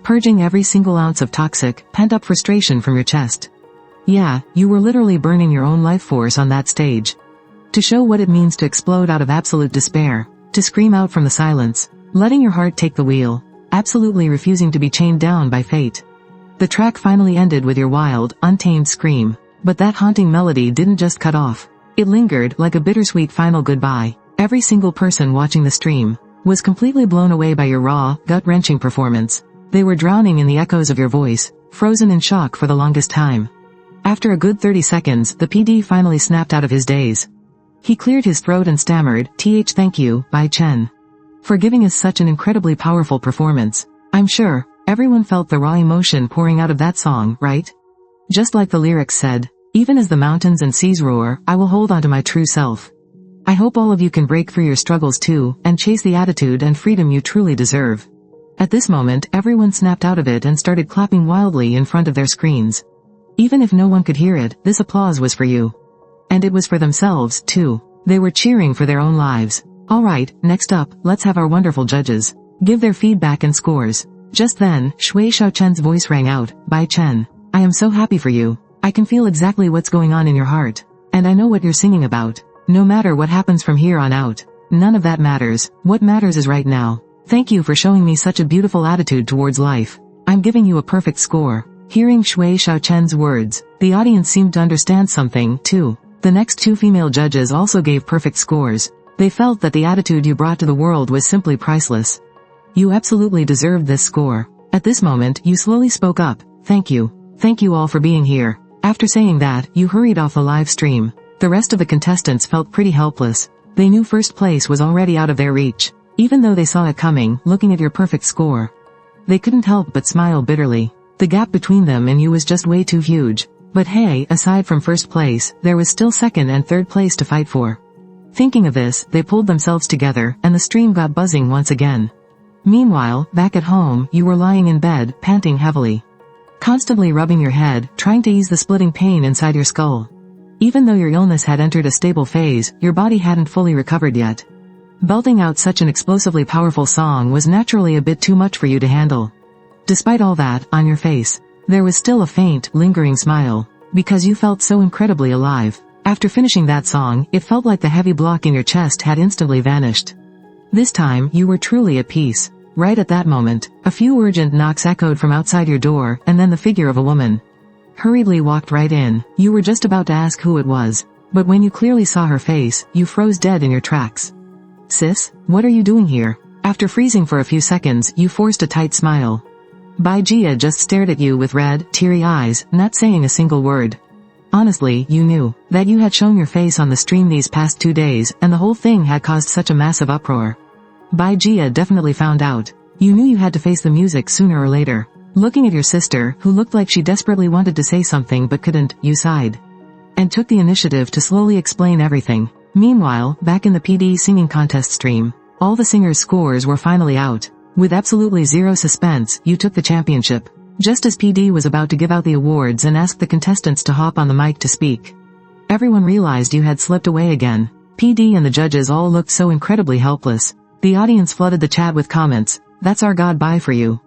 Purging every single ounce of toxic, pent-up frustration from your chest. Yeah, you were literally burning your own life force on that stage. To show what it means to explode out of absolute despair, to scream out from the silence, letting your heart take the wheel, absolutely refusing to be chained down by fate. The track finally ended with your wild, untamed scream, but that haunting melody didn't just cut off. It lingered like a bittersweet final goodbye. Every single person watching the stream was completely blown away by your raw, gut-wrenching performance. They were drowning in the echoes of your voice, frozen in shock for the longest time. After a good 30 seconds, the PD finally snapped out of his daze. He cleared his throat and stammered, "Thank you, Bai Chen, for giving us such an incredibly powerful performance. I'm sure everyone felt the raw emotion pouring out of that song, right? Just like the lyrics said, even as the mountains and seas roar, I will hold on to my true self. I hope all of you can break through your struggles too, and chase the attitude and freedom you truly deserve." At this moment, everyone snapped out of it and started clapping wildly in front of their screens. Even if no one could hear it, this applause was for you. And it was for themselves, too. They were cheering for their own lives. Alright, next up, let's have our wonderful judges give their feedback and scores. Just then, Shui Xiaochen's voice rang out, "Bai Chen, I am so happy for you. I can feel exactly what's going on in your heart. And I know what you're singing about. No matter what happens from here on out, none of that matters. What matters is right now. Thank you for showing me such a beautiful attitude towards life. I'm giving you a perfect score." Hearing Shui Xiaochen's words, the audience seemed to understand something, too. The next two female judges also gave perfect scores. They felt that the attitude you brought to the world was simply priceless. You absolutely deserved this score. At this moment, you slowly spoke up, "Thank you. Thank you all for being here." After saying that, you hurried off the live stream. The rest of the contestants felt pretty helpless. They knew first place was already out of their reach. Even though they saw it coming, looking at your perfect score, they couldn't help but smile bitterly. The gap between them and you was just way too huge. But hey, aside from first place, there was still second and third place to fight for. Thinking of this, they pulled themselves together, and the stream got buzzing once again. Meanwhile, back at home, you were lying in bed, panting heavily. Constantly rubbing your head, trying to ease the splitting pain inside your skull. Even though your illness had entered a stable phase, your body hadn't fully recovered yet. Belting out such an explosively powerful song was naturally a bit too much for you to handle. Despite all that, on your face, there was still a faint, lingering smile, because you felt so incredibly alive. After finishing that song, it felt like the heavy block in your chest had instantly vanished. This time, you were truly at peace. Right at that moment, a few urgent knocks echoed from outside your door, and then the figure of a woman hurriedly walked right in. You were just about to ask who it was, but when you clearly saw her face, you froze dead in your tracks. "Sis, what are you doing here?" After freezing for a few seconds, you forced a tight smile. Bai Jia just stared at you with red, teary eyes, not saying a single word. Honestly, you knew that you had shown your face on the stream these past 2 days, and the whole thing had caused such a massive uproar. Bai Jia definitely found out. You knew you had to face the music sooner or later. Looking at your sister, who looked like she desperately wanted to say something but couldn't, you sighed. And took the initiative to slowly explain everything. Meanwhile, back in the PD singing contest stream, all the singers' scores were finally out. With absolutely zero suspense, you took the championship. Just as PD was about to give out the awards and ask the contestants to hop on the mic to speak, everyone realized you had slipped away again. PD and the judges all looked so incredibly helpless. The audience flooded the chat with comments, "That's our god bye for you.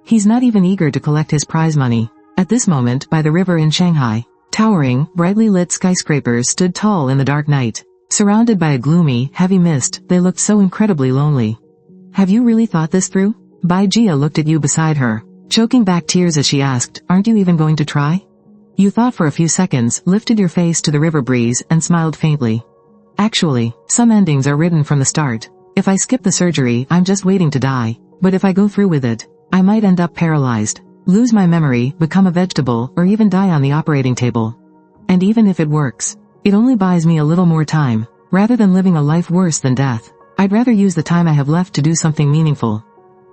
He's not even eager to collect his prize money." At this moment, by the river in Shanghai, towering, brightly lit skyscrapers stood tall in the dark night. Surrounded by a gloomy, heavy mist, they looked so incredibly lonely. "Have you really thought this through?" Bai Jia looked at you beside her, choking back tears as she asked, "Aren't you even going to try?" You thought for a few seconds, lifted your face to the river breeze, and smiled faintly. "Actually, some endings are written from the start. If I skip the surgery, I'm just waiting to die. But if I go through with it, I might end up paralyzed, lose my memory, become a vegetable, or even die on the operating table. And even if it works, it only buys me a little more time. Rather than living a life worse than death, I'd rather use the time I have left to do something meaningful."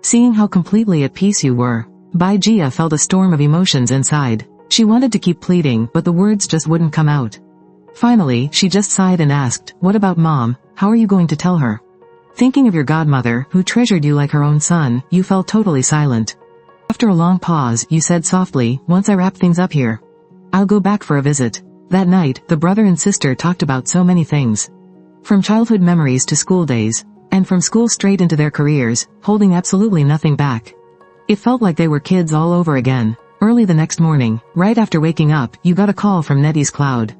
Seeing how completely at peace you were, Bai Jia felt a storm of emotions inside. She wanted to keep pleading, but the words just wouldn't come out. Finally, she just sighed and asked, "What about Mom? How are you going to tell her?" Thinking of your godmother, who treasured you like her own son, you fell totally silent. After a long pause, you said softly, "Once I wrap things up here, I'll go back for a visit." That night, the brother and sister talked about so many things. From childhood memories to school days, and from school straight into their careers, holding absolutely nothing back. It felt like they were kids all over again. Early the next morning, right after waking up, you got a call from Nettie's Cloud.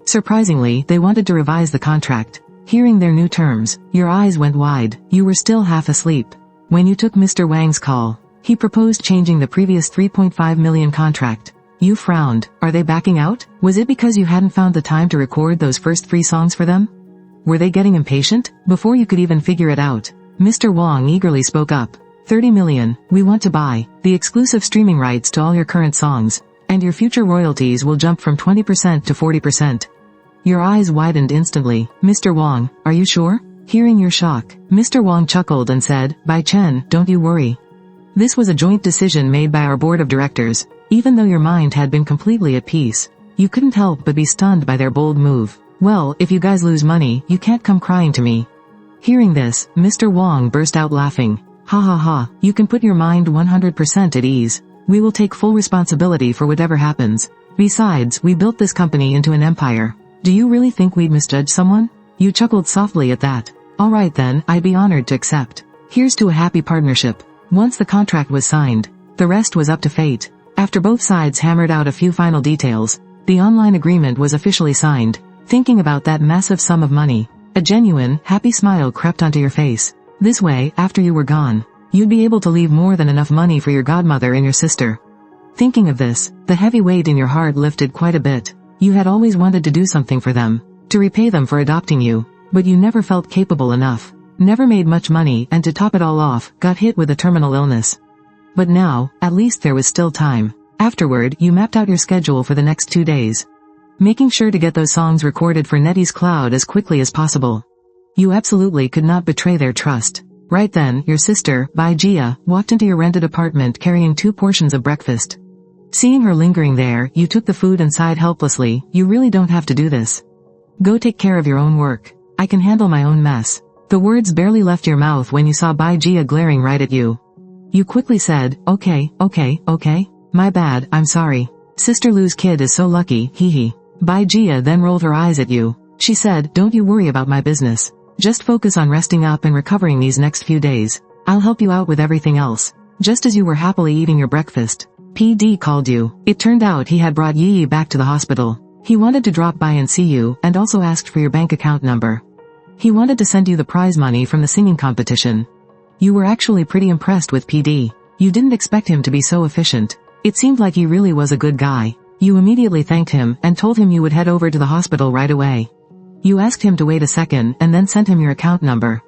Surprisingly, they wanted to revise the contract. Hearing their new terms, your eyes went wide. You were still half asleep when you took Mr. Wang's call. He proposed changing the previous 3.5 million contract. You frowned. Are they backing out? Was it because you hadn't found the time to record those first 3 songs for them? Were they getting impatient? Before you could even figure it out, Mr. Wang eagerly spoke up. 30 million, we want to buy the exclusive streaming rights to all your current songs, and your future royalties will jump from 20% to 40%. Your eyes widened instantly. Mr. Wang, are you sure? Hearing your shock, Mr. Wang chuckled and said, "Bai Chen, don't you worry. This was a joint decision made by our board of directors." Even though your mind had been completely at peace, you couldn't help but be stunned by their bold move. "Well, if you guys lose money, you can't come crying to me." Hearing this, Mr. Wang burst out laughing. "Ha ha ha, you can put your mind 100% at ease. We will take full responsibility for whatever happens. Besides, we built this company into an empire. Do you really think we'd misjudge someone?" You chuckled softly at that. "Alright then, I'd be honored to accept. Here's to a happy partnership." Once the contract was signed, the rest was up to fate. After both sides hammered out a few final details, the online agreement was officially signed. Thinking about that massive sum of money, a genuine, happy smile crept onto your face. This way, after you were gone, you'd be able to leave more than enough money for your godmother and your sister. Thinking of this, the heavy weight in your heart lifted quite a bit. You had always wanted to do something for them, to repay them for adopting you, but you never felt capable enough. Never made much money, and to top it all off, got hit with a terminal illness. But now, at least there was still time. Afterward, you mapped out your schedule for the next 2 days, making sure to get those songs recorded for Nettie's Cloud as quickly as possible. You absolutely could not betray their trust. Right then, your sister, Bai Jia, walked into your rented apartment carrying 2 portions of breakfast. Seeing her lingering there, you took the food and sighed helplessly. "You really don't have to do this. Go take care of your own work. I can handle my own mess." The words barely left your mouth when you saw Bai Jia glaring right at you. You quickly said, okay, my bad, I'm sorry. Sister Lu's kid is so lucky, hee hee. Bai Jia then rolled her eyes at you. She said, "Don't you worry about my business. Just focus on resting up and recovering these next few days. I'll help you out with everything else." Just as you were happily eating your breakfast, PD called you. It turned out he had brought Yi back to the hospital. He wanted to drop by and see you, and also asked for your bank account number. He wanted to send you the prize money from the singing competition. You were actually pretty impressed with PD. You didn't expect him to be so efficient. It seemed like he really was a good guy. You immediately thanked him, and told him you would head over to the hospital right away. You asked him to wait a second, and then sent him your account number.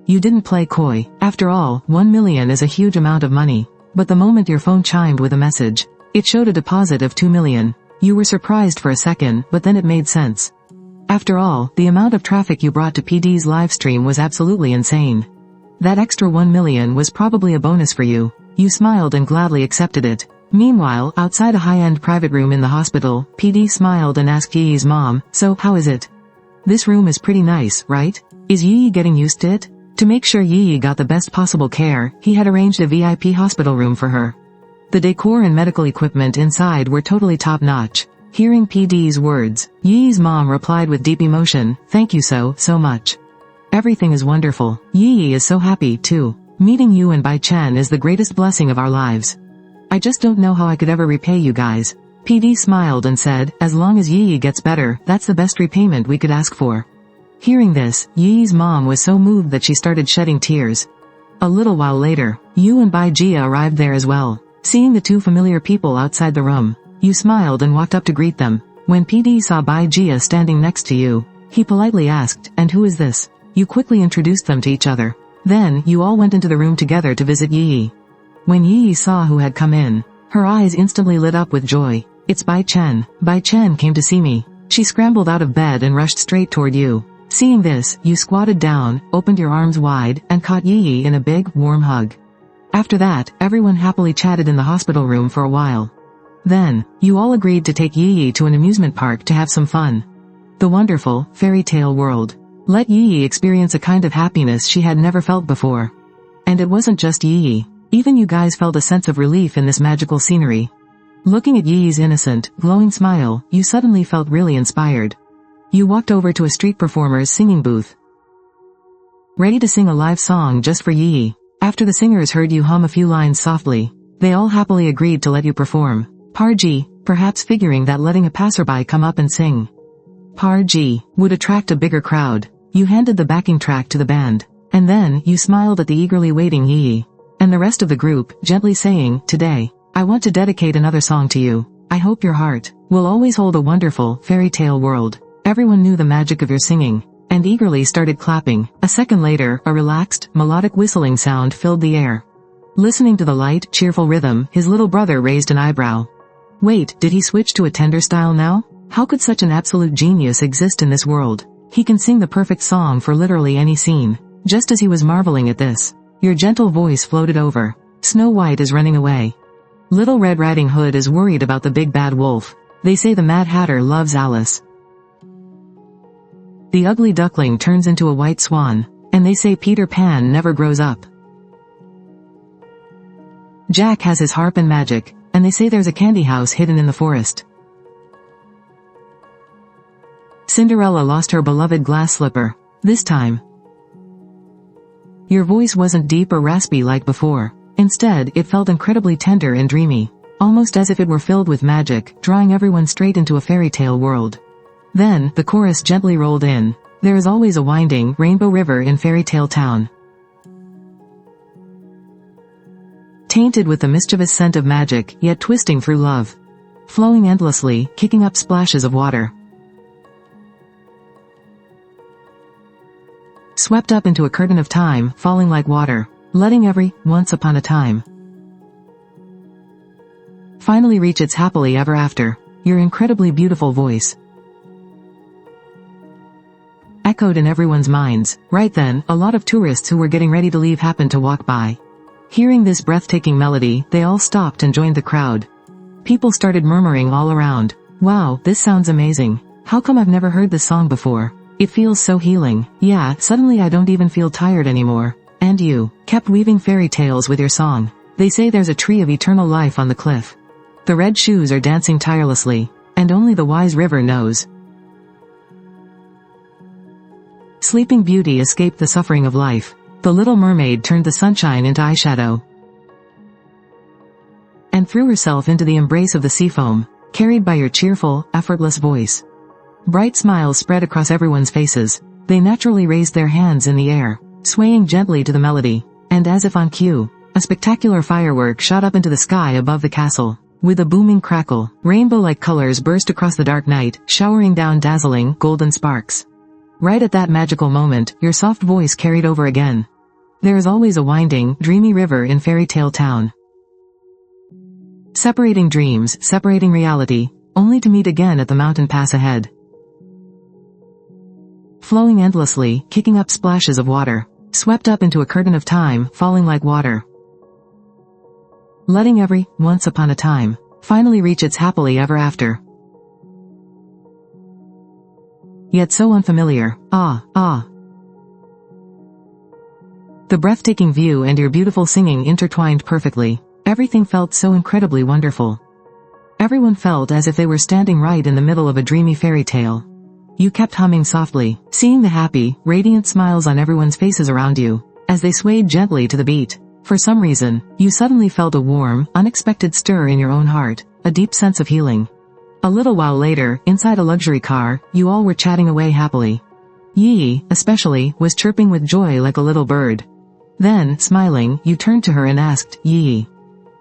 You didn't play coy. After all, 1 million is a huge amount of money. But the moment your phone chimed with a message, it showed a deposit of 2 million. You were surprised for a second, but then it made sense. After all, the amount of traffic you brought to PD's livestream was absolutely insane. That extra 1 million was probably a bonus for you. You smiled and gladly accepted it. Meanwhile, outside a high-end private room in the hospital, PD smiled and asked Yi's mom, "So, how is it? This room is pretty nice, right? Is Yi getting used to it?" To make sure Yi got the best possible care, he had arranged a VIP hospital room for her. The decor and medical equipment inside were totally top-notch. Hearing PD's words, Yi's mom replied with deep emotion, "Thank you so much. Everything is wonderful. Yi is so happy, too. Meeting you and Bai Chen is the greatest blessing of our lives. I just don't know how I could ever repay you guys." PD smiled and said, "As long as Yi gets better, that's the best repayment we could ask for." Hearing this, Yi's mom was so moved that she started shedding tears. A little while later, Yu and Bai Jia arrived there as well. Seeing the two familiar people outside the room, Yu smiled and walked up to greet them. When PD saw Bai Jia standing next to Yu, he politely asked, "And who is this?" Yu quickly introduced them to each other. Then, you all went into the room together to visit Yi. When Yi saw who had come in, her eyes instantly lit up with joy. "It's Bai Chen. Bai Chen came to see me." She scrambled out of bed and rushed straight toward Yu. Seeing this, you squatted down, opened your arms wide, and caught Yi in a big, warm hug. After that, everyone happily chatted in the hospital room for a while. Then, you all agreed to take Yi to an amusement park to have some fun. The wonderful, fairy tale world. Let Yi experience a kind of happiness she had never felt before. And it wasn't just Yi. Even you guys felt a sense of relief in this magical scenery. Looking at Yi's innocent, glowing smile, you suddenly felt really inspired. You walked over to a street performer's singing booth, ready to sing a live song just for Yi. After the singers heard you hum a few lines softly, they all happily agreed to let you perform. Parji, perhaps figuring that letting a passerby come up and sing Parji would attract a bigger crowd. You handed the backing track to the band, and then you smiled at the eagerly waiting Yi and the rest of the group, gently saying, "Today, I want to dedicate another song to you. I hope your heart will always hold a wonderful, fairy tale world." Everyone knew the magic of your singing, and eagerly started clapping. A second later, a relaxed, melodic whistling sound filled the air. Listening to the light, cheerful rhythm, his little brother raised an eyebrow. Wait, did he switch to a tender style now? How could such an absolute genius exist in this world? He can sing the perfect song for literally any scene. Just as he was marveling at this, your gentle voice floated over. Snow White is running away. Little Red Riding Hood is worried about the big bad wolf. They say the Mad Hatter loves Alice. The ugly duckling turns into a white swan, and they say Peter Pan never grows up. Jack has his harp and magic, and they say there's a candy house hidden in the forest. Cinderella lost her beloved glass slipper. This time, your voice wasn't deep or raspy like before. Instead, it felt incredibly tender and dreamy, almost as if it were filled with magic, drawing everyone straight into a fairy tale world. Then, the chorus gently rolled in. There is always a winding, rainbow river in Fairy Tale Town, tainted with the mischievous scent of magic, yet twisting through love. Flowing endlessly, kicking up splashes of water. Swept up into a curtain of time, falling like water, letting every, once upon a time, finally reach its happily ever after. Your incredibly beautiful voice echoed in everyone's minds. Right then, a lot of tourists who were getting ready to leave happened to walk by. Hearing this breathtaking melody, they all stopped and joined the crowd. People started murmuring all around. Wow, this sounds amazing. How come I've never heard this song before? It feels so healing. Yeah, suddenly I don't even feel tired anymore. And you kept weaving fairy tales with your song. They say there's a tree of eternal life on the cliff. The red shoes are dancing tirelessly, and only the wise river knows. Sleeping Beauty escaped the suffering of life. The little mermaid turned the sunshine into eyeshadow and threw herself into the embrace of the sea foam, carried by your cheerful, effortless voice. Bright smiles spread across everyone's faces. They naturally raised their hands in the air, swaying gently to the melody, and as if on cue, a spectacular firework shot up into the sky above the castle. With a booming crackle, rainbow-like colors burst across the dark night, showering down dazzling, golden sparks. Right at that magical moment, your soft voice carried over again. There is always a winding, dreamy river in Fairy Tale Town, separating dreams, separating reality, only to meet again at the mountain pass ahead. Flowing endlessly, kicking up splashes of water, swept up into a curtain of time, falling like water, letting every once upon a time finally reach its happily ever after. Yet so unfamiliar. Ah. The breathtaking view and your beautiful singing intertwined perfectly. Everything felt so incredibly wonderful. Everyone felt as if they were standing right in the middle of a dreamy fairy tale. You kept humming softly, seeing the happy, radiant smiles on everyone's faces around you, as they swayed gently to the beat. For some reason, you suddenly felt a warm, unexpected stir in your own heart, a deep sense of healing. A little while later, inside a luxury car, you all were chatting away happily. Yi, especially, was chirping with joy like a little bird. Then, smiling, you turned to her and asked, Yi,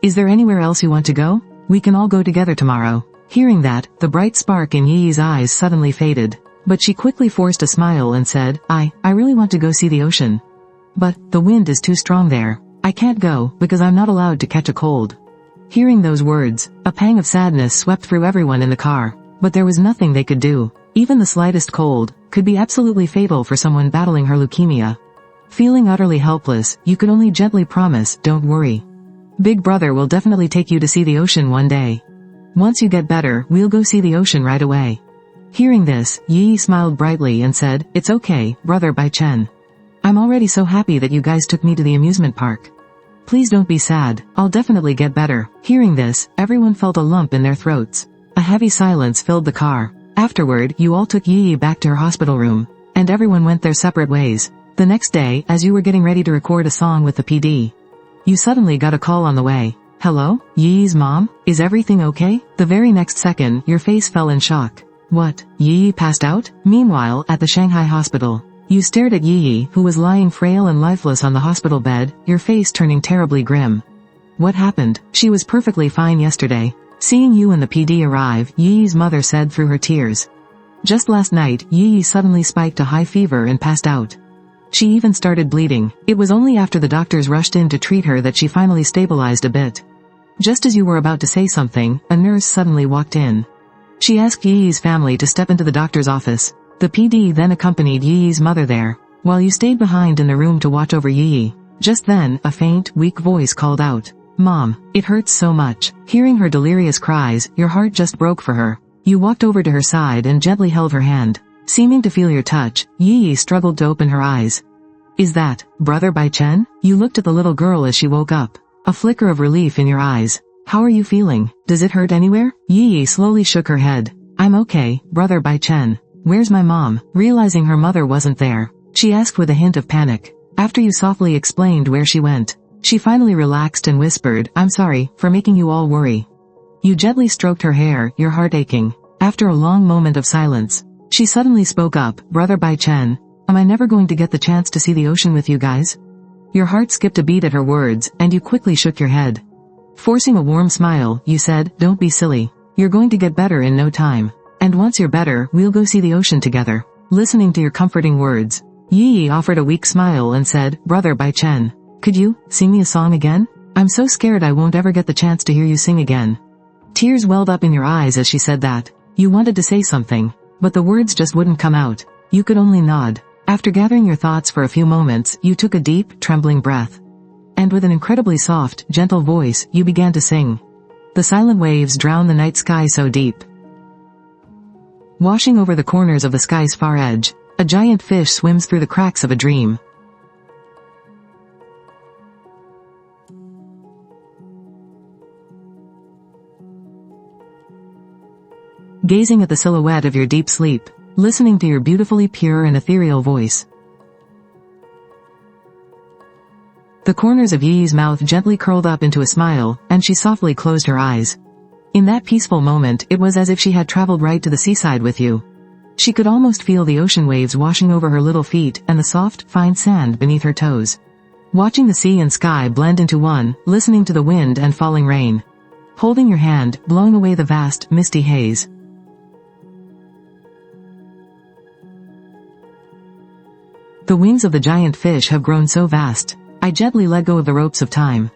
is there anywhere else you want to go? We can all go together tomorrow. Hearing that, the bright spark in Yi's eyes suddenly faded. But she quickly forced a smile and said, I really want to go see the ocean. But, the wind is too strong there. I can't go, because I'm not allowed to catch a cold. Hearing those words, a pang of sadness swept through everyone in the car. But there was nothing they could do. Even the slightest cold could be absolutely fatal for someone battling her leukemia. Feeling utterly helpless, you could only gently promise, don't worry. Big brother will definitely take you to see the ocean one day. Once you get better, we'll go see the ocean right away. Hearing this, Yi smiled brightly and said, it's okay, brother Bai Chen. I'm already so happy that you guys took me to the amusement park. Please don't be sad, I'll definitely get better. Hearing this, everyone felt a lump in their throats. A heavy silence filled the car. Afterward, you all took Yi back to her hospital room, and everyone went their separate ways. The next day, as you were getting ready to record a song with the PD, you suddenly got a call on the way. Hello? Yi's mom? Is everything okay? The very next second, your face fell in shock. What? Yi passed out? Meanwhile, at the Shanghai hospital, you stared at Yi, who was lying frail and lifeless on the hospital bed, your face turning terribly grim. What happened? She was perfectly fine yesterday. Seeing you and the PD arrive, Yi's mother said through her tears. Just last night, Yi suddenly spiked a high fever and passed out. She even started bleeding. It was only after the doctors rushed in to treat her that she finally stabilized a bit. Just as you were about to say something, a nurse suddenly walked in. She asked Yi's family to step into the doctor's office. The PD then accompanied Yi's mother there, while you stayed behind in the room to watch over Yi. Just then, a faint, weak voice called out, Mom, it hurts so much. Hearing her delirious cries, your heart just broke for her. You walked over to her side and gently held her hand. Seeming to feel your touch, Yi struggled to open her eyes. Is that brother Bai Chen? You looked at the little girl as she woke up. A flicker of relief in your eyes. How are you feeling? Does it hurt anywhere? Yi slowly shook her head. I'm okay, brother Bai Chen. Where's my mom? Realizing her mother wasn't there, she asked with a hint of panic. After you softly explained where she went, she finally relaxed and whispered, I'm sorry for making you all worry. You gently stroked her hair, your heart aching. After a long moment of silence, she suddenly spoke up, brother Bai Chen, am I never going to get the chance to see the ocean with you guys? Your heart skipped a beat at her words, and you quickly shook your head. Forcing a warm smile, you said, don't be silly. You're going to get better in no time. And once you're better, we'll go see the ocean together. Listening to your comforting words, Yi offered a weak smile and said, brother Bai Chen, could you sing me a song again? I'm so scared I won't ever get the chance to hear you sing again. Tears welled up in your eyes as she said that. You wanted to say something, but the words just wouldn't come out. You could only nod. After gathering your thoughts for a few moments, you took a deep, trembling breath. And with an incredibly soft, gentle voice, you began to sing. The silent waves drown the night sky so deep. Washing over the corners of the sky's far edge, a giant fish swims through the cracks of a dream. Gazing at the silhouette of your deep sleep, listening to your beautifully pure and ethereal voice. The corners of Yi's mouth gently curled up into a smile, and she softly closed her eyes. In that peaceful moment, it was as if she had traveled right to the seaside with you. She could almost feel the ocean waves washing over her little feet and the soft, fine sand beneath her toes. Watching the sea and sky blend into one, listening to the wind and falling rain. Holding your hand, blowing away the vast, misty haze. The wings of the giant fish have grown so vast. I gently let go of the ropes of time.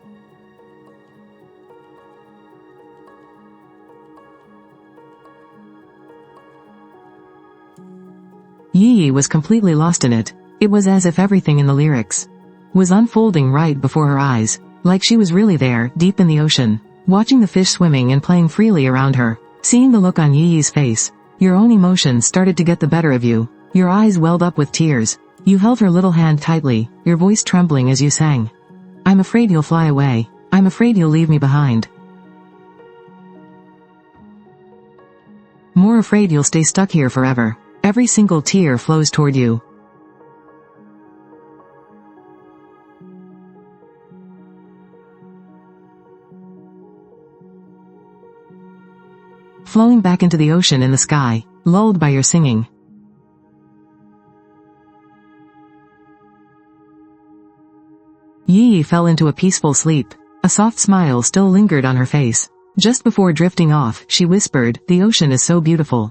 Yi was completely lost in it. It was as if everything in the lyrics was unfolding right before her eyes. like she was really there, deep in the ocean, watching the fish swimming and playing freely around her. Seeing the look on Yi's face, your own emotions started to get the better of you. Your eyes welled up with tears. You held her little hand tightly, your voice trembling as you sang. I'm afraid you'll fly away. I'm afraid you'll leave me behind. More afraid you'll stay stuck here forever. Every single tear flows toward you. Flowing back into the ocean in the sky, lulled by your singing. Yi fell into a peaceful sleep. A soft smile still lingered on her face. Just before drifting off, she whispered, "The ocean is so beautiful.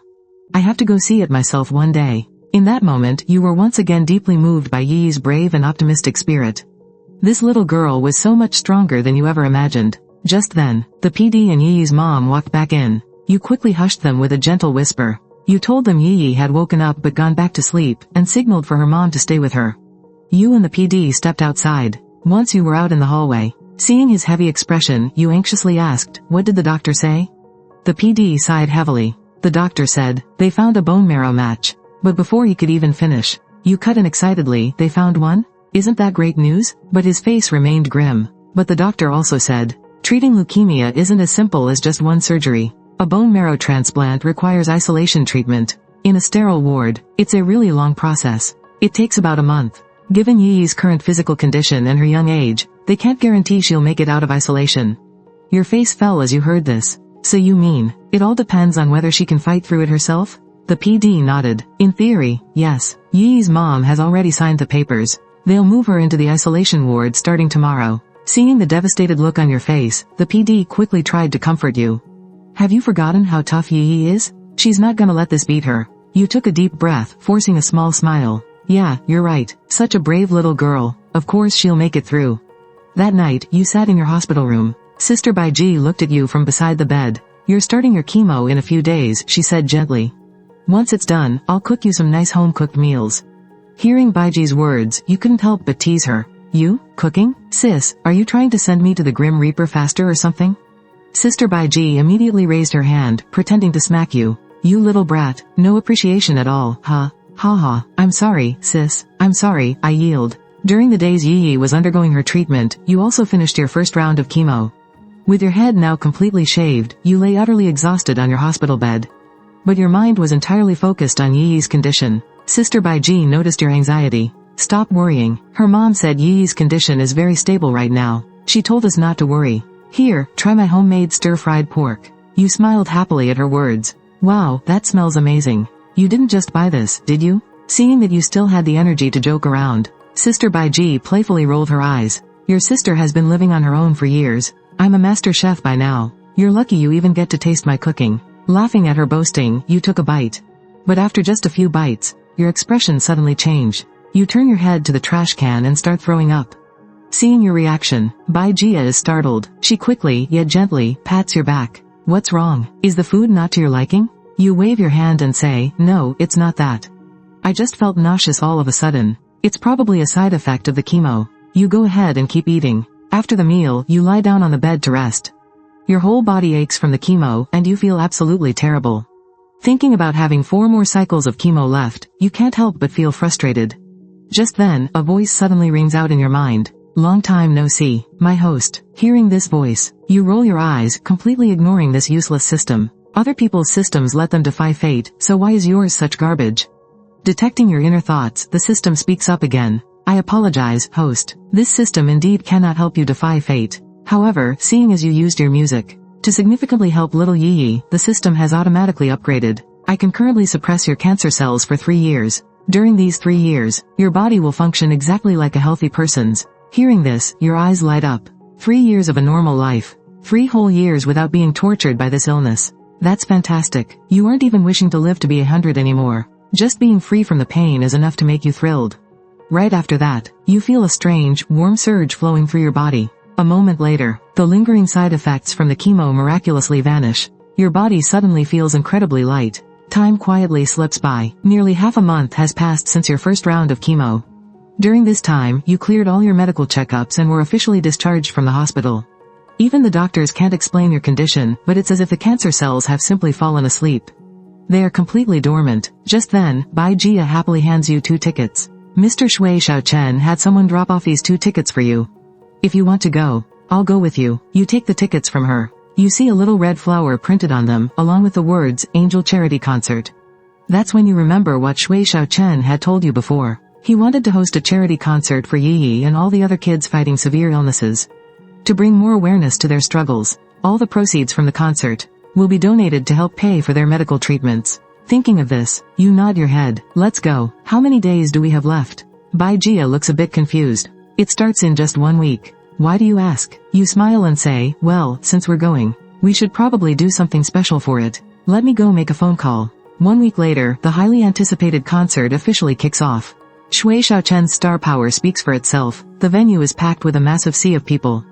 I have to go see it myself one day." In that moment, you were once again deeply moved by Yi's brave and optimistic spirit. This little girl was so much stronger than you ever imagined. Just then, the PD and Yi's mom walked back in. You quickly hushed them with a gentle whisper. You told them Yi had woken up but gone back to sleep, and signaled for her mom to stay with her. You and the PD stepped outside. Once you were out in the hallway, seeing his heavy expression, you anxiously asked, "What did the doctor say?" The PD sighed heavily. The doctor said, "They found a bone marrow match." But before he could even finish, you cut in excitedly, "They found one? Isn't that great news?" But his face remained grim. But the doctor also said, "Treating leukemia isn't as simple as just one surgery. A bone marrow transplant requires isolation treatment. In a sterile ward, it's a really long process. It takes about a month. Given Yi's current physical condition and her young age, they can't guarantee she'll make it out of isolation." Your face fell as you heard this. "So you mean, it all depends on whether she can fight through it herself?" The PD nodded. "In theory, yes. Yi's mom has already signed the papers. They'll move her into the isolation ward starting tomorrow." Seeing the devastated look on your face, the PD quickly tried to comfort you. "Have you forgotten how tough Yi is? She's not gonna let this beat her." You took a deep breath, forcing a small smile. "Yeah, you're right. Such a brave little girl. Of course she'll make it through." That night, you sat in your hospital room. Sister Baiji looked at you from beside the bed. "You're starting your chemo in a few days," she said gently. "Once it's done, I'll cook you some nice home-cooked meals." Hearing Baiji's words, you couldn't help but tease her. "You? Cooking? Sis, are you trying to send me to the Grim Reaper faster or something?" Sister Baiji immediately raised her hand, pretending to smack you. "You little brat, no appreciation at all, huh? Haha, I'm sorry, sis. I'm sorry," I yield. During the days Yi was undergoing her treatment, you also finished your first round of chemo. With your head now completely shaved, you lay utterly exhausted on your hospital bed. But your mind was entirely focused on Yi's condition. Sister Baiji noticed your anxiety. "Stop worrying. Her mom said Yi's condition is very stable right now. She told us not to worry. Here, try my homemade stir-fried pork." You smiled happily at her words. "Wow, that smells amazing. You didn't just buy this, did you?" Seeing that you still had the energy to joke around, Sister Baiji playfully rolled her eyes. "Your sister has been living on her own for years. I'm a master chef by now. You're lucky you even get to taste my cooking." Laughing at her boasting, you took a bite. But after just a few bites, your expression suddenly changed. You turn your head to the trash can and start throwing up. Seeing your reaction, Baijia is startled. She quickly, yet gently, pats your back. "What's wrong? Is the food not to your liking?" You wave your hand and say, "No, it's not that. I just felt nauseous all of a sudden. It's probably a side effect of the chemo." You go ahead and keep eating. After the meal, you lie down on the bed to rest. Your whole body aches from the chemo, and you feel absolutely terrible. Thinking about having 4 more cycles of chemo left, you can't help but feel frustrated. Just then, a voice suddenly rings out in your mind. "Long time no see, my host." Hearing this voice, you roll your eyes, completely ignoring this useless system. Other people's systems let them defy fate, so why is yours such garbage? Detecting your inner thoughts, the system speaks up again. "I apologize, host. This system indeed cannot help you defy fate. However, seeing as you used your music to significantly help little Yi, the system has automatically upgraded. I can currently suppress your cancer cells for 3 years. During these 3 years, your body will function exactly like a healthy person's." Hearing this, your eyes light up. 3 years of a normal life. 3 whole years without being tortured by this illness. That's fantastic. You aren't even wishing to live to be 100 anymore. Just being free from the pain is enough to make you thrilled. Right after that, you feel a strange, warm surge flowing through your body. A moment later, the lingering side effects from the chemo miraculously vanish. Your body suddenly feels incredibly light. Time quietly slips by. Nearly half a month has passed since your first round of chemo. During this time, you cleared all your medical checkups and were officially discharged from the hospital. Even the doctors can't explain your condition, but it's as if the cancer cells have simply fallen asleep. They are completely dormant. Just then, Bai Jia happily hands you 2 tickets. Mr. Shui Xiaochen had someone drop off these 2 tickets for you. If you want to go, I'll go with you. You take the tickets from her. You see a little red flower printed on them, along with the words, Angel Charity Concert. That's when you remember what Shui Xiaochen had told you before. He wanted to host a charity concert for Yi and all the other kids fighting severe illnesses. To bring more awareness to their struggles, all the proceeds from the concert will be donated to help pay for their medical treatments. Thinking of this, you nod your head. Let's go. How many days do we have left? Bai Jia looks a bit confused. It starts in just 1 week. Why do you ask? You smile and say, well, since we're going, we should probably do something special for it. Let me go make a phone call. 1 week later, the highly anticipated concert officially kicks off. Shui Xiaochen's star power speaks for itself. The venue is packed with a massive sea of people.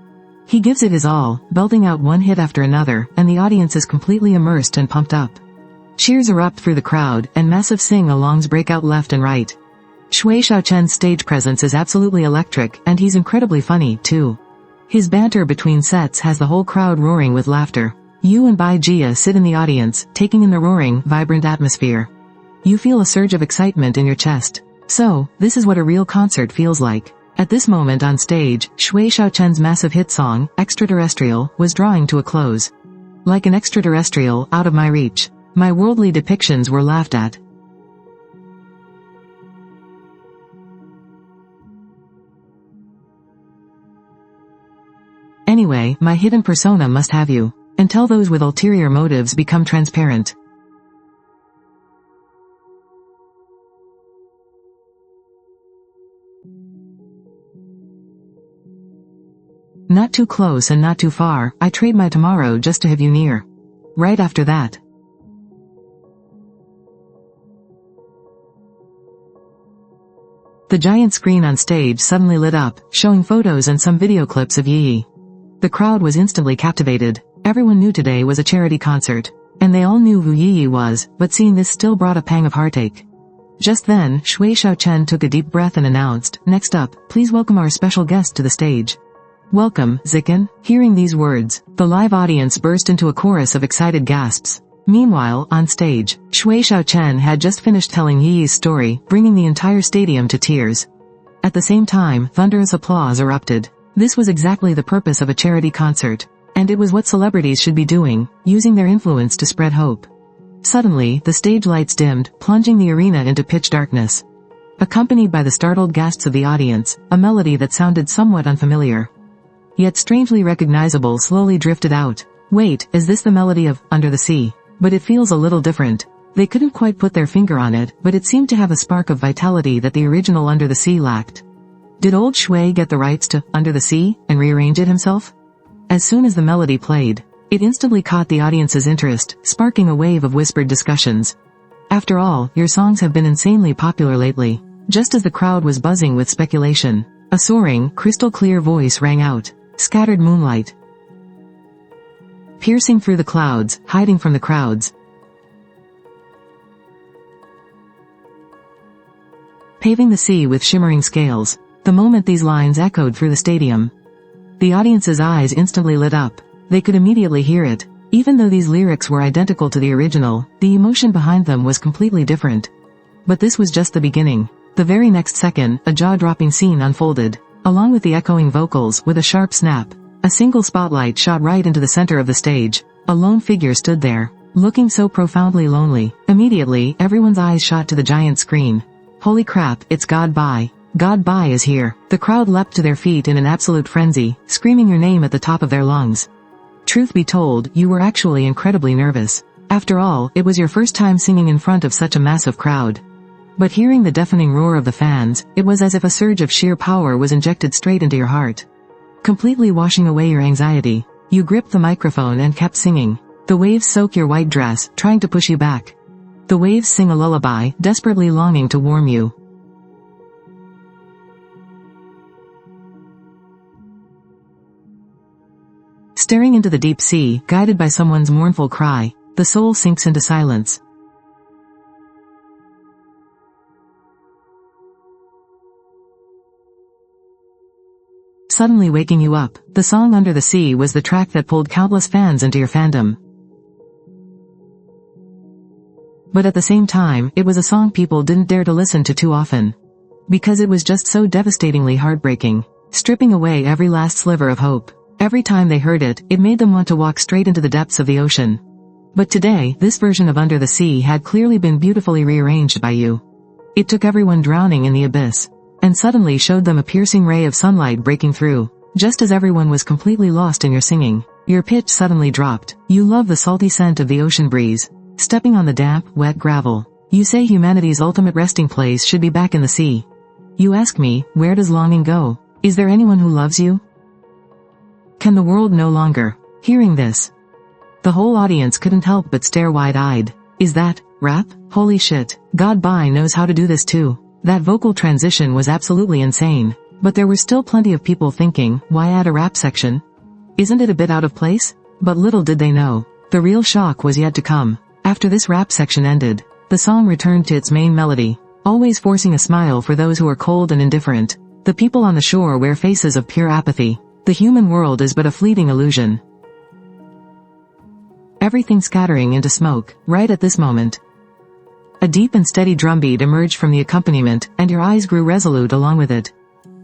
He gives it his all, belting out one hit after another, and the audience is completely immersed and pumped up. Cheers erupt through the crowd, and massive sing-alongs break out left and right. Shui Xiaochen's stage presence is absolutely electric, and he's incredibly funny, too. His banter between sets has the whole crowd roaring with laughter. You and Bai Jia sit in the audience, taking in the roaring, vibrant atmosphere. You feel a surge of excitement in your chest. So, this is what a real concert feels like. At this moment on stage, Shui Xiaochen's massive hit song, Extraterrestrial, was drawing to a close. Like an extraterrestrial, out of my reach. My worldly depictions were laughed at. Anyway, my hidden persona must have you. Until those with ulterior motives become transparent. Not too close and not too far, I trade my tomorrow just to have you near. Right after that. The giant screen on stage suddenly lit up, showing photos and some video clips of Yi. The crowd was instantly captivated. Everyone knew today was a charity concert, and they all knew who Yi was, but seeing this still brought a pang of heartache. Just then, Shui Xiaochen took a deep breath and announced, next up, please welcome our special guest to the stage. Welcome, Zikin. Hearing these words, the live audience burst into a chorus of excited gasps. Meanwhile, on stage, Shui Xiaochen had just finished telling Yi's story, bringing the entire stadium to tears. At the same time, thunderous applause erupted. This was exactly the purpose of a charity concert. And it was what celebrities should be doing, using their influence to spread hope. Suddenly, the stage lights dimmed, plunging the arena into pitch darkness. Accompanied by the startled gasps of the audience, a melody that sounded somewhat unfamiliar, yet strangely recognizable, slowly drifted out. Wait, is this the melody of Under the Sea? But it feels a little different. They couldn't quite put their finger on it, but it seemed to have a spark of vitality that the original Under the Sea lacked. Did old Shui get the rights to Under the Sea and rearrange it himself? As soon as the melody played, it instantly caught the audience's interest, sparking a wave of whispered discussions. After all, your songs have been insanely popular lately. Just as the crowd was buzzing with speculation, a soaring, crystal-clear voice rang out. Scattered moonlight. Piercing through the clouds, hiding from the crowds. Paving the sea with shimmering scales. The moment these lines echoed through the stadium, the audience's eyes instantly lit up. They could immediately hear it. Even though these lyrics were identical to the original, the emotion behind them was completely different. But this was just the beginning. The very next second, a jaw-dropping scene unfolded. Along with the echoing vocals, with a sharp snap, a single spotlight shot right into the center of the stage. A lone figure stood there, looking so profoundly lonely. Immediately, everyone's eyes shot to the giant screen. Holy crap, it's God Bai. God Bai is here. The crowd leapt to their feet in an absolute frenzy, screaming your name at the top of their lungs. Truth be told, you were actually incredibly nervous. After all, it was your first time singing in front of such a massive crowd. But hearing the deafening roar of the fans, it was as if a surge of sheer power was injected straight into your heart. Completely washing away your anxiety, you gripped the microphone and kept singing. The waves soak your white dress, trying to push you back. The waves sing a lullaby, desperately longing to warm you. Staring into the deep sea, guided by someone's mournful cry, the soul sinks into silence. suddenly waking you up. The song Under the Sea was the track that pulled countless fans into your fandom. But at the same time, it was a song people didn't dare to listen to too often. Because it was just so devastatingly heartbreaking, stripping away every last sliver of hope. Every time they heard it, it made them want to walk straight into the depths of the ocean. But today, this version of Under the Sea had clearly been beautifully rearranged by you. It took everyone drowning in the abyss, and suddenly showed them a piercing ray of sunlight breaking through. Just as everyone was completely lost in your singing, your pitch suddenly dropped. You love the salty scent of the ocean breeze, stepping on the damp, wet gravel. You say humanity's ultimate resting place should be back in the sea. You ask me, where does longing go? Is there anyone who loves you? Can the world no longer? Hearing this, the whole audience couldn't help but stare wide-eyed. Is that rap? Holy shit. God knows how to do this too. That vocal transition was absolutely insane. But there were still plenty of people thinking, why add a rap section? Isn't it a bit out of place? But little did they know, the real shock was yet to come. After this rap section ended, the song returned to its main melody, always forcing a smile for those who are cold and indifferent. The people on the shore wear faces of pure apathy. The human world is but a fleeting illusion. Everything scattering into smoke, right at this moment. A deep and steady drumbeat emerged from the accompaniment, and your eyes grew resolute along with it.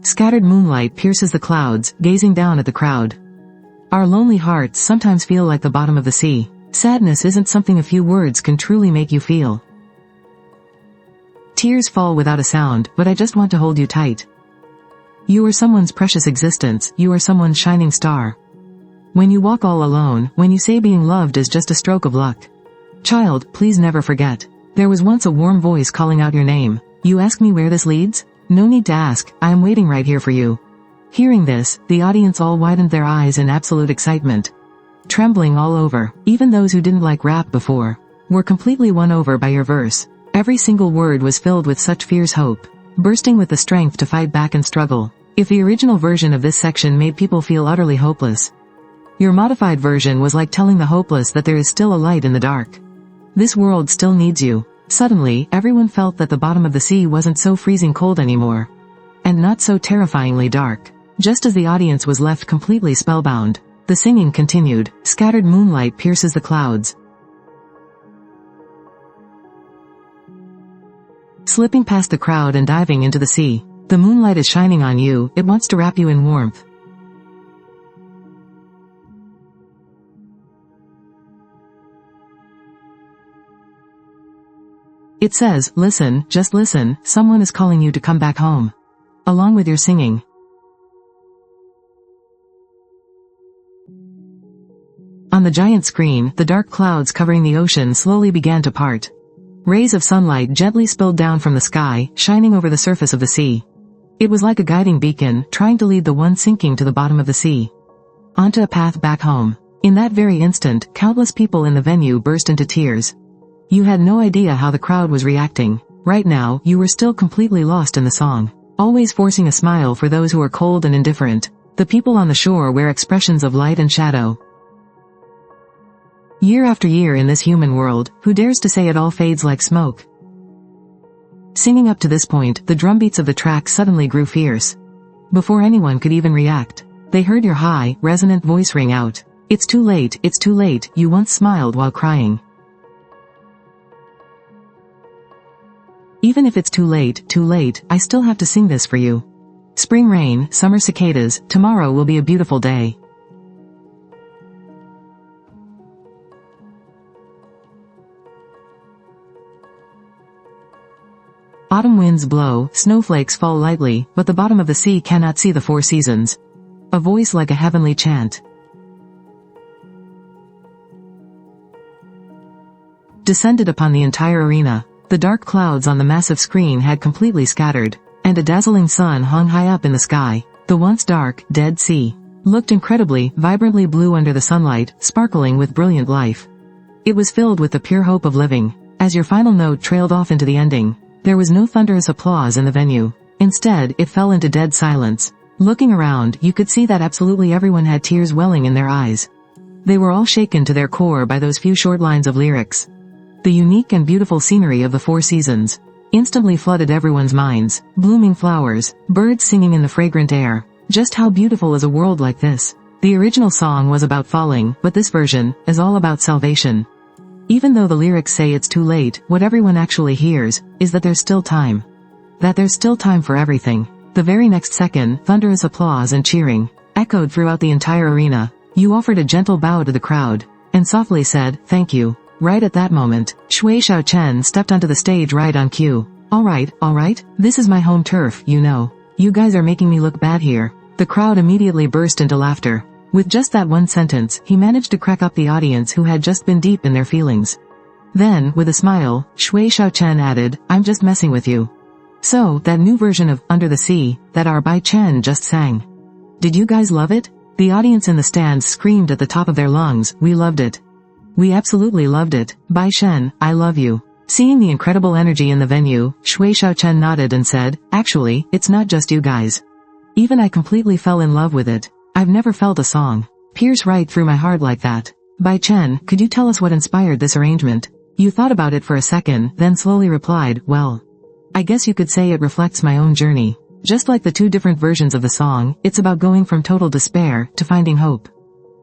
Scattered moonlight pierces the clouds, gazing down at the crowd. Our lonely hearts sometimes feel like the bottom of the sea. Sadness isn't something a few words can truly make you feel. Tears fall without a sound, but I just want to hold you tight. You are someone's precious existence, you are someone's shining star. When you walk all alone, when you say being loved is just a stroke of luck. Child, please never forget. There was once a warm voice calling out your name. You ask me where this leads? No need to ask, I am waiting right here for you. Hearing this, the audience all widened their eyes in absolute excitement. Trembling all over, even those who didn't like rap before, were completely won over by your verse. Every single word was filled with such fierce hope, bursting with the strength to fight back and struggle. If the original version of this section made people feel utterly hopeless, your modified version was like telling the hopeless that there is still a light in the dark. This world still needs you. Suddenly, everyone felt that the bottom of the sea wasn't so freezing cold anymore. And not so terrifyingly dark. Just as the audience was left completely spellbound, the singing continued. Scattered moonlight pierces the clouds, slipping past the crowd and diving into the sea. The moonlight is shining on you, it wants to wrap you in warmth. It says, listen, just listen, someone is calling you to come back home. Along with your singing. On the giant screen, the dark clouds covering the ocean slowly began to part. Rays of sunlight gently spilled down from the sky, shining over the surface of the sea. It was like a guiding beacon, trying to lead the one sinking to the bottom of the sea, onto a path back home. In that very instant, countless people in the venue burst into tears. You had no idea how the crowd was reacting. Right now, you were still completely lost in the song, always forcing a smile for those who are cold and indifferent. The people on the shore wear expressions of light and shadow. Year after year in this human world, who dares to say it all fades like smoke? Singing up to this point, the drumbeats of the track suddenly grew fierce. Before anyone could even react, they heard your high, resonant voice ring out. It's too late, you once smiled while crying. Even if it's too late, I still have to sing this for you. Spring rain, summer cicadas, tomorrow will be a beautiful day. Autumn winds blow, snowflakes fall lightly, but the bottom of the sea cannot see the four seasons. A voice like a heavenly chant descended upon the entire arena. The dark clouds on the massive screen had completely scattered, and a dazzling sun hung high up in the sky. The once dark, dead sea looked incredibly, vibrantly blue under the sunlight, sparkling with brilliant life. It was filled with the pure hope of living. As your final note trailed off into the ending, there was no thunderous applause in the venue. Instead, it fell into dead silence. Looking around, you could see that absolutely everyone had tears welling in their eyes. They were all shaken to their core by those few short lines of lyrics. The unique and beautiful scenery of the four seasons instantly flooded everyone's minds. Blooming flowers, birds singing in the fragrant air, Just how beautiful is a world like this? The original song was about falling, but this version is all about salvation. Even though the lyrics say it's too late, what everyone actually hears is that there's still time. That there's still time for everything. The very next second, thunderous applause and cheering echoed throughout the entire arena. You offered a gentle bow to the crowd and softly said, "Thank you." Right at that moment, Shui Xiaochen stepped onto the stage right on cue. Alright, this is my home turf, you know. You guys are making me look bad here." The crowd immediately burst into laughter. With just that one sentence, he managed to crack up the audience who had just been deep in their feelings. Then, with a smile, Shui Xiaochen added, "I'm just messing with you." So, that new version of Under the Sea that our Bai Chen just sang. Did you guys love it? The audience in the stands screamed at the top of their lungs, "We loved it. We absolutely loved it. Bai Shen, I love you." Seeing the incredible energy in the venue, Shui Xiaochen nodded and said, "Actually, it's not just you guys. Even I completely fell in love with it. I've never felt a song pierce right through my heart like that." Bai Chen, could you tell us what inspired this arrangement? You thought about it for a second, then slowly replied, "Well, I guess you could say it reflects my own journey. Just like the two different versions of the song, it's about going from total despair to finding hope.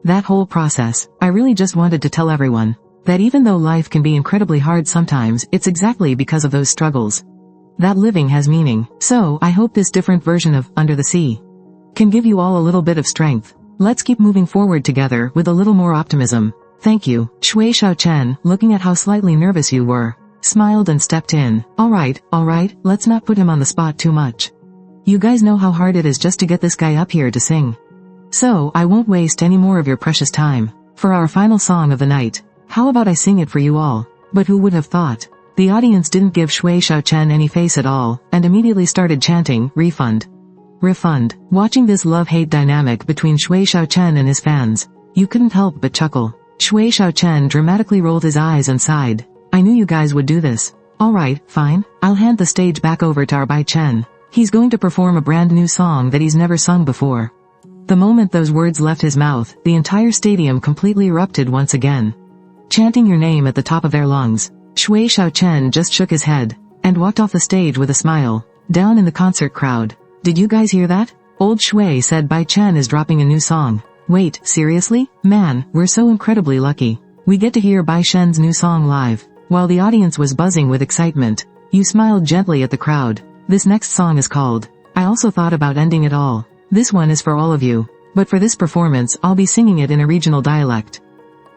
That whole process, I really just wanted to tell everyone that even though life can be incredibly hard sometimes, it's exactly because of those struggles that living has meaning. So, I hope this different version of Under the Sea can give you all a little bit of strength. Let's keep moving forward together with a little more optimism. Thank you." Shui Xiaochen, looking at how slightly nervous you were, smiled and stepped in. Alright, let's not put him on the spot too much. You guys know how hard it is just to get this guy up here to sing. So, I won't waste any more of your precious time. For our final song of the night, how about I sing it for you all? But who would have thought? The audience didn't give Shui Xiaochen any face at all, and immediately started chanting, "Refund. Refund." Watching this love-hate dynamic between Shui Xiaochen and his fans, you couldn't help but chuckle. Shui Xiaochen dramatically rolled his eyes and sighed. "I knew you guys would do this. Alright, fine. I'll hand the stage back over to our Bai Chen. He's going to perform a brand new song that he's never sung before." The moment those words left his mouth, the entire stadium completely erupted once again, chanting your name at the top of their lungs. Shui Xiaochen just shook his head and walked off the stage with a smile. Down in the concert crowd, "Did you guys hear that? Old Shui said Bai Chen is dropping a new song." Wait, seriously? Man, we're so incredibly lucky. We get to hear Bai Shen's new song live. While the audience was buzzing with excitement, you smiled gently at the crowd. This next song is called I Also Thought About Ending It All. This one is for all of you. But for this performance, I'll be singing it in a regional dialect.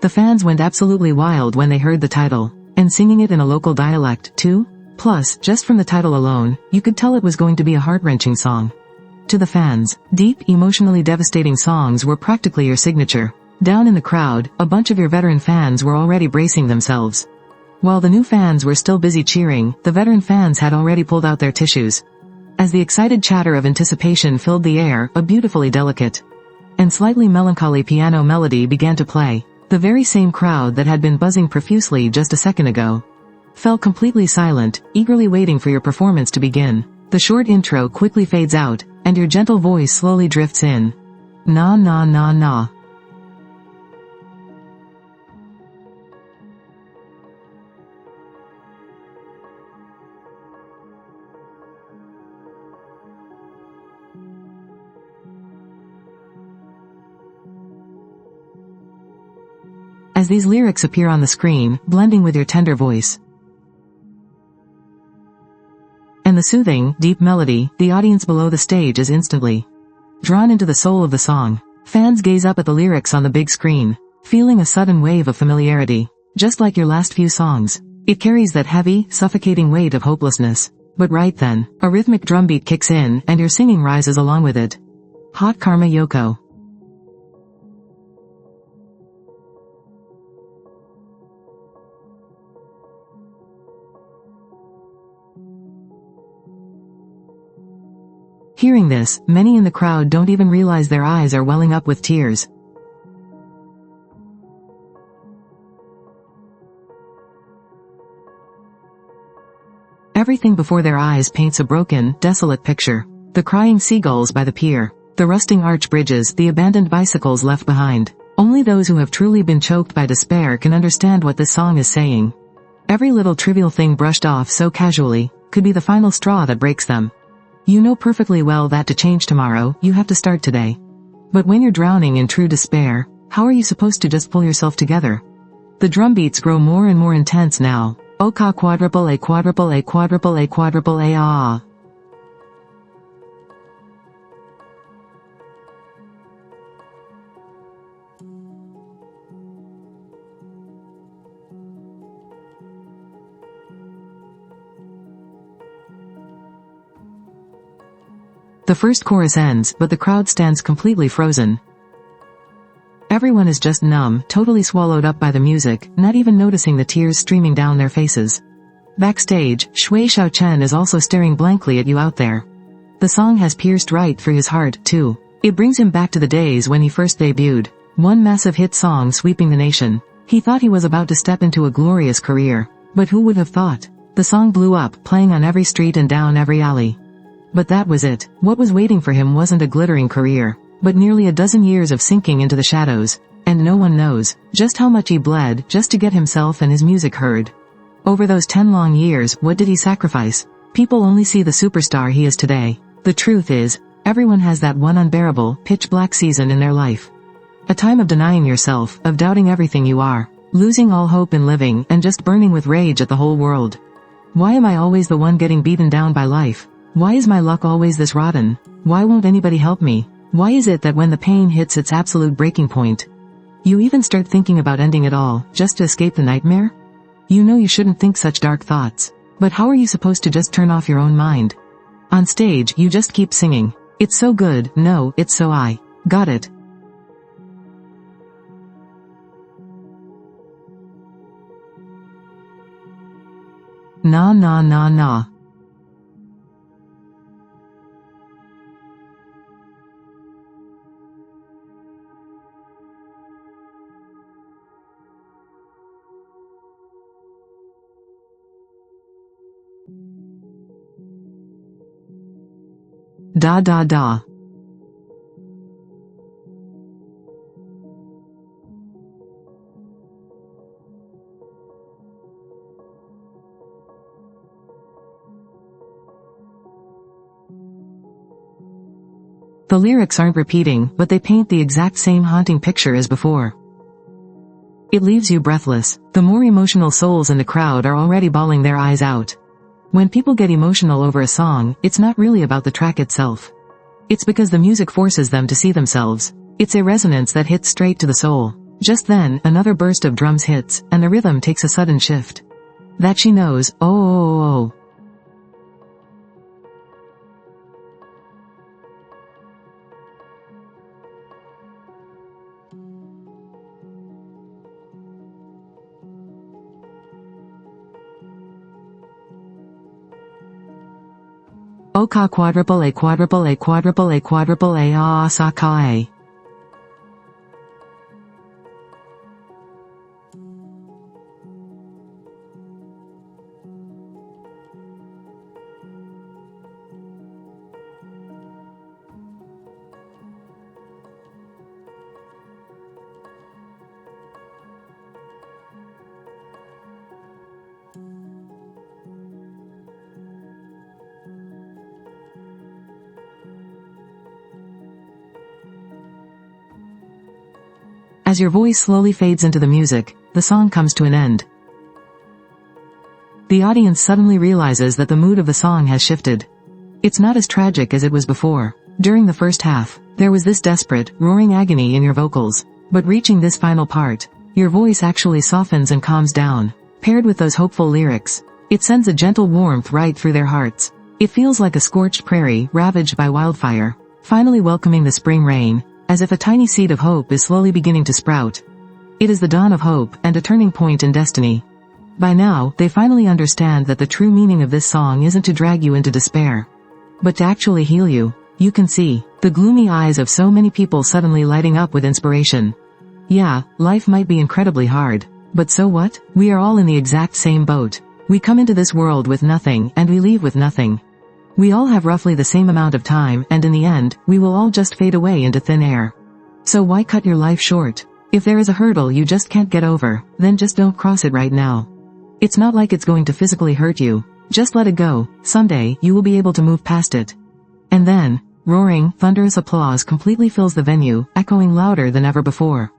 The fans went absolutely wild when they heard the title, and singing it in a local dialect, too? Plus, just from the title alone, you could tell it was going to be a heart-wrenching song. To the fans, deep, emotionally devastating songs were practically your signature. Down in the crowd, a bunch of your veteran fans were already bracing themselves. While the new fans were still busy cheering, the veteran fans had already pulled out their tissues. As the excited chatter of anticipation filled the air, a beautifully delicate and slightly melancholy piano melody began to play. The very same crowd that had been buzzing profusely just a second ago fell completely silent, eagerly waiting for your performance to begin. The short intro quickly fades out, and your gentle voice slowly drifts in. Na na na na. As these lyrics appear on the screen, blending with your tender voice and the soothing, deep melody, the audience below the stage is instantly drawn into the soul of the song. Fans gaze up at the lyrics on the big screen, feeling a sudden wave of familiarity. Just like your last few songs, it carries that heavy, suffocating weight of hopelessness. But right then, a rhythmic drumbeat kicks in, and your singing rises along with it. Hot Karma Yoko. Hearing this, many in the crowd don't even realize their eyes are welling up with tears. Everything before their eyes paints a broken, desolate picture. The crying seagulls by the pier, the rusting arch bridges, the abandoned bicycles left behind. Only those who have truly been choked by despair can understand what this song is saying. Every little trivial thing brushed off so casually could be the final straw that breaks them. You know perfectly well that to change tomorrow, you have to start today. But when you're drowning in true despair, how are you supposed to just pull yourself together? The drum beats grow more and more intense now. Oka quadruple A quadruple A quadruple A quadruple A ah. The first chorus ends, but the crowd stands completely frozen. Everyone is just numb, totally swallowed up by the music, not even noticing the tears streaming down their faces. Backstage, Shui Xiaochen is also staring blankly at you out there. The song has pierced right through his heart, too. It brings him back to the days when he first debuted. One massive hit song sweeping the nation. He thought he was about to step into a glorious career. But who would have thought? The song blew up, playing on every street and down every alley. But that was it. What was waiting for him wasn't a glittering career, but nearly a dozen years of sinking into the shadows. And no one knows just how much he bled just to get himself and his music heard. Over those 10 long years, what did he sacrifice? People only see the superstar he is today. The truth is, everyone has that one unbearable, pitch-black season in their life. A time of denying yourself, of doubting everything you are, losing all hope in living, and just burning with rage at the whole world. Why am I always the one getting beaten down by life? Why is my luck always this rotten? Why won't anybody help me? Why is it that when the pain hits its absolute breaking point, you even start thinking about ending it all, just to escape the nightmare? You know you shouldn't think such dark thoughts. But how are you supposed to just turn off your own mind? On stage, you just keep singing. It's so good, no, it's so I got it. Nah nah nah nah. Da da da. The lyrics aren't repeating, but they paint the exact same haunting picture as before. It leaves you breathless. The more emotional souls in the crowd are already bawling their eyes out. When people get emotional over a song, it's not really about the track itself. It's because the music forces them to see themselves. It's a resonance that hits straight to the soul. Just then, another burst of drums hits, and the rhythm takes a sudden shift. That she knows, oh. Oka quadruple A quadruple A quadruple A quadruple A ah sakae. As your voice slowly fades into the music, the song comes to an end. The audience suddenly realizes that the mood of the song has shifted. It's not as tragic as it was before. During the first half, there was this desperate, roaring agony in your vocals. But reaching this final part, your voice actually softens and calms down. Paired with those hopeful lyrics, it sends a gentle warmth right through their hearts. It feels like a scorched prairie ravaged by wildfire, finally welcoming the spring rain, as if a tiny seed of hope is slowly beginning to sprout. It is the dawn of hope and a turning point in destiny. By now, they finally understand that the true meaning of this song isn't to drag you into despair, but to actually heal you. You can see the gloomy eyes of so many people suddenly lighting up with inspiration. Yeah, life might be incredibly hard, but so what? We are all in the exact same boat. We come into this world with nothing and we leave with nothing. We all have roughly the same amount of time, and in the end, we will all just fade away into thin air. So why cut your life short? If there is a hurdle you just can't get over, then just don't cross it right now. It's not like it's going to physically hurt you. Just let it go. Someday, you will be able to move past it. And then, roaring, thunderous applause completely fills the venue, echoing louder than ever before.